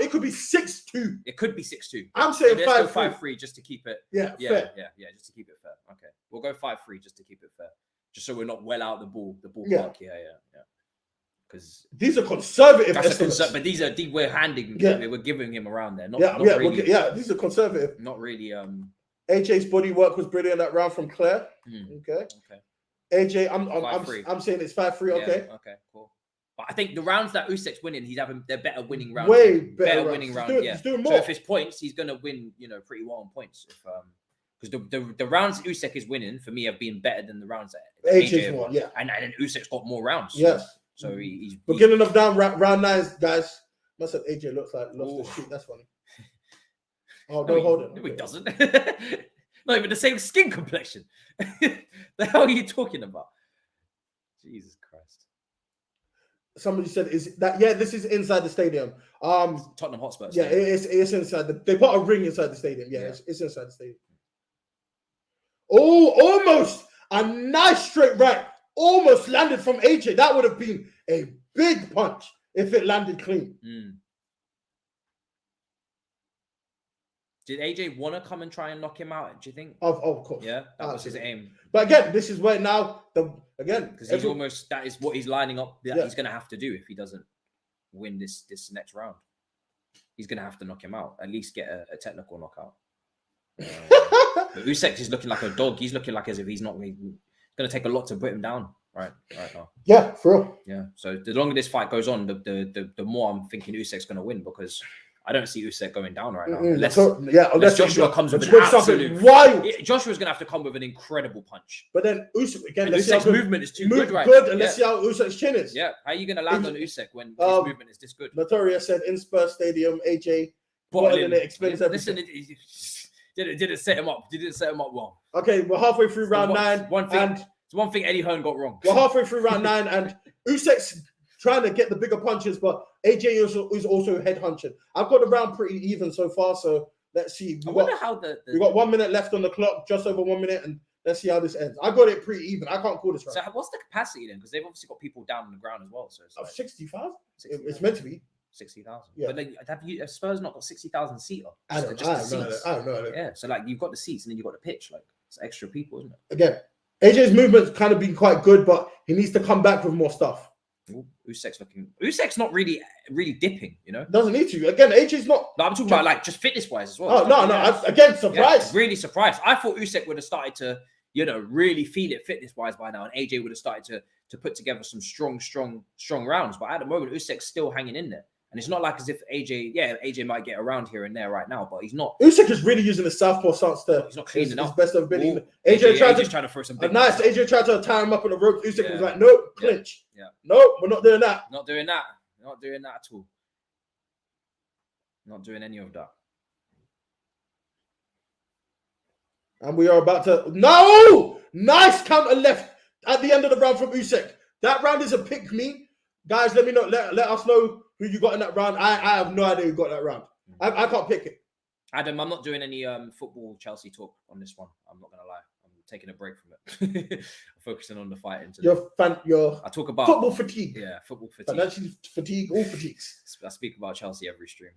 it could be 6-2. It could be 6-2. I'm saying 5-3 just to keep it. Fair. Just to keep it fair. Okay, we'll go 5-3 just to keep it fair. Just so we're not well out the ballpark. Yeah. Because these are conservative estimates. But we're giving him around there. These are conservative. Not really. AJ's body work was brilliant that round from Claire. Okay. AJ, I'm saying it's 5-3. Okay. Okay. Cool. But I think the rounds that Usyk's winning, they're better winning rounds. Way better winning rounds. He's doing more. So if it's points, he's gonna win. Pretty well on points. Because the rounds Usyk is winning for me have been better than the rounds that AJ's won. Yeah. And Usyk's got more rounds. Yes. So he's beginning of round 9, guys. Must have AJ looks like lost his shoot. That's funny. Oh, no, hold it. No, he doesn't. Not even the same skin complexion. The hell are you talking about? Jesus Christ. Somebody said, "Is that?" Yeah, this is inside the stadium. Tottenham Hotspur. Yeah, it's inside. They put a ring inside the stadium. Yeah. It's inside the stadium. Oh, almost a nice straight right. Almost landed from AJ. That would have been a big punch if it landed clean. Did AJ want to come and try and knock him out? Do you think? Of course. Yeah, that was his aim. But again, this is where now because that is what he's lining up. He's going to have to do if he doesn't win this next round. He's going to have to knock him out. At least get a technical knockout. But Usyk is looking like a dog. He's looking like as if he's not going to take a lot to put him down right now. Yeah, for real. Yeah. So the longer this fight goes on, the more I'm thinking Usyk's going to win because I don't see Usyk going down right now. Unless Joshua comes with an absolute wild. Joshua's going to have to come with an incredible punch. But then Usyk again. Usyk's movement is too good, right? And let's see how Usyk's chin is. Yeah. How are you going to land on Usyk when his movement is this good? Notorious said in Spurs Stadium, AJ bottling it explains everything. Listen, didn't set him up. Didn't set him up well. Okay, we're halfway through round 9. It's one thing Eddie Hearn got wrong. We're halfway through round 9, and Usyk's trying to get the bigger punches, but AJ is also head hunching. I've got the round pretty even so far, so let's see. We got 1 minute left on the clock, just over 1 minute, and let's see how this ends. I got it pretty even. I can't call this round. So what's the capacity then? Because they've obviously got people down on the ground as well. So it's like 60,000. It's meant to be 60,000. Yeah. But have Spurs not got 60,000 seater? I don't know. Yeah. So you've got the seats and then you've got the pitch. It's extra people, isn't it? Again, AJ's movement's kind of been quite good, but he needs to come back with more stuff. Usyk's not really dipping, Doesn't need to. Again, AJ's not. No, I'm talking about just fitness wise as well. Oh no. Again, surprised. Really surprised. I thought Usyk would have started to, really feel it fitness wise by now, and AJ would have started to put together some strong rounds. But at the moment, Usyk's still hanging in there. And it's not like as if AJ might get around here and there right now, but he's not. Usyk is really using the southpaw stance to. He's not clean enough. His best ability. AJ tried to throw some big nice. AJ tried to tie him up on the rope. Usyk was like, nope, clinch. Yeah. Nope, we're not doing that. Not doing that. Not doing that at all. Not doing any of that. And we are about to. No! Nice counter left at the end of the round from Usyk. That round is a pick me. Guys, let me know. Let us know who you got in that round. I have no idea who got that round. I can't pick it. Adam, I'm not doing any football Chelsea talk on this one. I'm not going to lie. I'm taking a break from it. I'm focusing on the fight. I talk about football fatigue. Yeah, football fatigue. Financial fatigue, all fatigues. I speak about Chelsea every stream.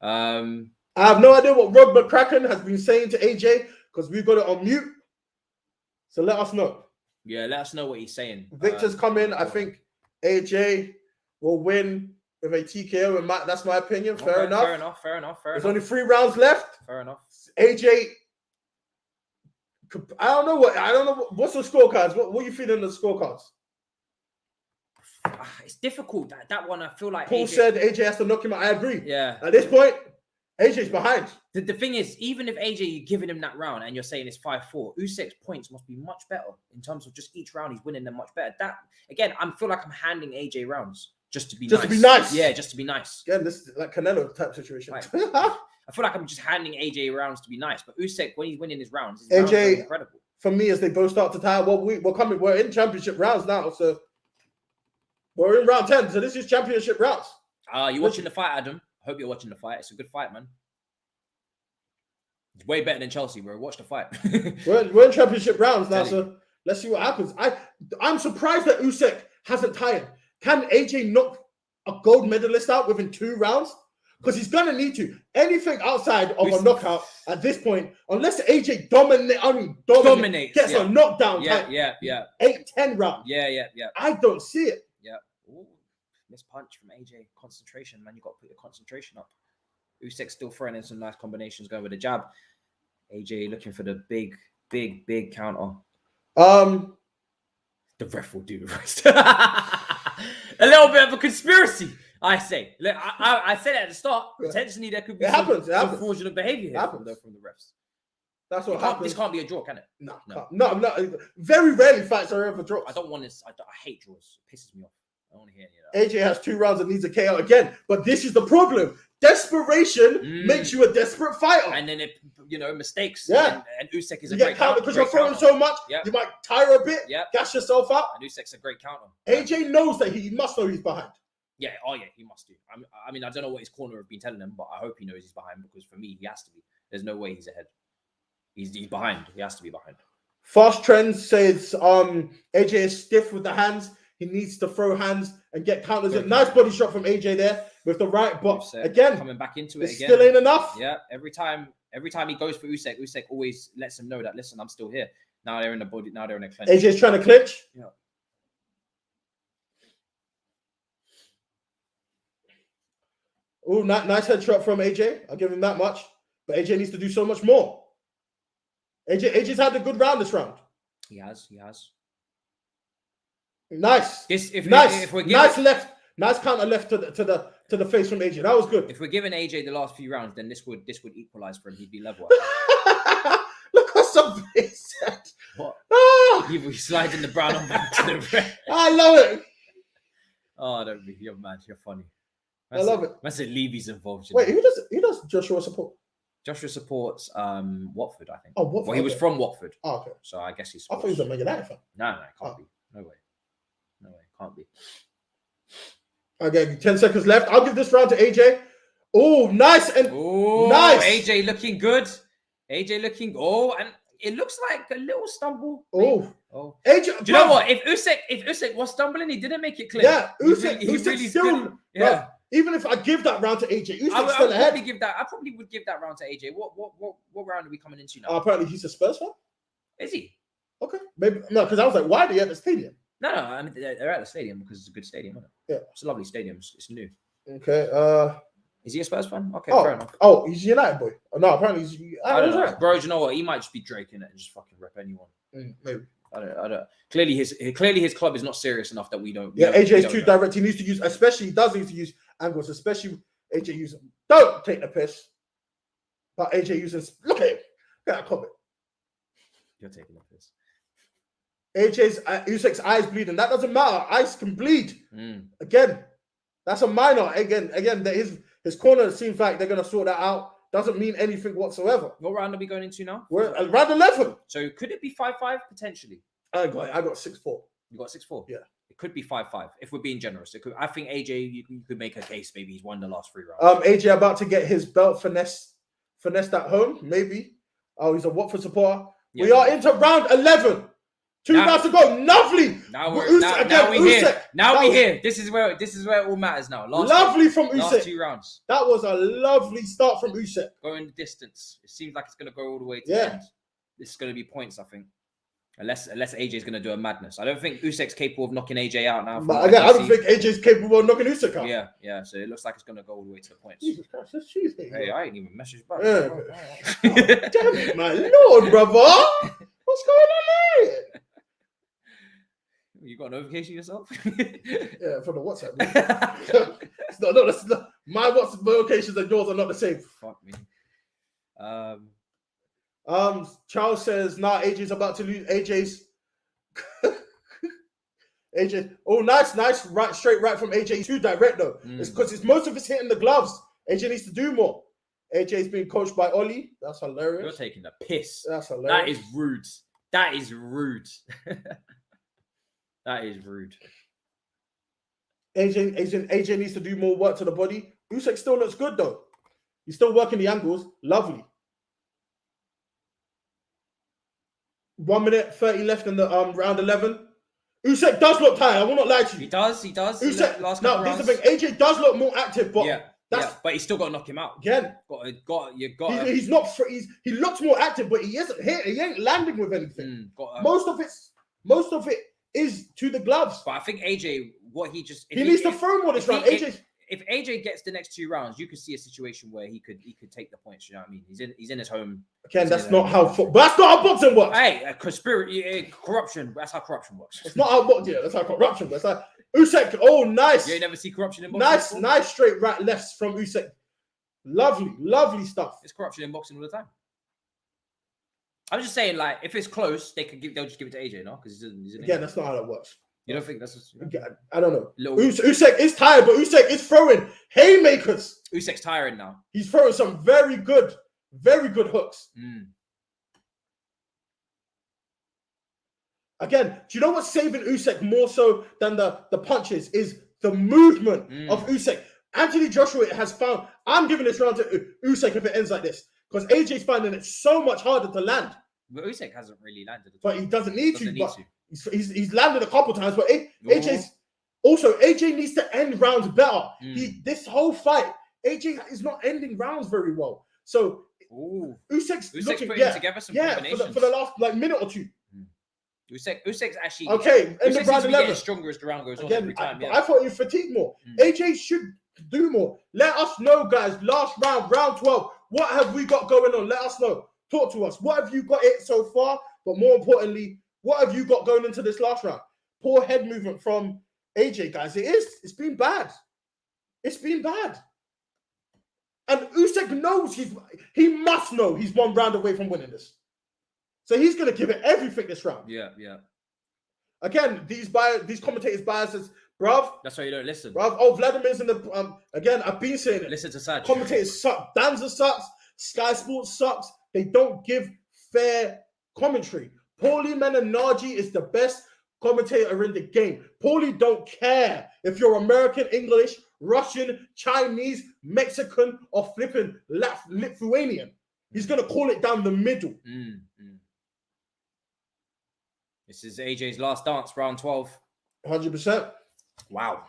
I have no idea what Rob McCracken has been saying to AJ because we've got it on mute. So let us know. Yeah, let us know what he's saying. Victor's come in. I think AJ will win with a TKO, and that's my opinion. Fair enough. There's only 3 rounds left. Fair enough. AJ, I don't know what's the scorecards. What are you feeling on the scorecards? It's difficult. That one, I feel like Paul said AJ has to knock him out. I agree. Yeah. At this point, AJ's behind. The thing is, even if AJ, you're giving him that round and you're saying it's 5-4, Usyk's points must be much better in terms of just each round he's winning them much better. That again, I feel like I'm handing AJ rounds just to be nice. Yeah, just to be nice. Again, this is like Canelo type situation. Like, I feel like I'm just handing AJ rounds to be nice, but Usyk, when he's winning his rounds rounds are incredible. For me, as they both start to tie, we're in championship rounds now, so we're in round 10. So this is championship rounds. You watching the fight, Adam? I hope you're watching the fight. It's a good fight, man. It's way better than Chelsea, bro. Watch the fight. we're in championship rounds now, so let's see what happens. I'm surprised that Usyk hasn't tired. Can AJ knock a gold medalist out within 2 rounds? Because he's going to need to. Anything outside of a knockout at this point, unless AJ dominates, gets a knockdown. Yeah. 8-10 round. Yeah. I don't see it. Yeah. Ooh, missed punch from AJ. Concentration, man. You got to put your concentration up. Usyk still throwing in some nice combinations, going with the jab. AJ looking for the big counter. The ref will do the rest. A little bit of a conspiracy, I say. Look, I said it at the start. Potentially there could be some fraudulent behavior here from the refs. That's what happens. This can't be a draw, can it? No. Very rarely fights are ever draws. I don't want this. I hate draws. It pisses me off. I don't want to hear any of that. AJ has 2 rounds and needs a KO again. But this is the problem. Desperation makes you a desperate fighter. And then mistakes. Yeah. And Usyk is you a great counter. Because you're throwing so much, you might tire a bit, gas yourself out. And Usyk's a great counter. AJ knows that he must know he's behind. Yeah, he must do. I mean, I don't know what his corner have been telling him, but I hope he knows he's behind because for me, he has to be. There's no way he's ahead. He's behind. He has to be behind. Fast Trends says AJ is stiff with the hands. He needs to throw hands and get counters. Nice body shot from AJ there with the right, but again, coming back into it again. Still ain't enough. Yeah, every time he goes for Usyk always lets him know that, listen, I'm still here. Now they're in the body. Now they're in a clinch. AJ's trying to clinch. Yeah. Oh, nice headshot from AJ. I'll give him that much. But AJ needs to do so much more. AJ's had a good round this round. He has. Nice. Nice left. Nice counter left to the face from AJ. That was good. If we're giving AJ the last few rounds, then this would equalize for him. He'd be level. Look what somebody said. What? He slides in the brown on back to the red. I love it. Oh, don't be. You're mad. You're funny. I love it. I said Levy's involved. Wait, who does Joshua support? Joshua supports Watford, I think. Oh, Watford. Well, he was from Watford. Oh, okay. So I guess he's. I thought he was a Man United fan. No, it can't be. No way, can't be. Okay, 10 seconds left. I'll give this round to AJ. Oh, nice and nice. AJ looking good. And it looks like a little stumble. Oh. AJ, do you know what? If Usyk was stumbling, he didn't make it clear. Yeah, Usyk really still. Yeah. Bro, even if I give that round to AJ, Usyk's still ahead. I probably would give that round to AJ. What round are we coming into now? Apparently he's a Spurs fan. Is he? Okay, maybe no, because I was like, why are they at the stadium? No, I mean they're at the stadium because it's a good stadium, isn't it? Yeah, it's a lovely stadium. It's new. Okay. Is he a Spurs fan? Okay, fair enough. Oh, he's a United boy. No, apparently he's. I don't know, bro. You know what? He might just be Drake in it and just fucking rep anyone. Maybe. I don't. Clearly his club is not serious enough that we don't. AJ is too direct. He needs to use, especially he does need to use angles, especially AJ using. Don't take the piss. But AJ using. Look at him. Look at that comment. You're taking the piss. Usyk's eyes bleeding. That doesn't matter. Eyes can bleed. Again, that's a minor. Again, his corner seems like they're gonna sort that out. Doesn't mean anything whatsoever. What round are we going into now? We're at round 11. So could it be 5-5 potentially? I got 6-4. You got 6-4? Yeah. It could be 5-5 if we're being generous. I think AJ, you could make a case. Maybe he's won the last 3 rounds. AJ about to get his belt finessed at home. Maybe. Oh, he's a Watford supporter. Yeah. We are into round 11. 2 rounds to go. Lovely. Now we're here. Now we're here. This is where it all matters now. Lovely from Usyk. Last 2 rounds. That was a lovely start from Usyk. Going the distance. It seems like it's going to go all the way to the end. This is going to be points, I think. Unless AJ is going to do a madness. I don't think Usyk's capable of knocking AJ out now. But again, I don't think AJ's capable of knocking Usyk out. Yeah. So it looks like it's going to go all the way to the points. Jesus Christ, that's Tuesday. Hey, I ain't even messaged back. Damn it, my lord, brother. What's going on here? You got a notification yourself? Yeah, from the WhatsApp. That's not, my WhatsApp notifications and yours are not the same. Fuck me. Charles says, AJ's about to lose. AJ. Oh, nice right, straight right from AJ. Too direct though. It's because it's most of it's hitting the gloves. AJ needs to do more. AJ's being coached by Okolie. That's hilarious. You're taking the piss. That's hilarious. That is rude. That is rude. That is rude. AJ needs to do more work to the body. Usyk still looks good though. He's still working the angles. Lovely. 1 minute 30 left in the round 11. Usyk does look tired. I will not lie to you. He does. Usyk. Last now, this is the thing. AJ does look more active, but but he's still got to knock him out. Again, He's not. He looks more active, but he isn't here. He ain't landing with anything. Most of it is to the gloves. But I think AJ, he needs to throw more this round. If AJ gets the next 2 rounds, you could see a situation where he could take the points. You know what I mean? He's in his home. Again, that's not how boxing works. Hey, corruption. That's how corruption works. It's not how boxing. That's how corruption works. Like Usyk. Oh, nice. You never see corruption in boxing. Nice straight right lefts from Usyk. Lovely stuff. It's corruption in boxing all the time. I'm just saying, like, if it's close, they'll just give it to AJ, no? Because he's again, that's not how that works. You don't think that's? I don't know. Usyk is tired, but Usyk is throwing haymakers. Usyk's tiring now. He's throwing some very good hooks. Again, do you know what's saving Usyk more so than the punches is the movement of Usyk. Anthony Joshua has found. I'm giving this round to Usyk if it ends like this because AJ's finding it so much harder to land. But Usyk hasn't really landed. But he doesn't need to. He's landed a couple times, but AJ needs to end rounds better. This whole fight, AJ is not ending rounds very well. So Usyk's looking together some combinations for the last minute or two. Usyk's actually okay. In the round 11, stronger as the round goes on again, every time. I thought he fatigued more. AJ should do more. Let us know, guys. Last round 12. What have we got going on? Let us know. Talk to us. What have you got it so far? But more importantly, what have you got going into this last round? Poor head movement from AJ, guys. It's been bad. It's been bad. And Usyk knows he must know he's 1 round away from winning this. So he's going to give it everything this round. Yeah. Again, these commentators biases, bruv. That's why you don't listen. Bruv, Vladimir's in the... again, I've been saying it. Listen to Saj. Commentators suck. Danza sucks. Sky Sports sucks. They don't give fair commentary. Paulie Malignaggi is the best commentator in the game. Paulie don't care if you're American, English, Russian, Chinese, Mexican, or flipping Lithuanian. He's going to call it down the middle. This is AJ's last dance, round 12. 100%. Wow.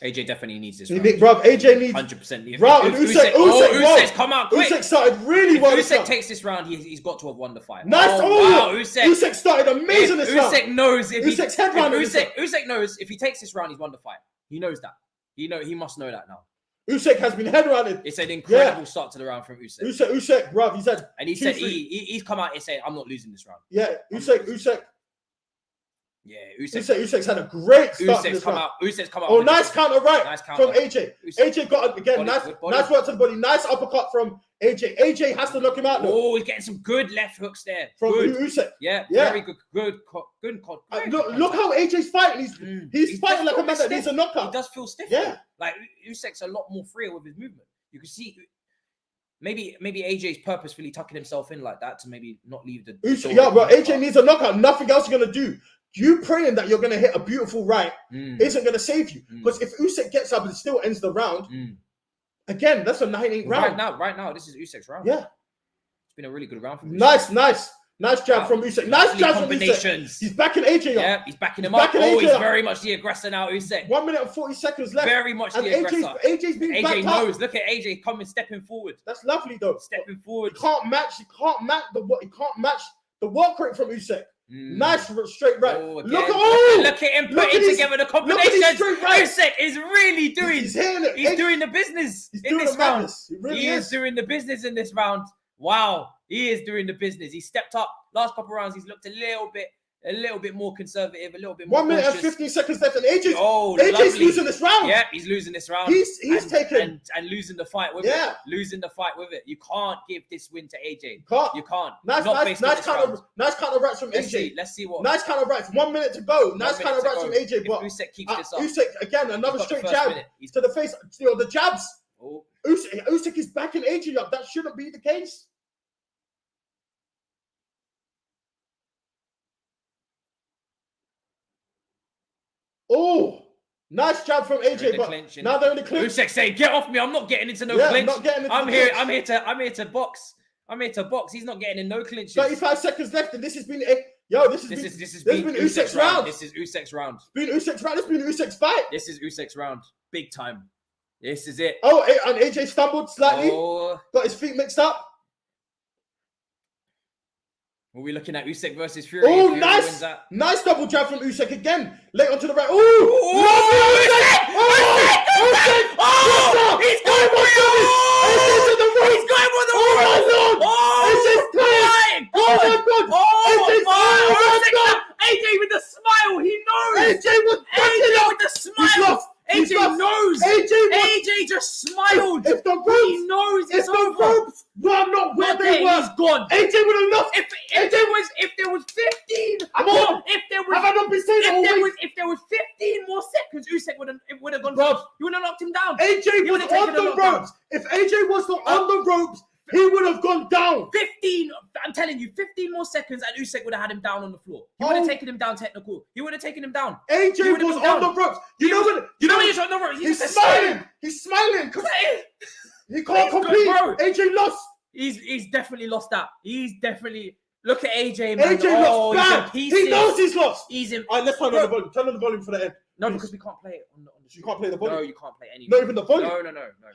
AJ definitely needs this. Bruv, AJ needs 100%. Usyk, come out quick. Usyk started really well. If Usyk takes this round, he's got to have won the fight. Nice. Wow, Usyk started amazing this round. Usyk knows Usyk knows if he takes this round, he's won the fight. He knows that. He must know that now. Usyk has been head-rounded. It's an incredible start to the round from Usyk. Usyk, bruv, he said... And he said he's come out and said, I'm not losing this round. Yeah, Usyk. Yeah, Usyk's had a great start to this round. Usyk's come out. Oh, nice counter right from AJ. Usyk. AJ got it again. Nice work to the body. Nice uppercut from AJ. AJ has to knock him out. Oh, he's getting some good left hooks there. From Usyk. Yeah, very good. Good. Look how AJ's fighting. He's fighting like a man that needs a knockout. He does feel stiff. Yeah. Like Usyk's a lot more freer with his movement. You can see maybe AJ's purposefully tucking himself in like that to maybe not leave the but AJ needs a knockout. Nothing else you're gonna do. You praying that you're gonna hit a beautiful right isn't gonna save you. Because if Usyk gets up and still ends the round, again, that's a 9-8 round. Right now, this is Usyk's round. Yeah. It's been a really good round for Usyk. Nice jab from Usyk. Nice jab from Usyk. He's backing AJ up. Yeah, he's backing him up. He's very much the aggressor now, Usyk. 1 minute and 40 seconds left. Very much the aggressor. AJ's being backed up. knows. Look at AJ stepping forward. That's lovely though. Stepping forward. He can't match the work rate from Usyk. Nice straight right. Look at him putting together the combinations. Usyk is really doing. He's doing the business in this round. He is doing the business in this round. Wow, he is doing the business. He stepped up. Last couple of rounds, he's looked a little bit more conservative, a little bit more 1 minute cautious. and 15 seconds left, and AJ's losing this round. Yeah, he's losing this round. He's taking and losing the fight with it. Losing the fight with it. You can't give this win to AJ. You can't. Nice counter rights from AJ. Let's see what. Nice counter rights. 1 minute to go. Nice counter rights from AJ. But Usyk keeps this up. Usyk again, another straight jab to the face. The jabs. Usyk is backing AJ up. That shouldn't be the case. Oh, nice jab from AJ, but now they're in the clinch. Usyk saying, "Get off me! I'm not getting into no clinch. I'm here to box. I'm here to box. He's not getting in no clinches." 35 seconds left, and this has been Usyk's round. This is Usyk's round. It's been Usyk's round. It's been Usyk's fight. This is Usyk's round. Big time. This is it. Oh, and AJ stumbled slightly. Got his feet mixed up. Are we looking at Usyk versus Fury? Oh, nice double jab from Usyk again. Late onto the right. Usyk! He's going for the He's going for the AJ with the smile. He knows. AJ with the smile. AJ knows. AJ just smiled. If the ropes, he knows it's over. The ropes were not where they were. He's gone. AJ would have lost. If there was 15 more, if there was 15 more seconds, Usyk would have gone. Bro, you would have knocked him down. AJ was on the ropes. If AJ was not on the ropes, he would have gone down. 15. I'm telling you, 15 more seconds, and Usyk would have had him down on the floor. He would have taken him down technical. He would have taken him down. AJ was on the ropes. You know what? He's on the ropes. He's smiling. He's smiling because he can't compete. AJ lost. He's definitely lost that. He's definitely. Look at AJ, man. AJ lost bad. He knows he's lost. He's in. All right, let's turn on the volume. Turn on the volume for the end. No, because we can't play it on the You can't play the volume. No, you can't play any. Not even the volume. No.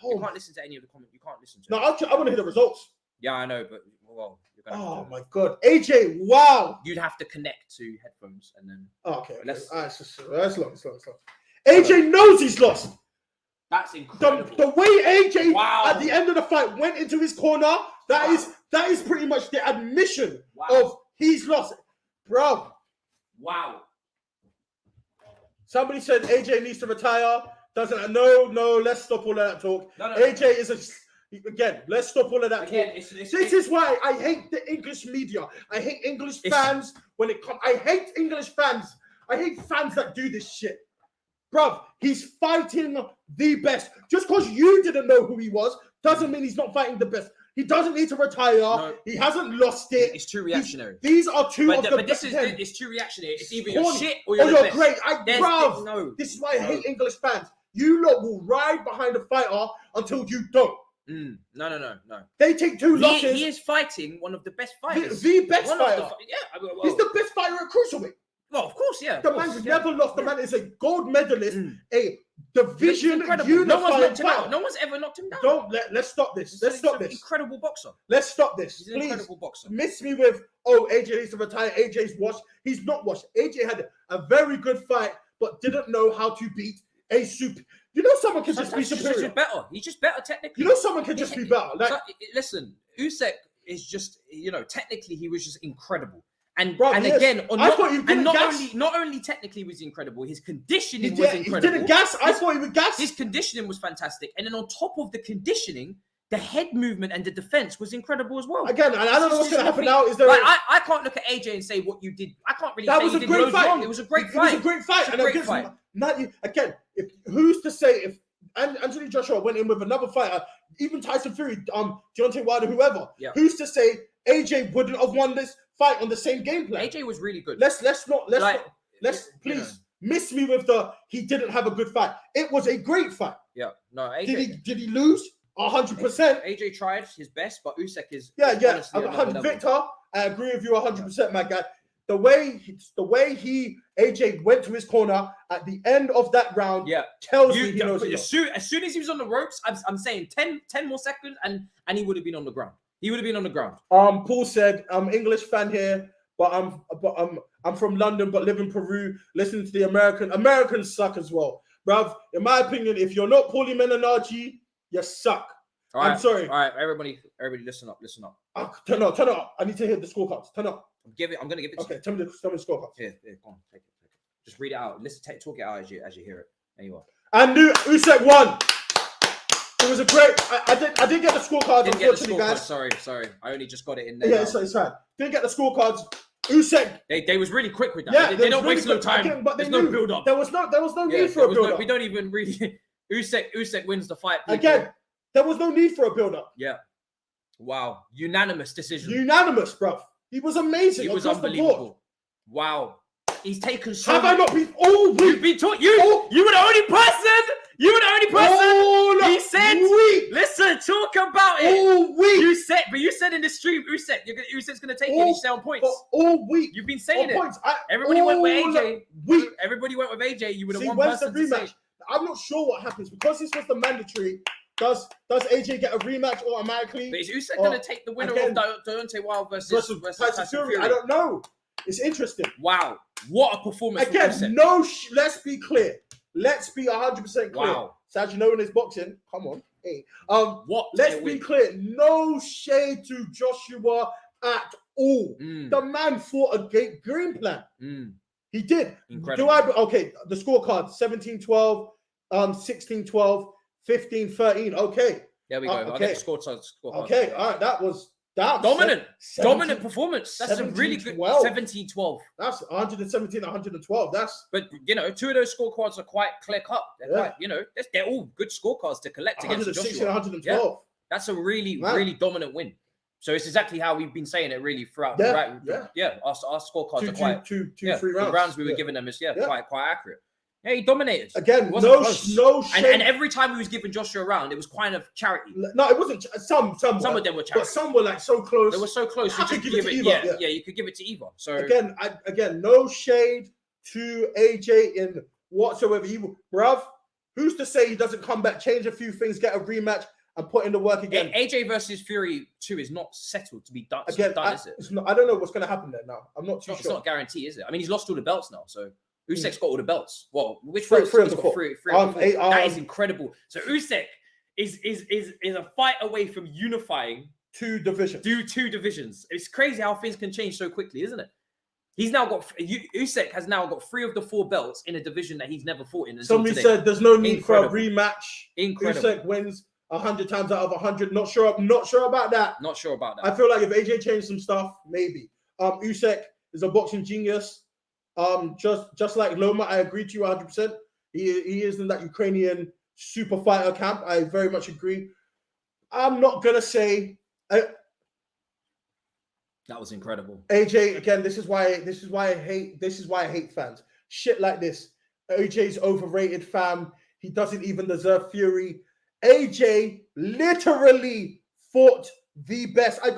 You can't listen to any of the comments. You can't listen to. No, I want to hear the results. Yeah, I know, but well, you're gonna. Oh my god, AJ! Wow. You'd have to connect to headphones and then. Okay. That's long. AJ knows he's lost. That's incredible. The way AJ at the end of the fight went into his corner, that is pretty much the admission of he's lost, bro. Wow. Somebody said AJ needs to retire. No. Let's stop all of that talk. No, AJ is a. Again, let's stop all of that. This is why I hate the English media. I hate English fans when it comes. I hate English fans. I hate fans that do this shit. Bruv, he's fighting the best. Just because you didn't know who he was doesn't mean he's not fighting the best. He doesn't need to retire. No. He hasn't lost it. It's too reactionary. These are two of the best. But it's too reactionary. It's either you're shit or you're the best. Great. Bruv, this is why I hate English fans. You lot will ride behind the fighter until you don't. No. They take two losses. He is fighting one of the best fighters. The best fighter. Well, he's the best fighter at cruiserweight. Well, of course, yeah. The man's never lost. The man is a gold medalist, a division unified No one's knocked him out. No one's ever knocked him down. Let's stop this. Let's stop this. Incredible boxer. Let's stop this. He's an incredible boxer. Miss me with, AJ needs to retire. AJ's washed. He's not washed. AJ had a very good fight, but didn't know how to beat a super. You know, someone can just be superior. He's just better. He's just better technically. You know, someone can just be better. Listen, Usyk is just, technically he was just incredible. And Bro, and yes. again, not only technically was he incredible, his conditioning was incredible. He didn't gas. I thought he would gas. His conditioning was fantastic, and then on top of the conditioning, the head movement and the defense was incredible as well. Again, and I don't know what's going to happen now. Is there? Like, I can't look at AJ and say what you did. I can't really. That say was you a did great loads fight. wrong. It was a great fight. It was a great fight. And great fight. Again, who's to say if Anthony Joshua went in with another fighter, even Tyson Fury, Deontay Wilder, whoever, who's to say AJ wouldn't have won this fight on the same game plan? AJ was really good. Let's please miss me with he didn't have a good fight. It was a great fight. Yeah, no, AJ did he lose? 100%. AJ tried his best, but Usyk is Victor, I agree with you 100%, my guy. The way AJ went to his corner at the end of that round, tells me he knows. As soon as he was on the ropes, I'm saying 10 more seconds, and he would have been on the ground. He would have been on the ground. Paul said, "I'm English fan here, but I'm from London, but live in Peru. Listen to the Americans suck as well, bruv. In my opinion, if you're not Paulie Malignaggi, you suck. I'm sorry. All right, everybody, listen up. Turn up. I need to hear the scorecards. Turn up. I'm gonna give it. Okay, tell me the scorecards. Here, go on, take it. Just read it out. Talk it out as you hear it. Anyway, I knew Usyk won. It was a great. I didn't get the scorecards. Didn't get the scorecards. Sorry. I only just got it in there. Yeah, it's fine. Didn't get the scorecards. Usyk. They was really quick with that. Yeah, they don't waste no time. But there's no build up. There was no need for a build up. We don't even really. Usyk wins the fight. People. Again, there was no need for a build up. Yeah. Wow. Unanimous decision. Unanimous, bruv. He was amazing. He was unbelievable. Wow. He's taken so. Have I not been all week? You've been taught. You were the only person. He said, listen, talk about it. All week. You said in the stream, Usyk's going to take it. He's on points. All week. You've been saying it. Points. Everybody went with AJ. Week. Everybody went with AJ. You were the one when's person the rematch? to say. I'm not sure what happens because this was the mandatory. Does AJ get a rematch automatically? But is Usyk going to take the winner of Deontay Wilder versus Tyson Fury? I don't know. It's interesting. Wow. What a performance. Again, let's be clear. Let's be 100% clear. Wow. Sad, you know when it's boxing. Come on. Hey. What? Let's be clear. No shade to Joshua at all. The man fought a game plan. He did. Incredible. Okay, the scorecard 17-12, 16-12, 15-13. Okay. There we go. Okay. I'll get the scorecard. Okay. All right. That was dominant performance. That's a really good 17-12. That's 117, 112. But two of those scorecards are quite clear cut. They're quite, they're all good scorecards to collect against Joshua. 112. Yeah. That's a really dominant win. So it's exactly how we've been saying it really throughout. Our scorecards are quite 3 rounds. The rounds we were giving them is quite accurate. Yeah, he dominated. Again, no shame. And every time he was giving Joshua a round, it was kind of charity. No, it wasn't. Some of them were charity. But some were like so close. They were so close. You could give it to either. Yeah, you could give it to either. So again, no shade to AJ in whatsoever. Bruv, who's to say he doesn't come back, change a few things, get a rematch, and put in the work again? AJ versus Fury 2 is not settled to be done. Is it? I don't know what's going to happen there now. I'm not too sure. It's not guaranteed, is it? I mean, he's lost all the belts now, so. Usyk's got all the belts. Well, which three belts? He's got three. That is incredible. So Usyk is a fight away from unifying two divisions. It's crazy how things can change so quickly, isn't it? Usyk has now got 3 of the 4 belts in a division that he's never fought in. Somebody said there's no need for a rematch. Incredible. Usyk wins 100 times out of 100. Not sure about that. I feel like if AJ changed some stuff, maybe. Usyk is a boxing genius. Just like Loma, I agree to you 100%. He is in that Ukrainian super fighter camp. I very much agree. I'm not gonna say that was incredible. AJ again. This is why I hate fans. Shit like this. AJ's overrated, fam. He doesn't even deserve Fury. AJ literally fought the best. I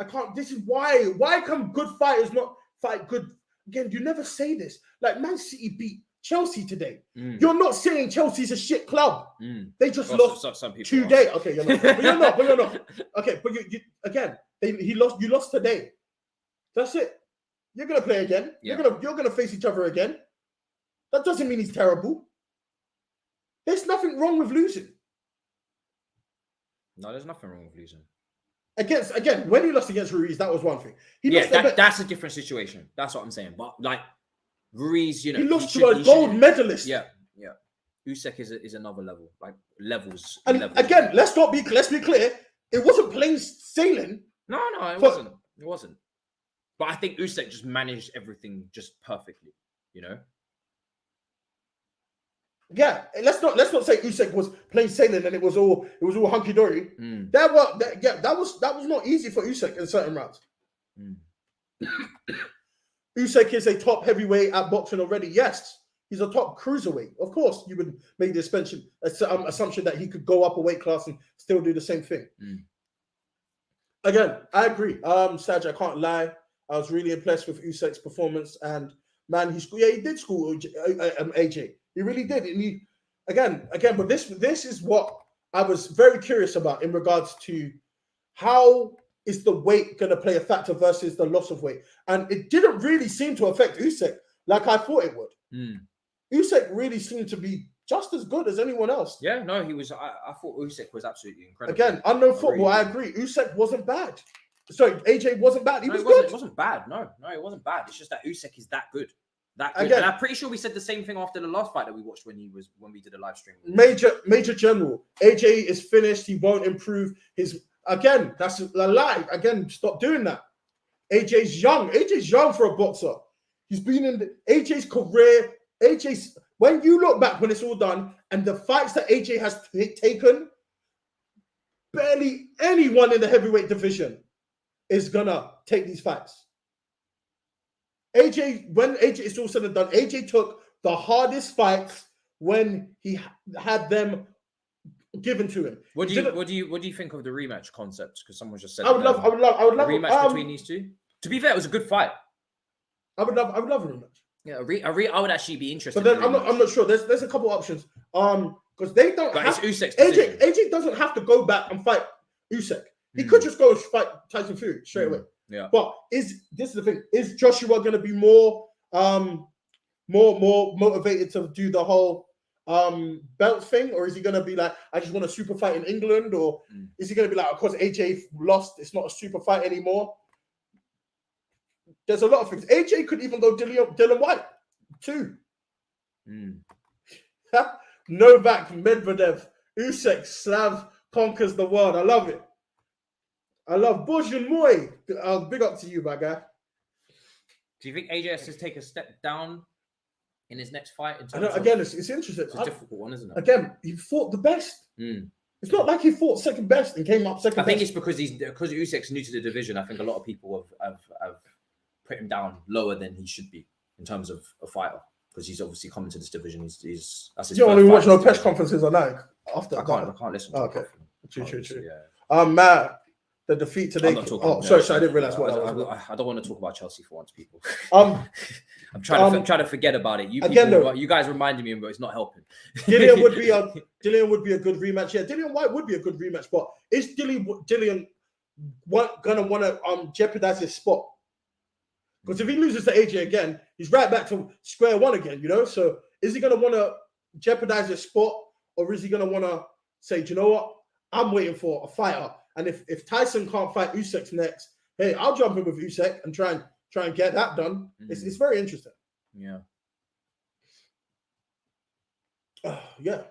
can't. This is why. Why come good fighters not fight good? Again, you never say this. Like Man City beat Chelsea today. You're not saying Chelsea's a shit club. They just lost some people today. Okay, you're not. But you're not. Okay, but you again. You lost today. That's it. You're gonna play again. Yeah. You're gonna face each other again. That doesn't mean he's terrible. There's nothing wrong with losing. No, there's nothing wrong with losing. Again, when he lost against Ruiz, that was one thing. That's a different situation. That's what I'm saying. But like Ruiz, he lost to a gold medalist. Yeah. Usyk is another level, like levels. And again, let's be clear. It wasn't plain sailing. No, it wasn't. It wasn't. But I think Usyk just managed everything just perfectly. Yeah, let's not say Usyk was plain sailing and it was all hunky dory. That was not easy for Usyk in certain rounds. Usyk is a top heavyweight at boxing already. Yes, he's a top cruiserweight. Of course, you would make the assumption that he could go up a weight class and still do the same thing. Again, I agree. Saj, I can't lie. I was really impressed with Usyk's performance, and man, he did school AJ. He really did. And but this is what I was very curious about in regards to how is the weight going to play a factor versus the loss of weight. And it didn't really seem to affect Usyk like I thought it would. Usyk really seemed to be just as good as anyone else. Yeah, no, he was. I thought Usyk was absolutely incredible. Again, unknown football, I agree. Usyk wasn't bad. Sorry, AJ wasn't bad. He was good. It wasn't bad. No, it wasn't bad. It's just that Usyk is that good. Again, and I'm pretty sure we said the same thing after the last fight that we watched when we did a live stream. Major General. AJ is finished. He won't improve his. Again, that's a lie. Again, stop doing that. AJ's young. AJ's young for a boxer. He's been in AJ's career. When you look back when it's all done and the fights that AJ has taken, barely anyone in the heavyweight division is gonna take these fights. When AJ is all said and done, AJ took the hardest fights when he had them given to him. What do you think of the rematch concept? Because someone just said I would love a rematch between these two. To be fair, it was a good fight. I would love a rematch. Yeah, I would actually be interested. But then I'm not sure. There's a couple options. Because they don't. But it's Usyk's decision. AJ doesn't have to go back and fight Usyk. He could just go and fight Tyson Fury straight away. Yeah. But this is the thing? Is Joshua going to be more motivated to do the whole belt thing, or is he going to be like, I just want a super fight in England, or is he going to be like, of course AJ lost, it's not a super fight anymore? There's a lot of things. AJ could even go Dylan White too. Novak, Medvedev, Usyk, Slav conquers the world. I love it. I love Bojan Moy. Big up to you, my guy. Do you think AJ has to take a step down in his next fight? It's interesting. It's a difficult one, isn't it? Again, he fought the best. It's not like he fought second best and came up second. I think it's because Usyk's new to the division. I think a lot of people have put him down lower than he should be in terms of a fighter, because he's obviously coming to this division. That's his. You don't want to watch no press conferences or like after. I can't listen. Okay. True. Yeah. Matt. The defeat today. Sorry, I didn't realize what I don't want to talk about Chelsea for once, people. I'm trying to forget about it. You guys reminded me, but it's not helping. Dillian would be a good rematch. Yeah, Dillian White would be a good rematch, but is Dillian gonna want to jeopardize his spot? Because if he loses to AJ again, he's right back to square one again. So is he gonna want to jeopardize his spot, or is he gonna want to say, do you know what? I'm waiting for a fighter. And if Tyson can't fight Usyk next, hey, I'll jump in with Usyk and try and get that done. It's very interesting. Yeah. Yeah.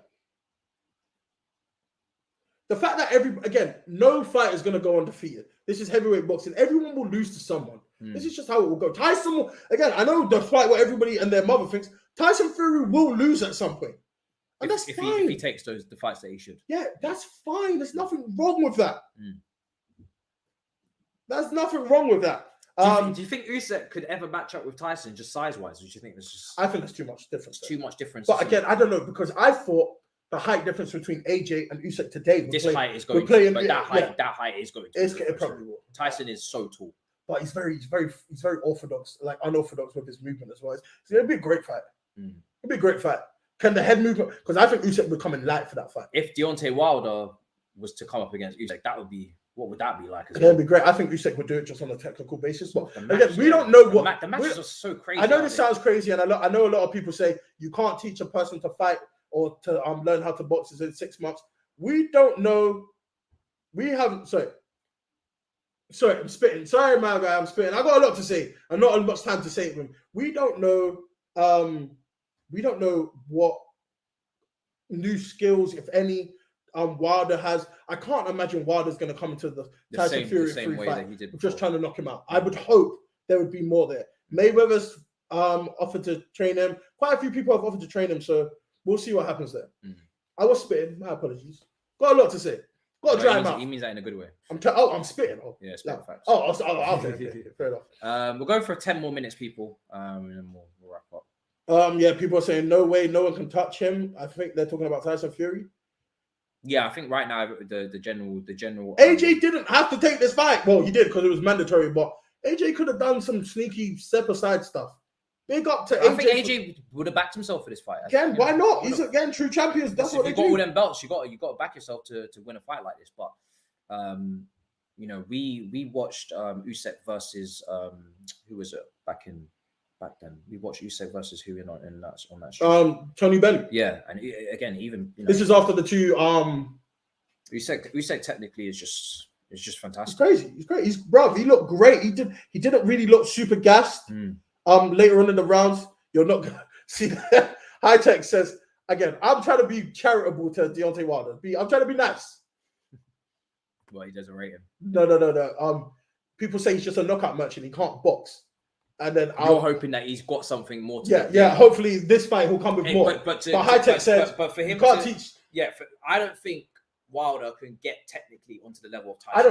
The fact that no fight is going to go undefeated. This is heavyweight boxing. Everyone will lose to someone. This is just how it will go. Tyson will, I know the fight where everybody and their mother thinks Tyson Fury will lose at some point. And that's fine. If he takes the fights that he should. Yeah, that's fine. There's nothing wrong with that. There's nothing wrong with that. Do you think Usyk could ever match up with Tyson just size-wise? Or do you think there's just... I think there's too much difference. Too much difference. But again, I don't know, because I thought the height difference between AJ and Usyk today height is going to... But that height is going to... It probably will. Tyson is so tall. But he's very orthodox, like unorthodox with his movement as well. So it'd be a great fight. It'd be a great fight. Can the head movement? Because I think Usyk would come in light for that fight. If Deontay Wilder was to come up against Usyk, what would that be like? It'd be great. I think Usyk would do it just on a technical basis. But again, we don't know what the matches are so crazy. I know this sounds crazy, and I know a lot of people say you can't teach a person to fight or to learn how to box in 6 months. We don't know. We haven't. Sorry, Sorry, I'm spitting. Sorry, my guy, I'm spitting. I got a lot to say, and not much time to say it. We don't know. We don't know what new skills, if any, Wilder has. I can't imagine Wilder's going to come into the Tyson Fury 3 fight just trying to knock him out. I would hope there would be more there. Mayweather's offered to train him. Quite a few people have offered to train him, so we'll see what happens there. I was spitting. My apologies. Got a lot to say. Got to dry him out. He means that in a good way. I'm spitting. Oh, yeah, spitting facts. Okay. Fair enough. We'll go for 10 more minutes, people, and then we'll wrap up. Yeah, people are saying no way, no one can touch him. I think they're talking about Tyson Fury. Yeah, I think right now the general. AJ didn't have to take this fight. Well, he did because it was mandatory, but AJ could have done some sneaky step aside stuff. Big up to AJ. I think AJ would have backed himself for this fight. Again, why not? He's again true champions. That's what they do. You got all them belts. You got to back yourself to win a fight like this. But we watched Usyk versus who was it back then? We watched Usyk versus who on that show? Tony Bellew. Yeah, and again, even this is after the two. Usyk technically is just fantastic. He's great. He looked great. He didn't really look super gassed. Later on in the rounds, you're not gonna see that. High Tech says again, I'm trying to be charitable to Deontay Wilder. I'm trying to be nice. Well, he doesn't rate him. No. People say he's just a knockout merchant. He can't box. And then you're hoping that he's got something more to yeah. Hopefully this fight will come with more. But High Tech says, but for him, you can't teach. Yeah, I don't think Wilder can get technically onto the level of Tyson.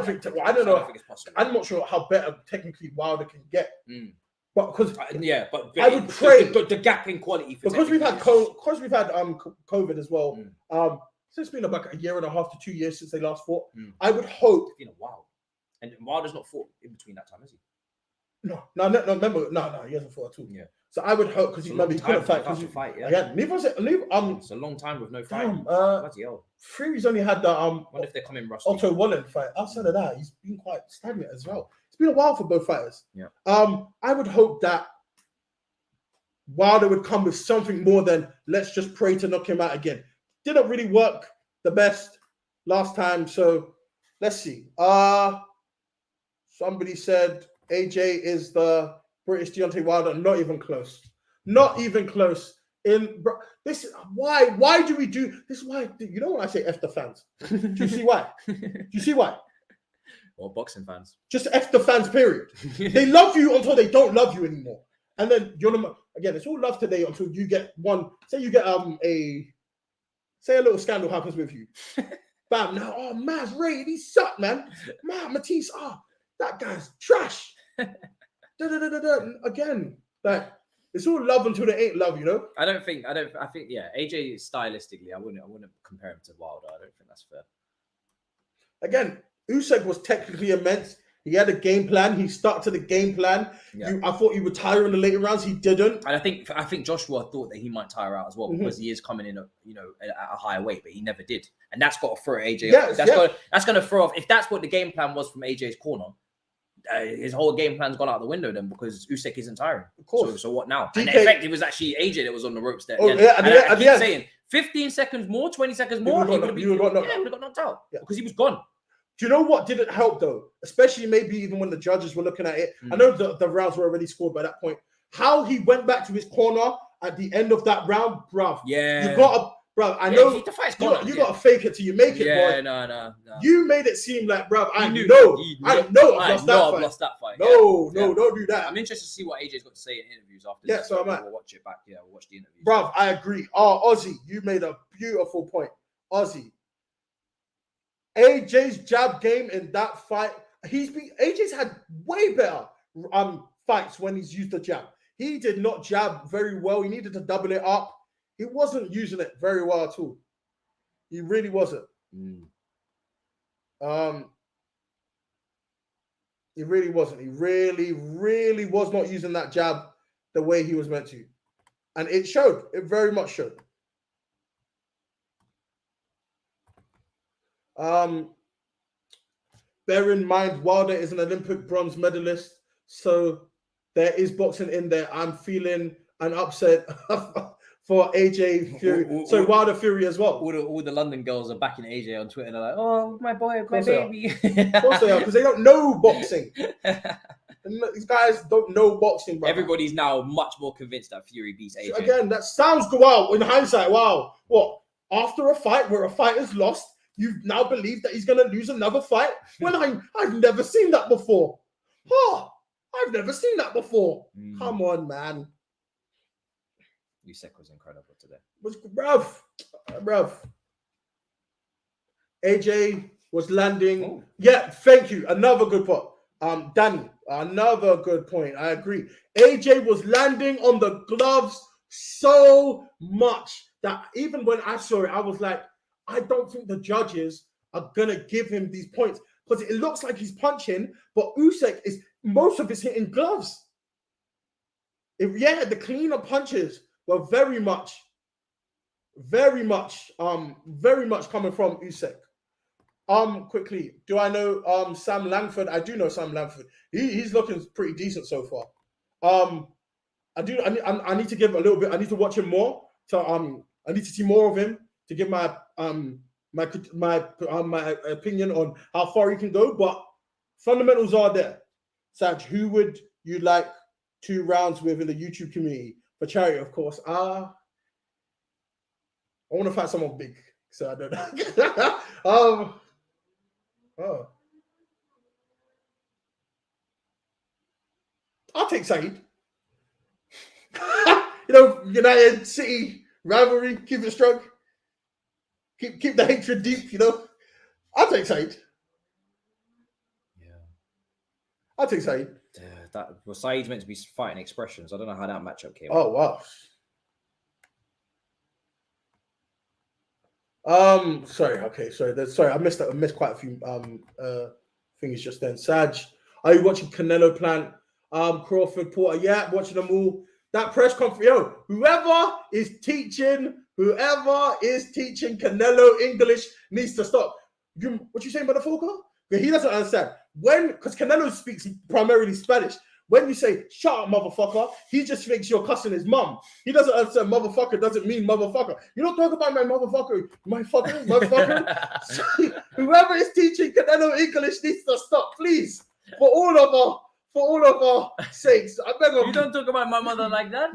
I don't think it's possible. I'm not sure how better technically Wilder can get. But because but I would pray the gap in quality because we've had COVID as well. So it's been about a year and a half to 2 years since they last fought. I would hope it's been a while, and Wilder's not fought in between that time, has he? No. Remember, he hasn't fought at all. Yeah. So I would hope because he couldn't fight. It's a long time with no fight. Bloody hell. Fury's only had the wonder if they're coming rusty. Otto Wallen fight. Outside of that, he's been quite stagnant as well. It's been a while for both fighters. Yeah. I would hope that Wilder would come with something more than let's just pray to knock him out again. Didn't really work the best last time, so let's see. Somebody said AJ is the British Deontay Wilder. Not even close. Not even close. This is why do we do this? Why you know when I say F the fans? Do you see why? Do you see why? Or boxing fans. Just F the fans, period. They love you until they don't love you anymore. And then again, it's all love today until you get one. Say you get a little scandal happens with you. Bam, now Maz rated, he sucked, man. Matisse, that guy's trash. Again, like it's all love until they ain't love, you know. I think AJ stylistically, I wouldn't compare him to Wilder. I don't think that's fair. Again, Usyk was technically immense. He had a game plan. He stuck to the game plan. Yeah. I thought he would tire in the later rounds. He didn't. And I think Joshua thought that he might tire out as well because he is coming in, at a higher weight, but he never did. And that's got to throw AJ off. That's going to throw off. If that's what the game plan was from AJ's corner, his whole game plan's gone out the window then because Usyk isn't tiring. Of course. So what now? And in effect, it was actually AJ that was on the ropes there. I keep saying 15 seconds more, 20 seconds more, he would have got knocked out because he was gone. Do you know what didn't help though? Especially maybe even when the judges were looking at it. I know the rounds were already scored by that point. How he went back to his corner at the end of that round, bruv. Yeah. You got to, bruv. I know the fight's gone. You got to fake it till you make it, boy. No. You made it seem like, bruv, I know I've lost that fight. No, don't do that. I'm interested to see what AJ's got to say in interviews after this. So we'll watch it back. Yeah, we'll watch the interviews. Bruv, I agree. Ozzy, you made a beautiful point. Ozzy. AJ's jab game in that fight, AJ's had way better fights when he's used the jab. He did not jab very well. He needed to double it up. He wasn't using it very well at all. He really wasn't. He really wasn't. He really was not using that jab the way he was meant to. And it showed. It very much showed. Bear in mind, Wilder is an Olympic bronze medalist, so there is boxing in there. I'm feeling an upset for AJ Fury. So Wilder Fury as well. All the London girls are backing AJ on Twitter. They're like, "Oh, my boy, my baby." Of course they are, because they don't know boxing. These guys don't know boxing, bro. Everybody's now much more convinced that Fury beats AJ. Again, that sounds good. Wow, in hindsight, wow. What? After a fight where a fighter's lost, you now believe that he's going to lose another fight? Well, I've never seen that before. I've never seen that before. Come on, man. Usyk was incredible today. Bruv. AJ was landing. Oh. Yeah, thank you. Another good point. Danny, another good point. I agree. AJ was landing on the gloves so much that even when I saw it, I was like, I don't think the judges are going to give him these points, because it looks like he's punching, but Usyk is, most of his hitting gloves. The cleaner punches were very much coming from Usyk. Quickly, do I know Sam Langford? I do know Sam Langford. He's looking pretty decent so far. I need to give a little bit. I need to watch him more. So I need to see more of him to give my opinion on how far he can go. But fundamentals are there. Saj, who would you like 2 rounds with in the YouTube community for charity? Of course. I want to fight someone big, so I don't know. I'll take Saeed. United City rivalry, keep it strong. Keep the hatred deep, I'll take Saeed. Yeah. I'll take Saeed. Saeed's meant to be fighting expressions. I don't know how that matchup came. Oh, wow. Sorry. I missed quite a few things just then. Saj, are you watching Canelo Plant? Crawford, Porter, yeah, watching them all. That press conference, whoever is teaching Canelo English needs to stop. What you saying about the Falco? He doesn't understand. Because Canelo speaks primarily Spanish. When you say, shut up, motherfucker, he just thinks you're cussing his mum. He doesn't understand motherfucker doesn't mean motherfucker. You don't talk about my motherfucker. So, whoever is teaching Canelo English needs to stop, please. For all of our sakes. I beg of you. Don't talk about my mother like that.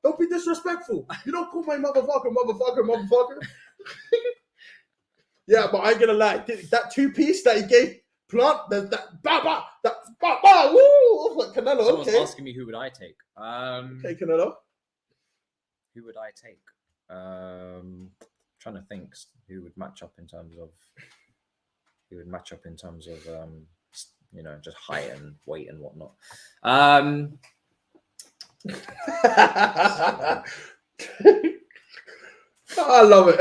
Don't be disrespectful. You don't call my motherfucker. Yeah, but I ain't gonna lie. That 2-piece that he gave Plant, Canelo. Someone's asking me who would I take. Okay, Canelo. Who would I take? Trying to think who would match up in terms of just height and weight and whatnot. I love it.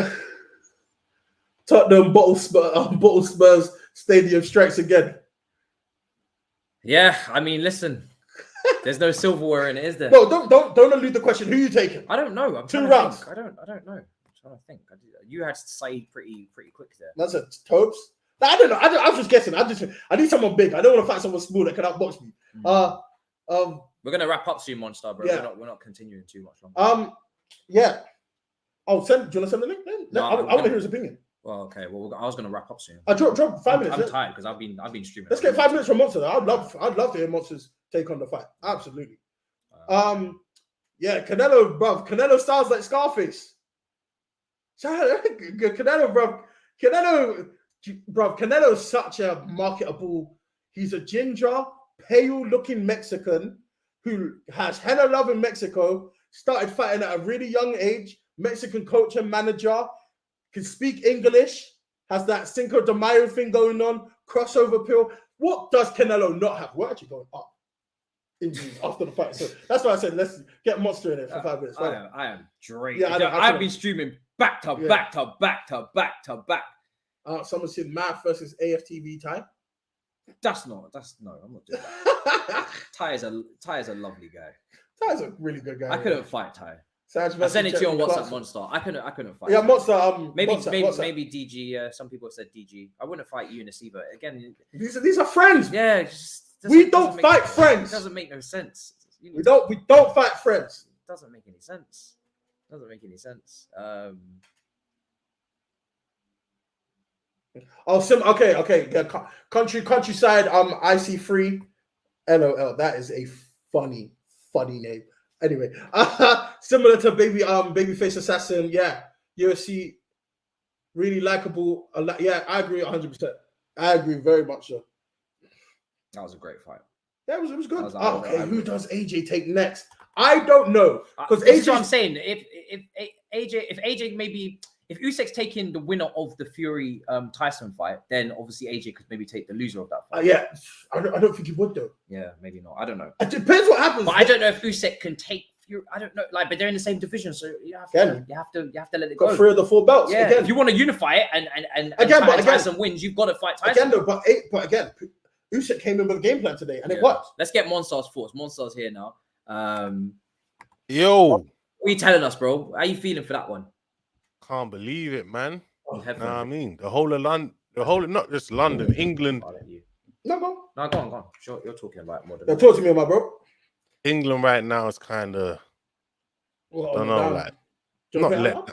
Tottenham bottle Spurs stadium strikes again. Yeah, I mean, listen, there's no silverware in it, is there? No, don't elude the question. Who are you taking? I don't know. I'm 2 rounds. I don't know. I'm trying to think. You had Saeed pretty quick there. That's it. Topes. I don't know. I was just guessing. I need someone big. I don't want to fight someone small that can outbox me. We're gonna wrap up soon, Monster, bro. Yeah. We're not continuing too much longer. Yeah. Oh, do you want to send the link then? No, I want to hear his opinion. Well, okay. Well, I was gonna wrap up soon. I drop 5 minutes. I'm tired because I've been streaming. Let's get 5 minutes from Monster. I'd love to hear Monster's take on the fight. Absolutely. Yeah, Canelo, bro. Canelo styles like Scarface. Canelo, bro. Canelo is such a marketable. He's a ginger, pale-looking Mexican who has henna love in Mexico. Started fighting at a really young age. Mexican coach and manager. Can speak English. Has that Cinco de Mayo thing going on. Crossover pill. What does Canelo not have? We're actually going up injuries after the fight. So that's why I said let's get Monster in it for 5 minutes. I am drained. Yeah, I've been streaming back to back. Someone said MAH versus AFTV Ty. No, I'm not doing that. Ty is a lovely guy. Ty's a really good guy. I couldn't fight Ty. I sent it to you on WhatsApp, Monster. I couldn't fight. Yeah, Monster. Maybe DG. Some people said DG. I wouldn't fight Eunice either. Again, these are friends. Yeah, we don't fight friends. It doesn't make no sense. We don't fight friends. It doesn't make any sense. Doesn't make any sense. Okay. Yeah, countryside. IC3. LOL. That is a funny name. Anyway, similar to Babyface Assassin. Yeah, UFC really likable. Yeah, I agree 100%. I agree very much so. That was a great fight. Yeah, it was good. Who does AJ take next? I don't know, because this is what I'm saying. If AJ maybe, if Usyk's taking the winner of the Fury Tyson fight, then obviously AJ could maybe take the loser of that fight. Yeah, I don't think he would though. Yeah, maybe not. I don't know. It depends what happens. But I don't know if Usyk can take Fury. I don't know. Like, but they're in the same division, so you have to let it go. Got 3 of the 4 belts. Yeah, again. If you want to unify it and Tyson wins, you've got to fight Tyson. Again, though, but again, Usyk came in with a game plan today, and it worked. Let's get Monstar's thoughts. Monstar's here now. Yo, what are you telling us, bro? How are you feeling for that one? can't believe it, man. Oh, I mean, the whole of London, not just London, England. No, go on. Sure, you're talking about more than talk to me, my bro. England right now is kind of, I don't know, like,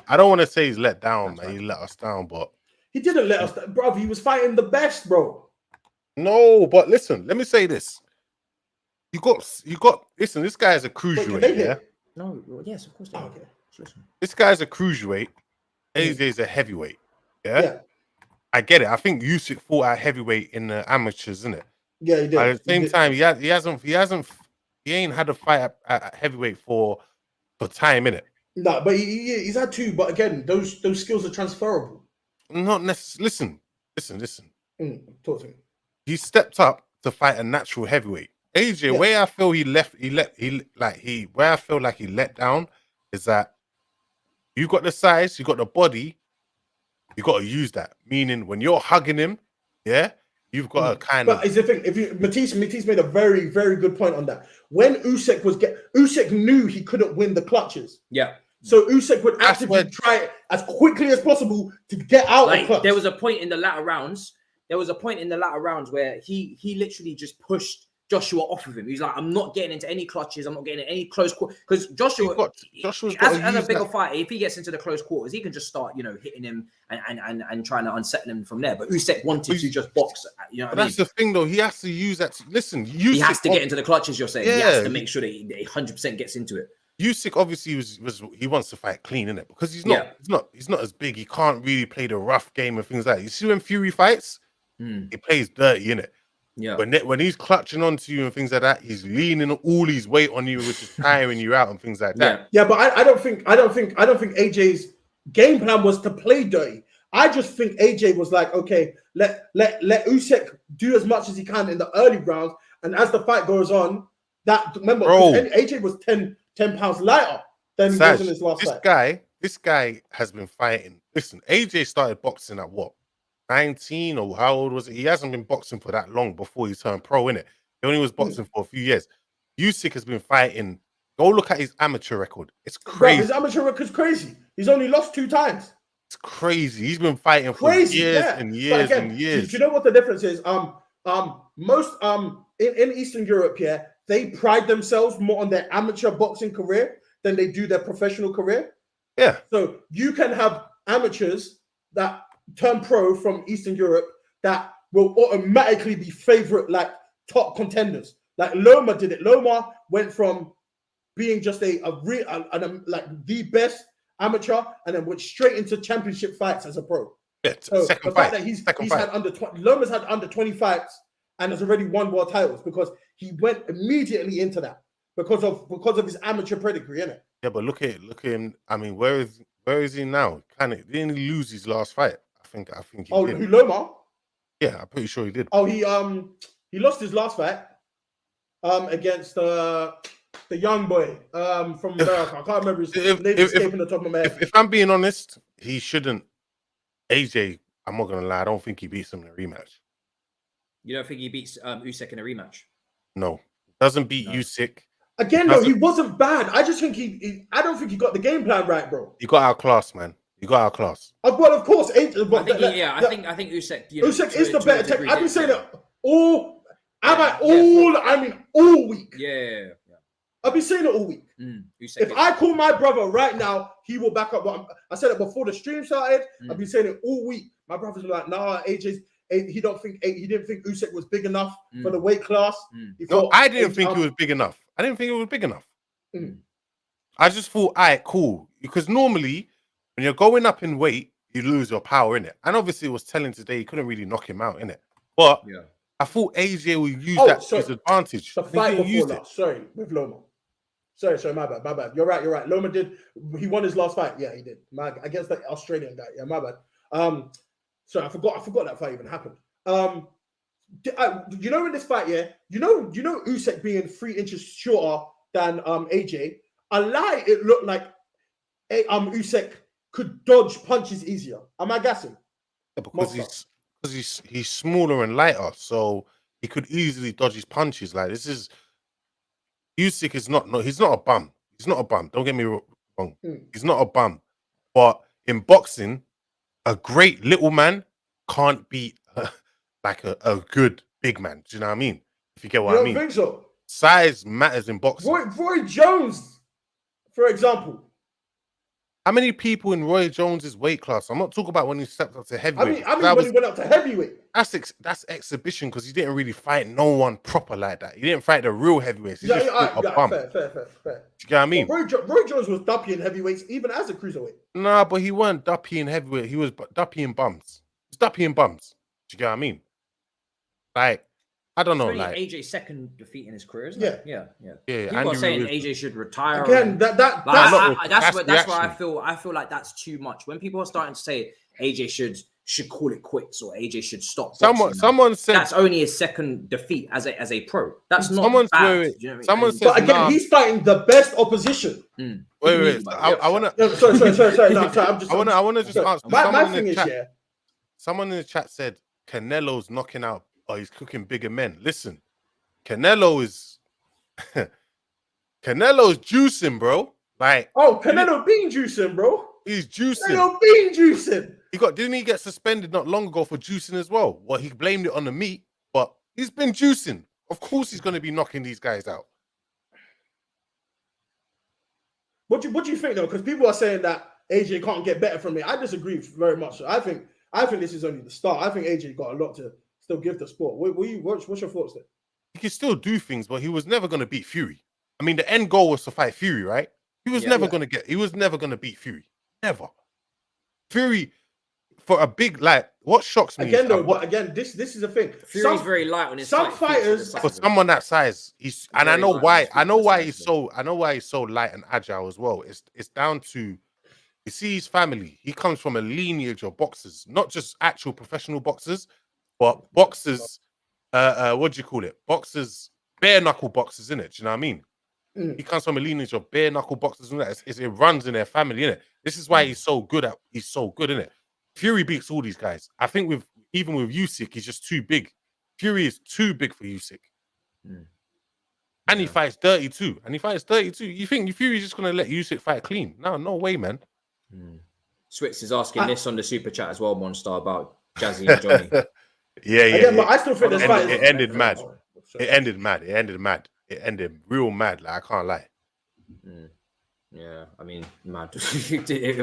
I don't want to say he's let down, man. He let us down, but he didn't let us down, bro. He was fighting the best, bro. No, but listen, let me say this. You got. Listen, this guy is a cruiserweight, yeah. No, yes, of course. Okay. This guy's a cruiserweight. AJ is a heavyweight. Yeah. I get it. I think Usyk fought at heavyweight in the amateurs, isn't it? Yeah, he did. But at the same time, he ain't had a fight at heavyweight for time, innit? No, but he's had 2. But again, those skills are transferable. Not necessarily. Listen. Talk to me. He stepped up to fight a natural heavyweight. AJ, where I feel where I feel like he let down is that you got the size, you got the body, you got to use that. Meaning, when you're hugging him, yeah, you've got to kind of. But is the thing, Matisse made a very, very good point on that. When Usyk knew he couldn't win the clutches. Yeah. So Usyk would actively try it as quickly as possible to get out of clutch. There was a point in the latter rounds. Where he literally just pushed Joshua off of him. He's like, I'm not getting into any clutches. I'm not getting into any close quarters. Because Joshua's as a bigger fighter, if he gets into the close quarters, he can just start, hitting him and trying to unsettle him from there. But Usyk wanted to just box. That's the thing, though. He has to use that. Listen, he has to get into the clutches. You're saying he has to make sure that he 100% gets into it. Usyk obviously he wants to fight clean, innit? Because he's not as big. He can't really play the rough game and things like that. You see when Fury fights, he plays dirty, innit? Yeah. When he's clutching onto you and things like that, he's leaning all his weight on you, which is tiring you out and things like that. Yeah, but I don't think AJ's game plan was to play dirty. I just think AJ was like, okay, let Usyk do as much as he can in the early rounds, and as the fight goes on, AJ was 10 pounds lighter than he was in his last fight. This guy has been fighting. Listen, AJ started boxing at what? 19 or how old was it? He hasn't been boxing for that long before he turned pro, innit? He only was boxing for a few years. Usyk has been fighting. Go look at his amateur record. It's crazy. Bro, his amateur record's crazy. He's only lost 2 times. It's crazy. He's been fighting for years and years and years. Do you know what the difference is? Most in Eastern Europe, they pride themselves more on their amateur boxing career than they do their professional career. Yeah. So you can have amateurs that turn pro from Eastern Europe that will automatically be favorite, like top contenders. Like Loma did it. Loma went from being just the best amateur and then went straight into championship fights as a pro. Yeah, so the fact that he's had under 20, Loma's had under 20 fights and has already won world titles because he went immediately into that because of his amateur pedigree, innit? Yeah, but look at him. I mean, where is he now? Didn't he lose his last fight? I think he did. Who, Loma? Yeah, I'm pretty sure he did. Oh, he lost his last fight against the young boy from America. I can't remember his name. Escaping the top of my head. If I'm being honest, he shouldn't. AJ, I'm not gonna lie. I don't think he beats him in a rematch. You don't think he beats Usyk in a rematch? No, doesn't beat Usyk. Again, though, he wasn't bad. I just think I don't think he got the game plan right, bro. You got outclassed, man. You got outclassed. Well, of course. I think Usyk. Usyk is the better tech. I've been saying it all week. Yeah. I've been saying it all week. Usyk If I call my brother right now, he will back up. I said it before the stream started. I've been saying it all week. My brothers were like, "Nah, he didn't think Usyk was big enough for the weight class." No, I didn't think he was big enough. I didn't think it was big enough. I just thought, all right, cool. Because normally, when you're going up in weight, you lose your power in it. And obviously, it was telling today he couldn't really knock him out in it. But I thought AJ would use that to his advantage. The fight before last. Sorry, with Loma. Sorry, my bad. You're right. Loma he won his last fight. Yeah, he did. Against the Australian guy. Yeah, my bad. Sorry, I forgot that fight even happened. You know in this fight, you know Usyk being 3 inches shorter than AJ. I lie. It looked like Usyk could dodge punches easier. Am I gassing? Yeah, because he's smaller and lighter, so he could easily dodge his punches. Like Usyk is he's not a bum. He's not a bum. Don't get me wrong. He's not a bum. But in boxing, a great little man can't beat like a good big man. Do you know what I mean? If you get what I mean. Think so? Size matters in boxing. Roy Jones, for example. How many people in Roy Jones's weight class? I'm not talking about when he stepped up to heavyweight. I mean when he went up to heavyweight. That's exhibition because he didn't really fight no one proper like that. He didn't fight the real heavyweights. He just fought a bum. Fair. Do you get what I mean? Roy Jones was duppy in heavyweights, even as a cruiserweight. Nah, but he weren't duppy in heavyweight. He was duppy in bums. He's duppy in bums. Do you get what I mean? Like, I don't know. Like AJ's second defeat in his career, isn't it? Yeah. People are saying AJ should retire. Again, that's why I feel like that's too much. When people are starting to say AJ should call it quits or AJ should stop. Someone said that's only his second defeat as a pro. That's not someone's bad. Someone said, but again, he's fighting the best opposition. Wait. I want to. Sorry. No, I want to just answer. My thing is, someone in the chat said Canelo's knocking out. Oh, he's cooking bigger men. Listen, Canelo's juicing, bro. Like, Canelo bean juicing, bro. He's juicing. Canelo bean juicing. Didn't he get suspended not long ago for juicing as well? Well, he blamed it on the meat, but he's been juicing. Of course, he's going to be knocking these guys out. What do you think though? Because people are saying that AJ can't get better from it. I disagree very much. I think this is only the start. I think AJ got a lot to still give the sport. What's your thoughts there? He can still do things, but he was never going to beat Fury. I mean, the end goal was to fight Fury, right? He was never going to beat Fury. Never. Fury, for a big, like, what shocks me this is the thing. Fury's very light on his some fighters. For someone that size, I know why he's so light and agile as well. It's down to, you see his family. He comes from a lineage of boxers, not just actual professional boxers, but boxers, what do you call it? Boxers, bare knuckle boxers, innit? Do you know what I mean? He comes from a lineage of bare knuckle boxers, and that it runs in their family, innit? This is why he's so good, innit? Fury beats all these guys. I think even with Usyk, he's just too big. Fury is too big for Usyk. And he fights dirty too. You think Fury's just gonna let Usyk fight clean? No way, man. Switz is asking this on the super chat as well, Monster, about Jazzy and Johnny. Yeah. But I still think this fight ended mad. It ended real mad. Like, I can't lie. Yeah, I mean, mad. They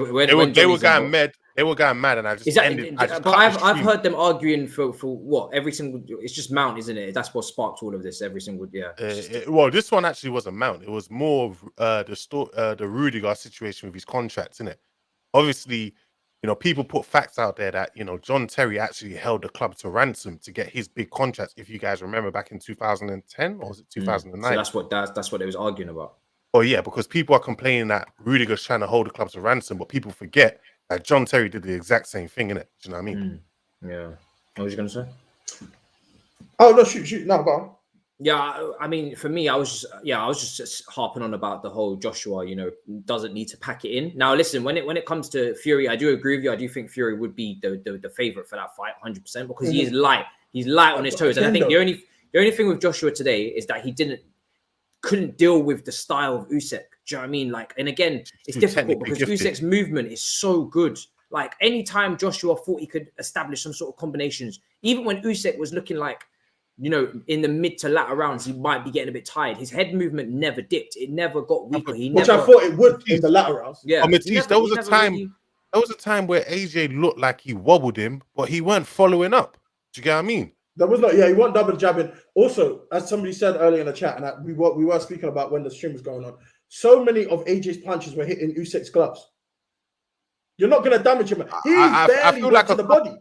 were going mad, and I just ended. But I've heard them arguing for what every single. It's just Mount, isn't it? That's what sparked all of this. Every single well, this one actually wasn't Mount. It was more of the Rudiger situation with his contracts, innit? Obviously, people put facts out there that John Terry actually held the club to ransom to get his big contracts. If you guys remember, back in 2010 or was it 2009? So that's what they was arguing about. Oh yeah, because people are complaining that Rudiger's trying to hold the club to ransom, but people forget that John Terry did the exact same thing, innit? Do you know what I mean? Yeah. What was you gonna say? Oh no, shoot! No, go on. Yeah, I mean, for me, I was just harping on about the whole Joshua, doesn't need to pack it in. Now, listen, when it comes to Fury, I do agree with you. I do think Fury would be the favorite for that fight, 100%, because he is light. He's light on his toes, and I think the only thing with Joshua today is that he couldn't deal with the style of Usyk. Do you know what I mean? Like, and again, it's difficult because Usyk's movement is so good. Like, anytime Joshua thought he could establish some sort of combinations, even when Usyk was looking like in the mid to latter rounds, he might be getting a bit tired. His head movement never dipped. It never got weaker. Which I thought it would in the latter rounds. Yeah. Matisse, there was a time where AJ looked like he wobbled him, but he weren't following up. Do you get what I mean? There was not, he wasn't double jabbing. Also, as somebody said earlier in the chat, and we were speaking about when the stream was going on, so many of AJ's punches were hitting Usyk's gloves. You're not going to damage him. He barely went to the body.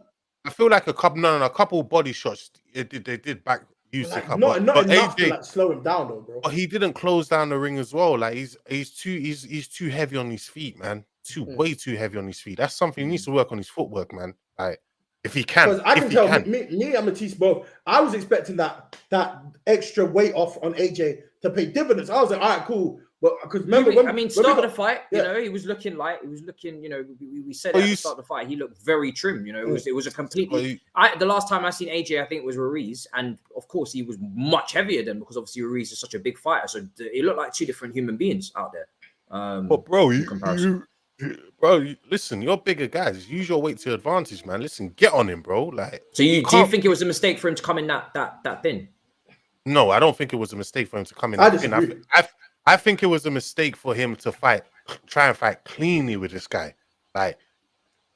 I feel like a couple body shots. They did back Usyk up. Not enough AJ, to like slow him down, though, bro. But he didn't close down the ring as well. Like he's too heavy on his feet, man. Way too heavy on his feet. That's something he needs to work on his footwork, man. Like if he can. Because I can tell me and Matisse both. I was expecting that extra weight off on AJ to pay dividends. I was like, all right, cool. But because remember, start of the fight, he was looking, we said at the start of the fight, he looked very trim. It was a completely. The last time I seen AJ, I think it was Ruiz, and of course he was much heavier than, because obviously Ruiz is such a big fighter, so it looked like two different human beings out there. But bro, listen, you're bigger guys. Use your weight to your advantage, man. Listen, get on him, bro. Like, so do you think it was a mistake for him to come in that thin? No, I don't think it was a mistake for him to come in that thin. I think it was a mistake for him to try and fight cleanly with this guy. Like,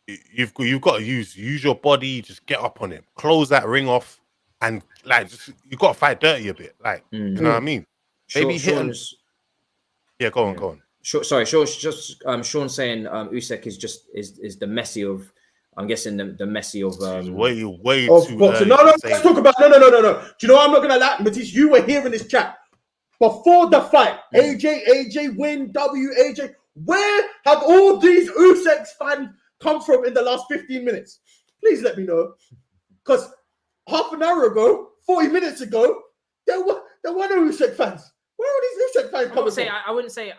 you've got to use your body, just get up on him, close that ring off, and like you got to fight dirty a bit. Like, you know what I mean? Maybe hit him. Yeah, go on. Sean saying Usyk is the Messi of. I'm guessing the Messi of way too boxing. No, let's talk about no. Do you know what I'm not gonna lie, Matisse? You were here in this chat before the fight. AJ win, AJ. Where have all these Usyk fans come from in the last 15 minutes? Please let me know. Because half an hour ago, 40 minutes ago, there were no Usyk fans. Where are these Usyk fans coming from? I wouldn't say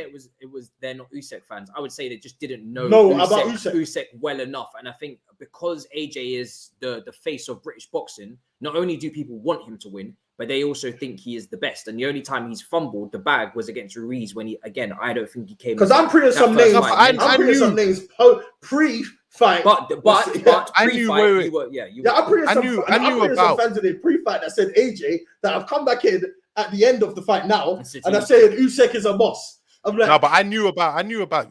it was they're not Usyk fans. I would say they just didn't know about Usyk well enough. And I think because AJ is the face of British boxing, not only do people want him to win, but they also think he is the best. And the only time he's fumbled the bag was against Ruiz when I don't think he came. Because I'm pretty some names. I'm pretty some names pre-fight. But I knew where I'm pretty some fans of the pre-fight that said AJ that have come back in at the end of the fight now, and I said Usyk is a boss. I'm like, no, but I knew about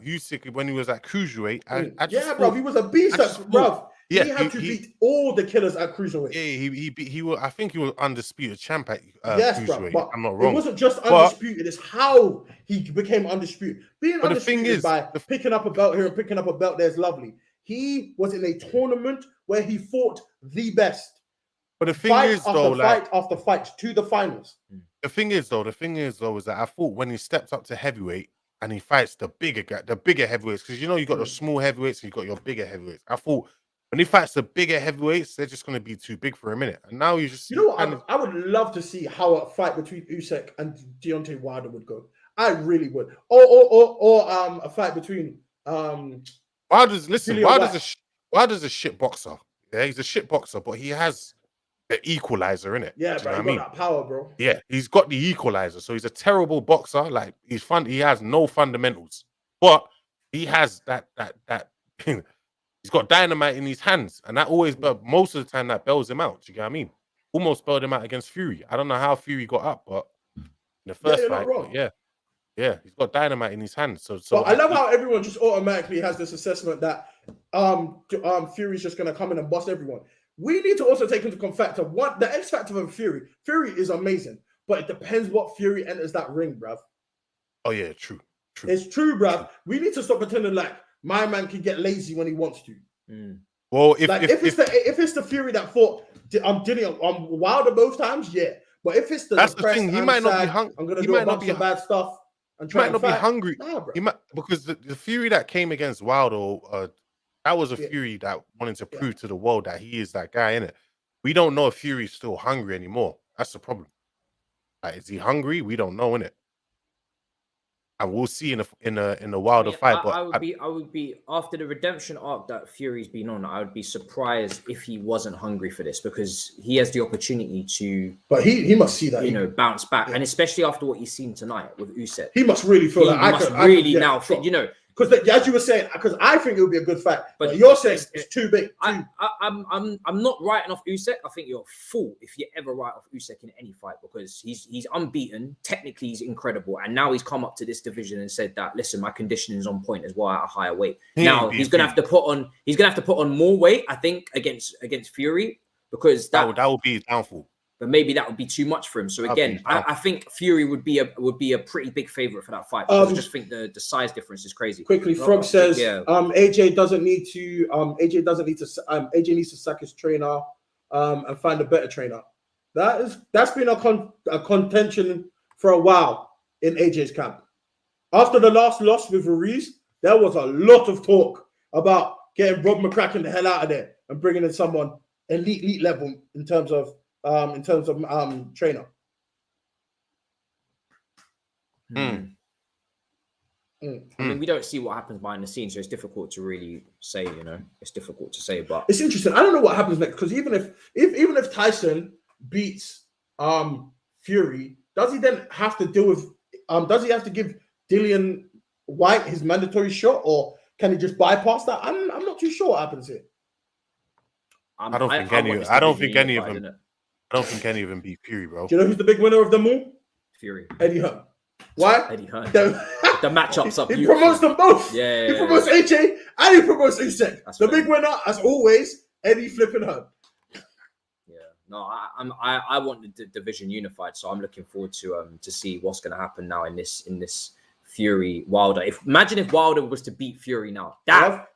Usyk when he was at cruiserweight. Bro, he was a beast, bro. Yeah, he had to beat all the killers at cruiserweight. Yeah, he was. I think he was undisputed champ at cruiserweight. Bro, I'm not wrong. It wasn't just undisputed; it's how he became undisputed. Being undisputed by picking up a belt here and picking up a belt there is lovely. He was in a tournament where he fought the best. But the thing is, though, fight after fight to the finals. The thing is, though, is that I thought when he steps up to heavyweight and he fights the bigger heavyweights, because you got the small heavyweights and you got your bigger heavyweights. I thought when he fights the bigger heavyweights, they're just going to be too big for a minute. And now you just, I would love to see how a fight between Usyk and Deontay Wilder would go. I really would. Or a fight between Wilder's a shit boxer. Yeah, he's a shit boxer, but he has the equalizer in it. Yeah, bro, he got that power, bro. Yeah, he's got the equalizer. So he's a terrible boxer. Like he has no fundamentals, but he has that. He's got dynamite in his hands, and that always, but most of the time that bails him out. Do you get what I mean? Almost bailed him out against Fury. I don't know how Fury got up, but in the first fight, yeah, he's got dynamite in his hands. So I love how everyone just automatically has this assessment that Fury's just gonna come in and bust everyone. We need to also take into account the X factor of Fury. Fury is amazing, but it depends what Fury enters that ring, bruv. Oh yeah, true. It's true, bruv. We need to stop pretending like my man can get lazy when he wants to. Well, if it's the Fury that fought Wilder both times, yeah. But if it's that's the thing, he might not be hungry. I'm gonna do a bunch of bad stuff. He might not be hungry. He might, because the Fury that came against Wilder, that was a Fury that wanted to prove to the world that he is that guy, innit? We don't know if Fury's still hungry anymore. That's the problem. Like, is he hungry? We don't know, innit? And we'll see in a Wilder fight. But I would be after the redemption arc that Fury's been on. I would be surprised if he wasn't hungry for this, because he has the opportunity to. But he must see that bounce back, and especially after what he's seen tonight with Usyk, he must really feel now. Because as you were saying, because I think it would be a good fight, but you're saying it's too big. I'm not writing off Usyk. I think you're a fool if you ever write off Usyk in any fight, because he's unbeaten. Technically, he's incredible, and now he's come up to this division and said that, listen, my conditioning is on point as well at a higher weight. Now he's gonna have to put on more weight, I think, against Fury, because that would be his downfall. But maybe that would be too much for him. So again, I think Fury would be a pretty big favorite for that fight. I just think the size difference is crazy. Quickly, Frog says AJ needs to sack his trainer and find a better trainer. That's been a contention for a while in AJ's camp. After the last loss with Ruiz, there was a lot of talk about getting Rob McCracken the hell out of there and bringing in someone elite level in terms of trainer. I mean, we don't see what happens behind the scenes, so it's difficult to really say. It's difficult to say, but it's interesting. I don't know what happens next, because even if Tyson beats Fury, does he then have to deal with? Does he have to give Dillian White his mandatory shot, or can he just bypass that? I'm not too sure what happens here. I don't think any of them beat Fury, bro. Do you know who's the big winner of them all? Fury. Eddie Hearn. Why? Eddie Hearn. The matchups up. He promotes them both. Yeah. He promotes AJ and he promotes Usyk. The big winner, as always, Eddie flipping Hearn. Yeah. No, I want the division unified, so I'm looking forward to see what's going to happen now in this Fury Wilder. Imagine if Wilder was to beat Fury now. That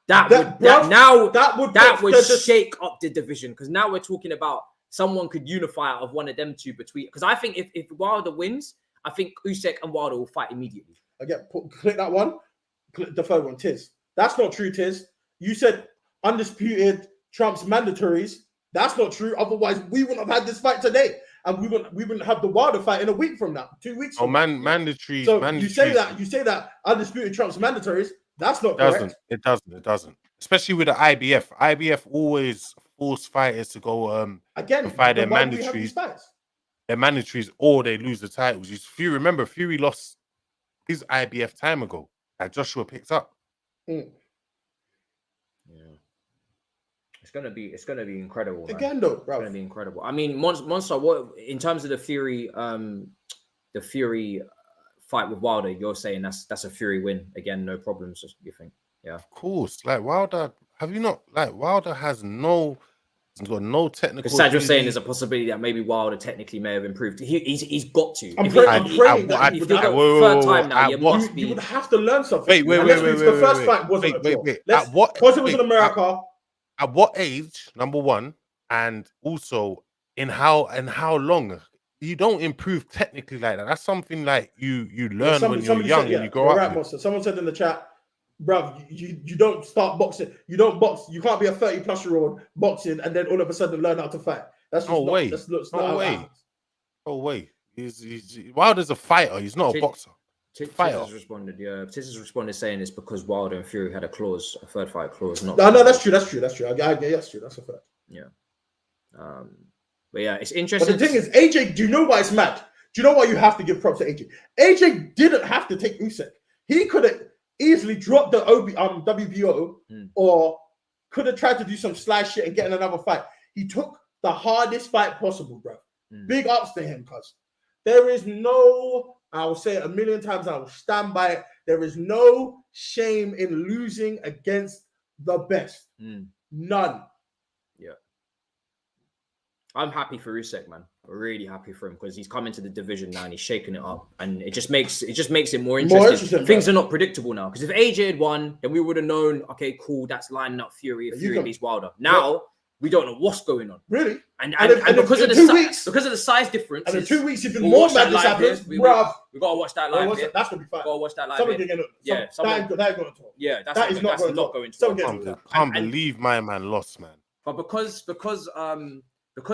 would shake up the division, because now we're talking about someone could unify out of one of them two between. Because I think if Wilder wins, I think Usyk and Wilder will fight immediately. Again, click that one. Click the third one, Tiz. That's not true, Tiz. You said undisputed trumps mandatories. That's not true. Otherwise, we wouldn't have had this fight today, and we wouldn't have the Wilder fight in a week from now, 2 weeks. From now. Mandatory. So you say that undisputed trumps mandatories. That's not correct. It doesn't. Especially with the IBF. IBF always force fighters to go again fight their mandatories. Their mandatories, or they lose the titles. Fury lost his IBF time ago. That Joshua picked up. Yeah. It's gonna be incredible. Man. Again, though, bro. It's gonna be incredible. I mean, Monster. What in terms of the Fury fight with Wilder? You're saying that's a Fury win again, no problems. You think? Yeah, of course. Like Wilder, have you not? Like Wilder has got no technical. Besides, you're saying there's a possibility that maybe Wilder technically may have improved. He's got to. I'm praying that third time now, you would have to learn something. Wait. The first fight wasn't a draw. Because it was in America. At what age? Number one, and also in how long? You don't improve technically like that. That's something like you learn when you're young and you grow up. Right, someone said in the chat, bruv, you don't start boxing. You don't box. You can't be a 30-plus-year-old boxing and then all of a sudden learn how to fight. That's no way. No way. Wilder's a fighter. He's not a boxer. Tiz has responded saying it's because Wilder and Fury had a third fight clause. No, that's true. That's true. That's true. That's true. That's a fact. Yeah. But yeah, it's interesting. But the thing is, AJ, do you know why it's mad? Do you know why you have to give props to AJ? AJ didn't have to take Usyk. He could have easily dropped the WBO or could have tried to do some sly shit and get in another fight. He took the hardest fight possible, bro. Big ups to him, cuz there is no, I will say it a million times, I will stand by it. There is no shame in losing against the best. None. Yeah. I'm happy for Usyk, man. I'm really happy for him because he's come into the division now and he's shaking it up, and it just makes it more interesting. Things are not predictable now, because if AJ had won, then we would have known, okay, cool, that's lining up Fury if Fury beats Wilder. Now we don't know what's going on. Really? And because of the size difference, and in 2 weeks, even more madness happens, bruv. We gotta watch that live. That's gonna be fun. Gotta watch that live. That is not going to talk. I can't believe my man lost, man. But because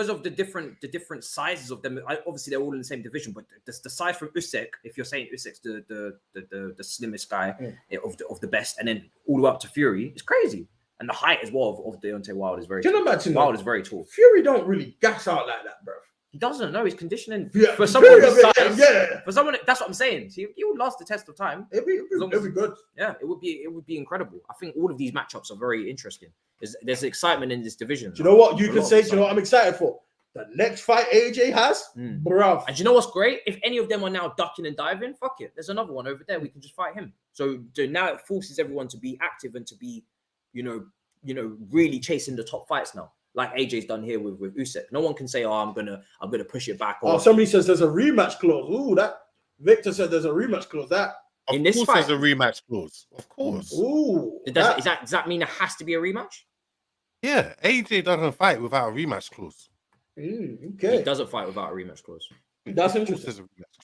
of the different sizes of them, obviously they're all in the same division. But the size from Usyk, if you're saying Usyk's the slimmest guy of the best, and then all the way up to Fury, it's crazy. And the height as well of Deontay Wilder is very. Can you imagine? Wilder's very tall. Fury don't really gas out like that, bro. He doesn't know his conditioning Yeah, for someone his size. yeah. For someone, that's what I'm saying. He would last the test of time. It'd be good. Yeah, it would be incredible. I think all of these matchups are very interesting. There's excitement in this division. Do you know what you can say? Do you know what I'm excited for? The next fight AJ has, bruv. And do you know what's great? If any of them are now ducking and diving, fuck it. There's another one over there. We can just fight him. So now it forces everyone to be active and to be, really chasing the top fights now. Like AJ's done here with Usyk. No one can say, "Oh, I'm gonna push it back." Or somebody says there's a rematch clause. Ooh, that Victor said there's a rematch clause. That in this fight, there's a rematch clause. Of course. Ooh, does that mean there has to be a rematch? Yeah, AJ doesn't fight without a rematch clause. Okay, He doesn't fight without a rematch clause. That's There's interesting. a rematch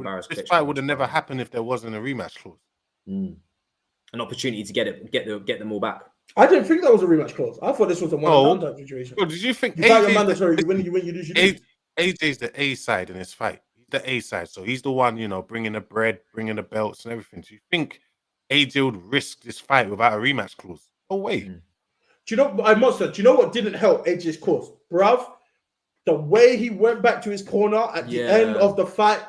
clause. This fight would have never happened if there wasn't a rematch clause. An opportunity to get them all back. I didn't think that was a rematch clause. I thought this was a one and done type situation. Bro, did you think You fight your mandatory? You win, you lose, you lose. AJ's the A side in this fight? He's the A side, so he's the one, bringing the bread, bringing the belts and everything. Do you think AJ would risk this fight without a rematch clause? No way. Do you know? Do you know what didn't help AJ's cause, bruv? The way he went back to his corner at the end of the fight,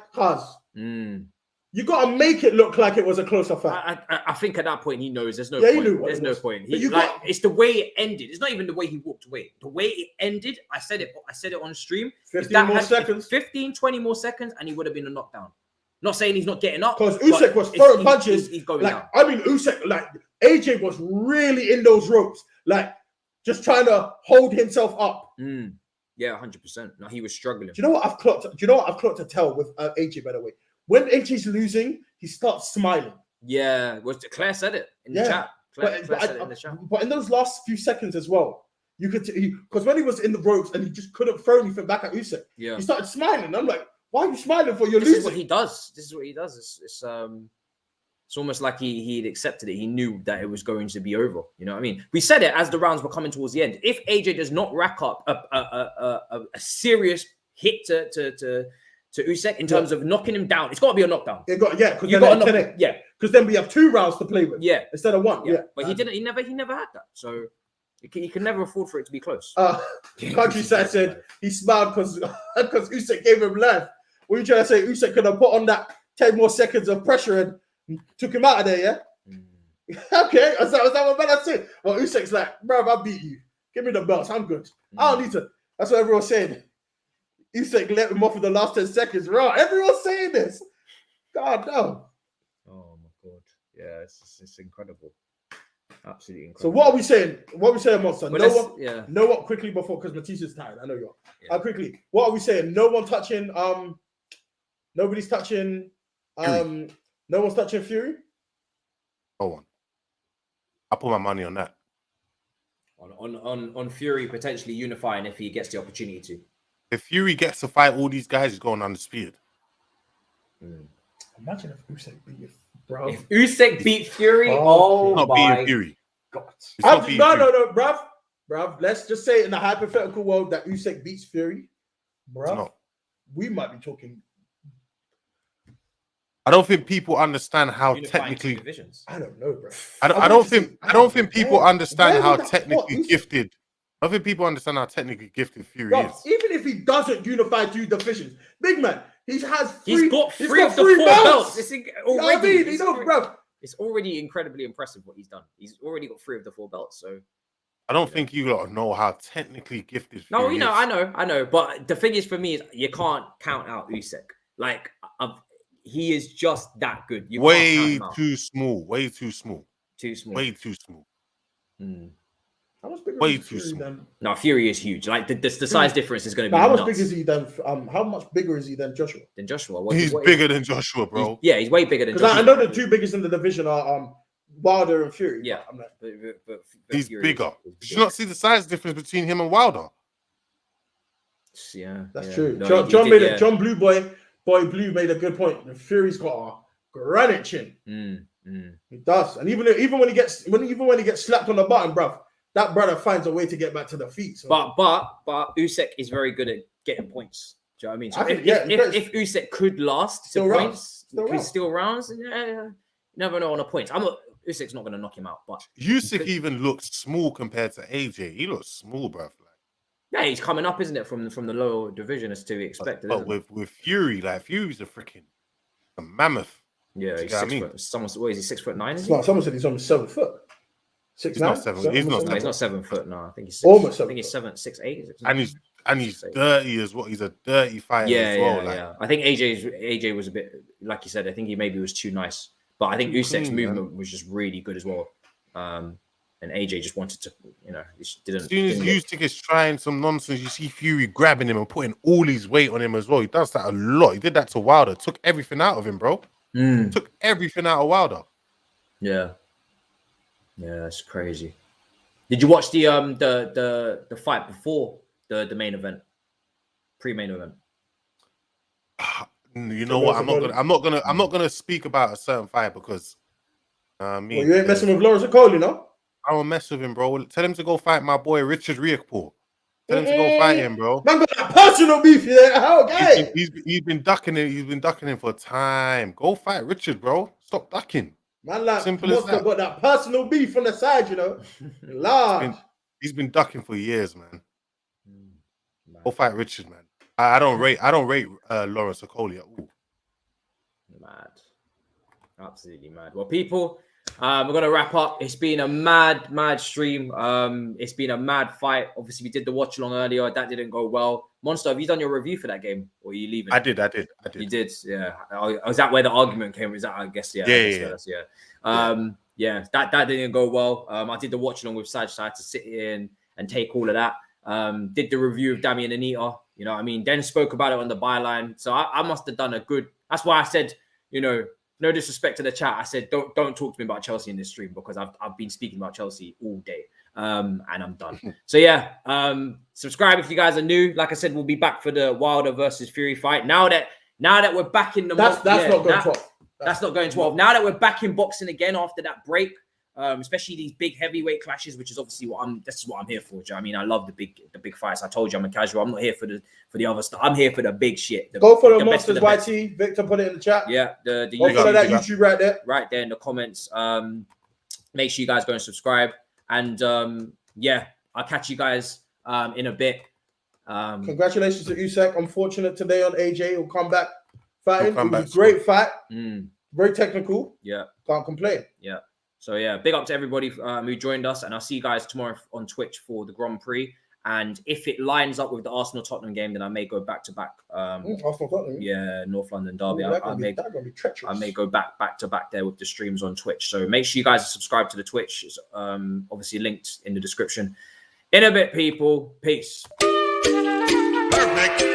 you gotta make it look like it was a closer fight. I think at that point he knows there's no point. He knew there's no point. It's the way it ended. It's not even the way he walked away. The way it ended, I said it on stream. 15 more seconds. 15, 20 more seconds, and he would have been a knockdown. Not saying he's not getting up. Because Usyk was throwing punches. He's going like, down. I mean, Usyk, AJ was really in those ropes. Just trying to hold himself up. Yeah, 100%. No, he was struggling. Do you know what I've clocked? Do you know what I've clocked to tell with AJ, by the way? When AJ's losing, he starts smiling. Yeah, Claire said it in the chat. Claire said it in the chat. But in those last few seconds as well, you could because when he was in the ropes and he just couldn't throw anything back at Usyk, he started smiling. I'm like, why are you smiling for? You're losing. This is what he does. It's almost like he had accepted it. He knew that it was going to be over. You know what I mean? We said it as the rounds were coming towards the end. If AJ does not rack up a serious hit to Usyk in terms of knocking him down, it's got to be a knockdown. Because then we have 2 rounds to play with. Yeah, instead of 1. Yeah, but he didn't. He never had that. So he can never afford for it to be close. Countryside said he smiled because Usyk gave him life. What are you trying to say? Usyk could have put on that 10 more seconds of pressure and took him out of there, yeah? Okay, is that what man I said? Well, Usyk's like, bro, I beat you. Give me the belts, I'm good. I don't need to. That's what everyone's saying. Usyk let him off in the last 10 seconds. Bro, everyone's saying this. God, no. Oh, my God. Yeah, it's incredible. Absolutely incredible. So what are we saying? What are we saying, Monster? Well, no one quickly before, because Matisse is tired. I know you are. Yeah. Quickly, what are we saying? No one touching, nobody's touching, no one's touching Fury? No one. I put my money on that. On Fury potentially unifying if he gets the opportunity to. If Fury gets to fight all these guys, he's going undisputed. Imagine if Usyk beat bro. If Usyk beat Fury, not beating Fury. God. No, bruv. Let's just say in the hypothetical world that Usyk beats Fury, bruv, we might be talking. I don't think people understand how technically. I don't know, bro. I don't think people understand how technically gifted. I don't think people understand how technically gifted Fury is. Even if he doesn't unify 2 divisions, big man, he's got 3 of the 4 belts. It's already incredibly impressive what he's done. He's already got 3 of the 4 belts. So I don't think you lot know how technically gifted Fury is. I know. But the thing is, for me, is you can't count out Usyk. Like, he is just that good. You way too small. Way too small. How much bigger way is too Fury small. than... No, Fury is huge. Like the size difference is going to be how nuts. much bigger is he than? How much bigger is he than Joshua? He's bigger than Joshua, bro. He's way bigger than Joshua. Because I know the 2 biggest in the division are Wilder and Fury. Yeah, but he's bigger. Did you not see the size difference between him and Wilder? Yeah, that's true. No, John Blue Boy Blue made a good point. Fury's got a granite chin. He does, and even when he gets slapped on the button, bruv, that brother finds a way to get back to the feet. So. But Usyk is very good at getting points. Do you know what I mean? So if Usyk could last points, still rounds, you never know on a point. Usyk's not going to knock him out, but Usyk even looks small compared to AJ. He looks small, bruv. Yeah, he's coming up, isn't it, from the lower division as to be expected. But with Fury, like Fury's a mammoth. Yeah, he's 6 foot. What is he? 6'9"? Is he? Someone said he's almost 7 foot. 6'9"? He's not 7. He's not. No, he's not 7 foot. No, I think he's almost. I think he's 6'8". And he's dirty as well. He's a dirty fighter as well. Yeah. I think AJ was a bit, like you said. I think he maybe was too nice, but I think Usyk's movement was just really good as well. And AJ just wanted to, he didn't. As soon as Usyk is trying some nonsense, you see Fury grabbing him and putting all his weight on him as well. He does that a lot. He did that to Wilder. Took everything out of him, bro. Took everything out of Wilder. Yeah, it's crazy. Did you watch the fight before the main event, pre-main event? You know what? I'm not gonna speak about a certain fight because you ain't messing with Lawrence Okolie, no? I won't mess with him, bro. Tell him to go fight my boy Richard Riekpo. Tell him to go fight him, bro. Man got that personal beef here. How okay? He's been ducking him. He's been ducking him for time. Go fight Richard, bro. Stop ducking. Man, like simple as that. Got that personal beef on the side, Large. He's been ducking for years, man. Go fight Richard, man. I don't rate Lawrence Okolie at all. Mad. Absolutely mad. Well, people, we're going to wrap up. It's been a mad stream. It's been a mad fight. Obviously, we did the watch along earlier. That didn't go well. Monster, have you done your review for that game? Or are you leaving? I did. You did, yeah. Was that where the argument came? Is that, I guess, yeah. Yeah. That didn't go well. I did the watch along with Saj, so I had to sit in and take all of that. Did the review of Damian Anita. You know what I mean? Then spoke about it on the byline. So I must have done a good... That's why I said, no disrespect to the chat. I said, don't talk to me about Chelsea in this stream because I've been speaking about Chelsea all day. And I'm done. So yeah, subscribe if you guys are new. Like I said, we'll be back for the Wilder versus Fury fight. Now that we're back in the that's not going 12. That's not going 12. Now that we're back in boxing again after that break, especially these big heavyweight clashes, which is obviously this is what I'm here for. I mean, I love the big fights. I told you I'm a casual. I'm not here for the other stuff. I'm here for the big shit. Go for the Monsters YT. Victor put it in the chat. Yeah, the go follow that YouTube right there in the comments. Make sure you guys go and subscribe. And I'll catch you guys in a bit. Congratulations to Usyk. Unfortunate today on AJ. He'll come back fighting. It was a great fight. Very technical. Yeah. Can't complain. Yeah. So yeah, big up to everybody who joined us, and I'll see you guys tomorrow on Twitch for the Grand Prix. And if it lines up with the Arsenal-Tottenham game, then I may go back to back. Arsenal-Tottenham? Yeah, North London derby. I may go back to back there with the streams on Twitch. So make sure you guys subscribe to the Twitch. It's obviously linked in the description. In a bit, people. Peace. Perfect.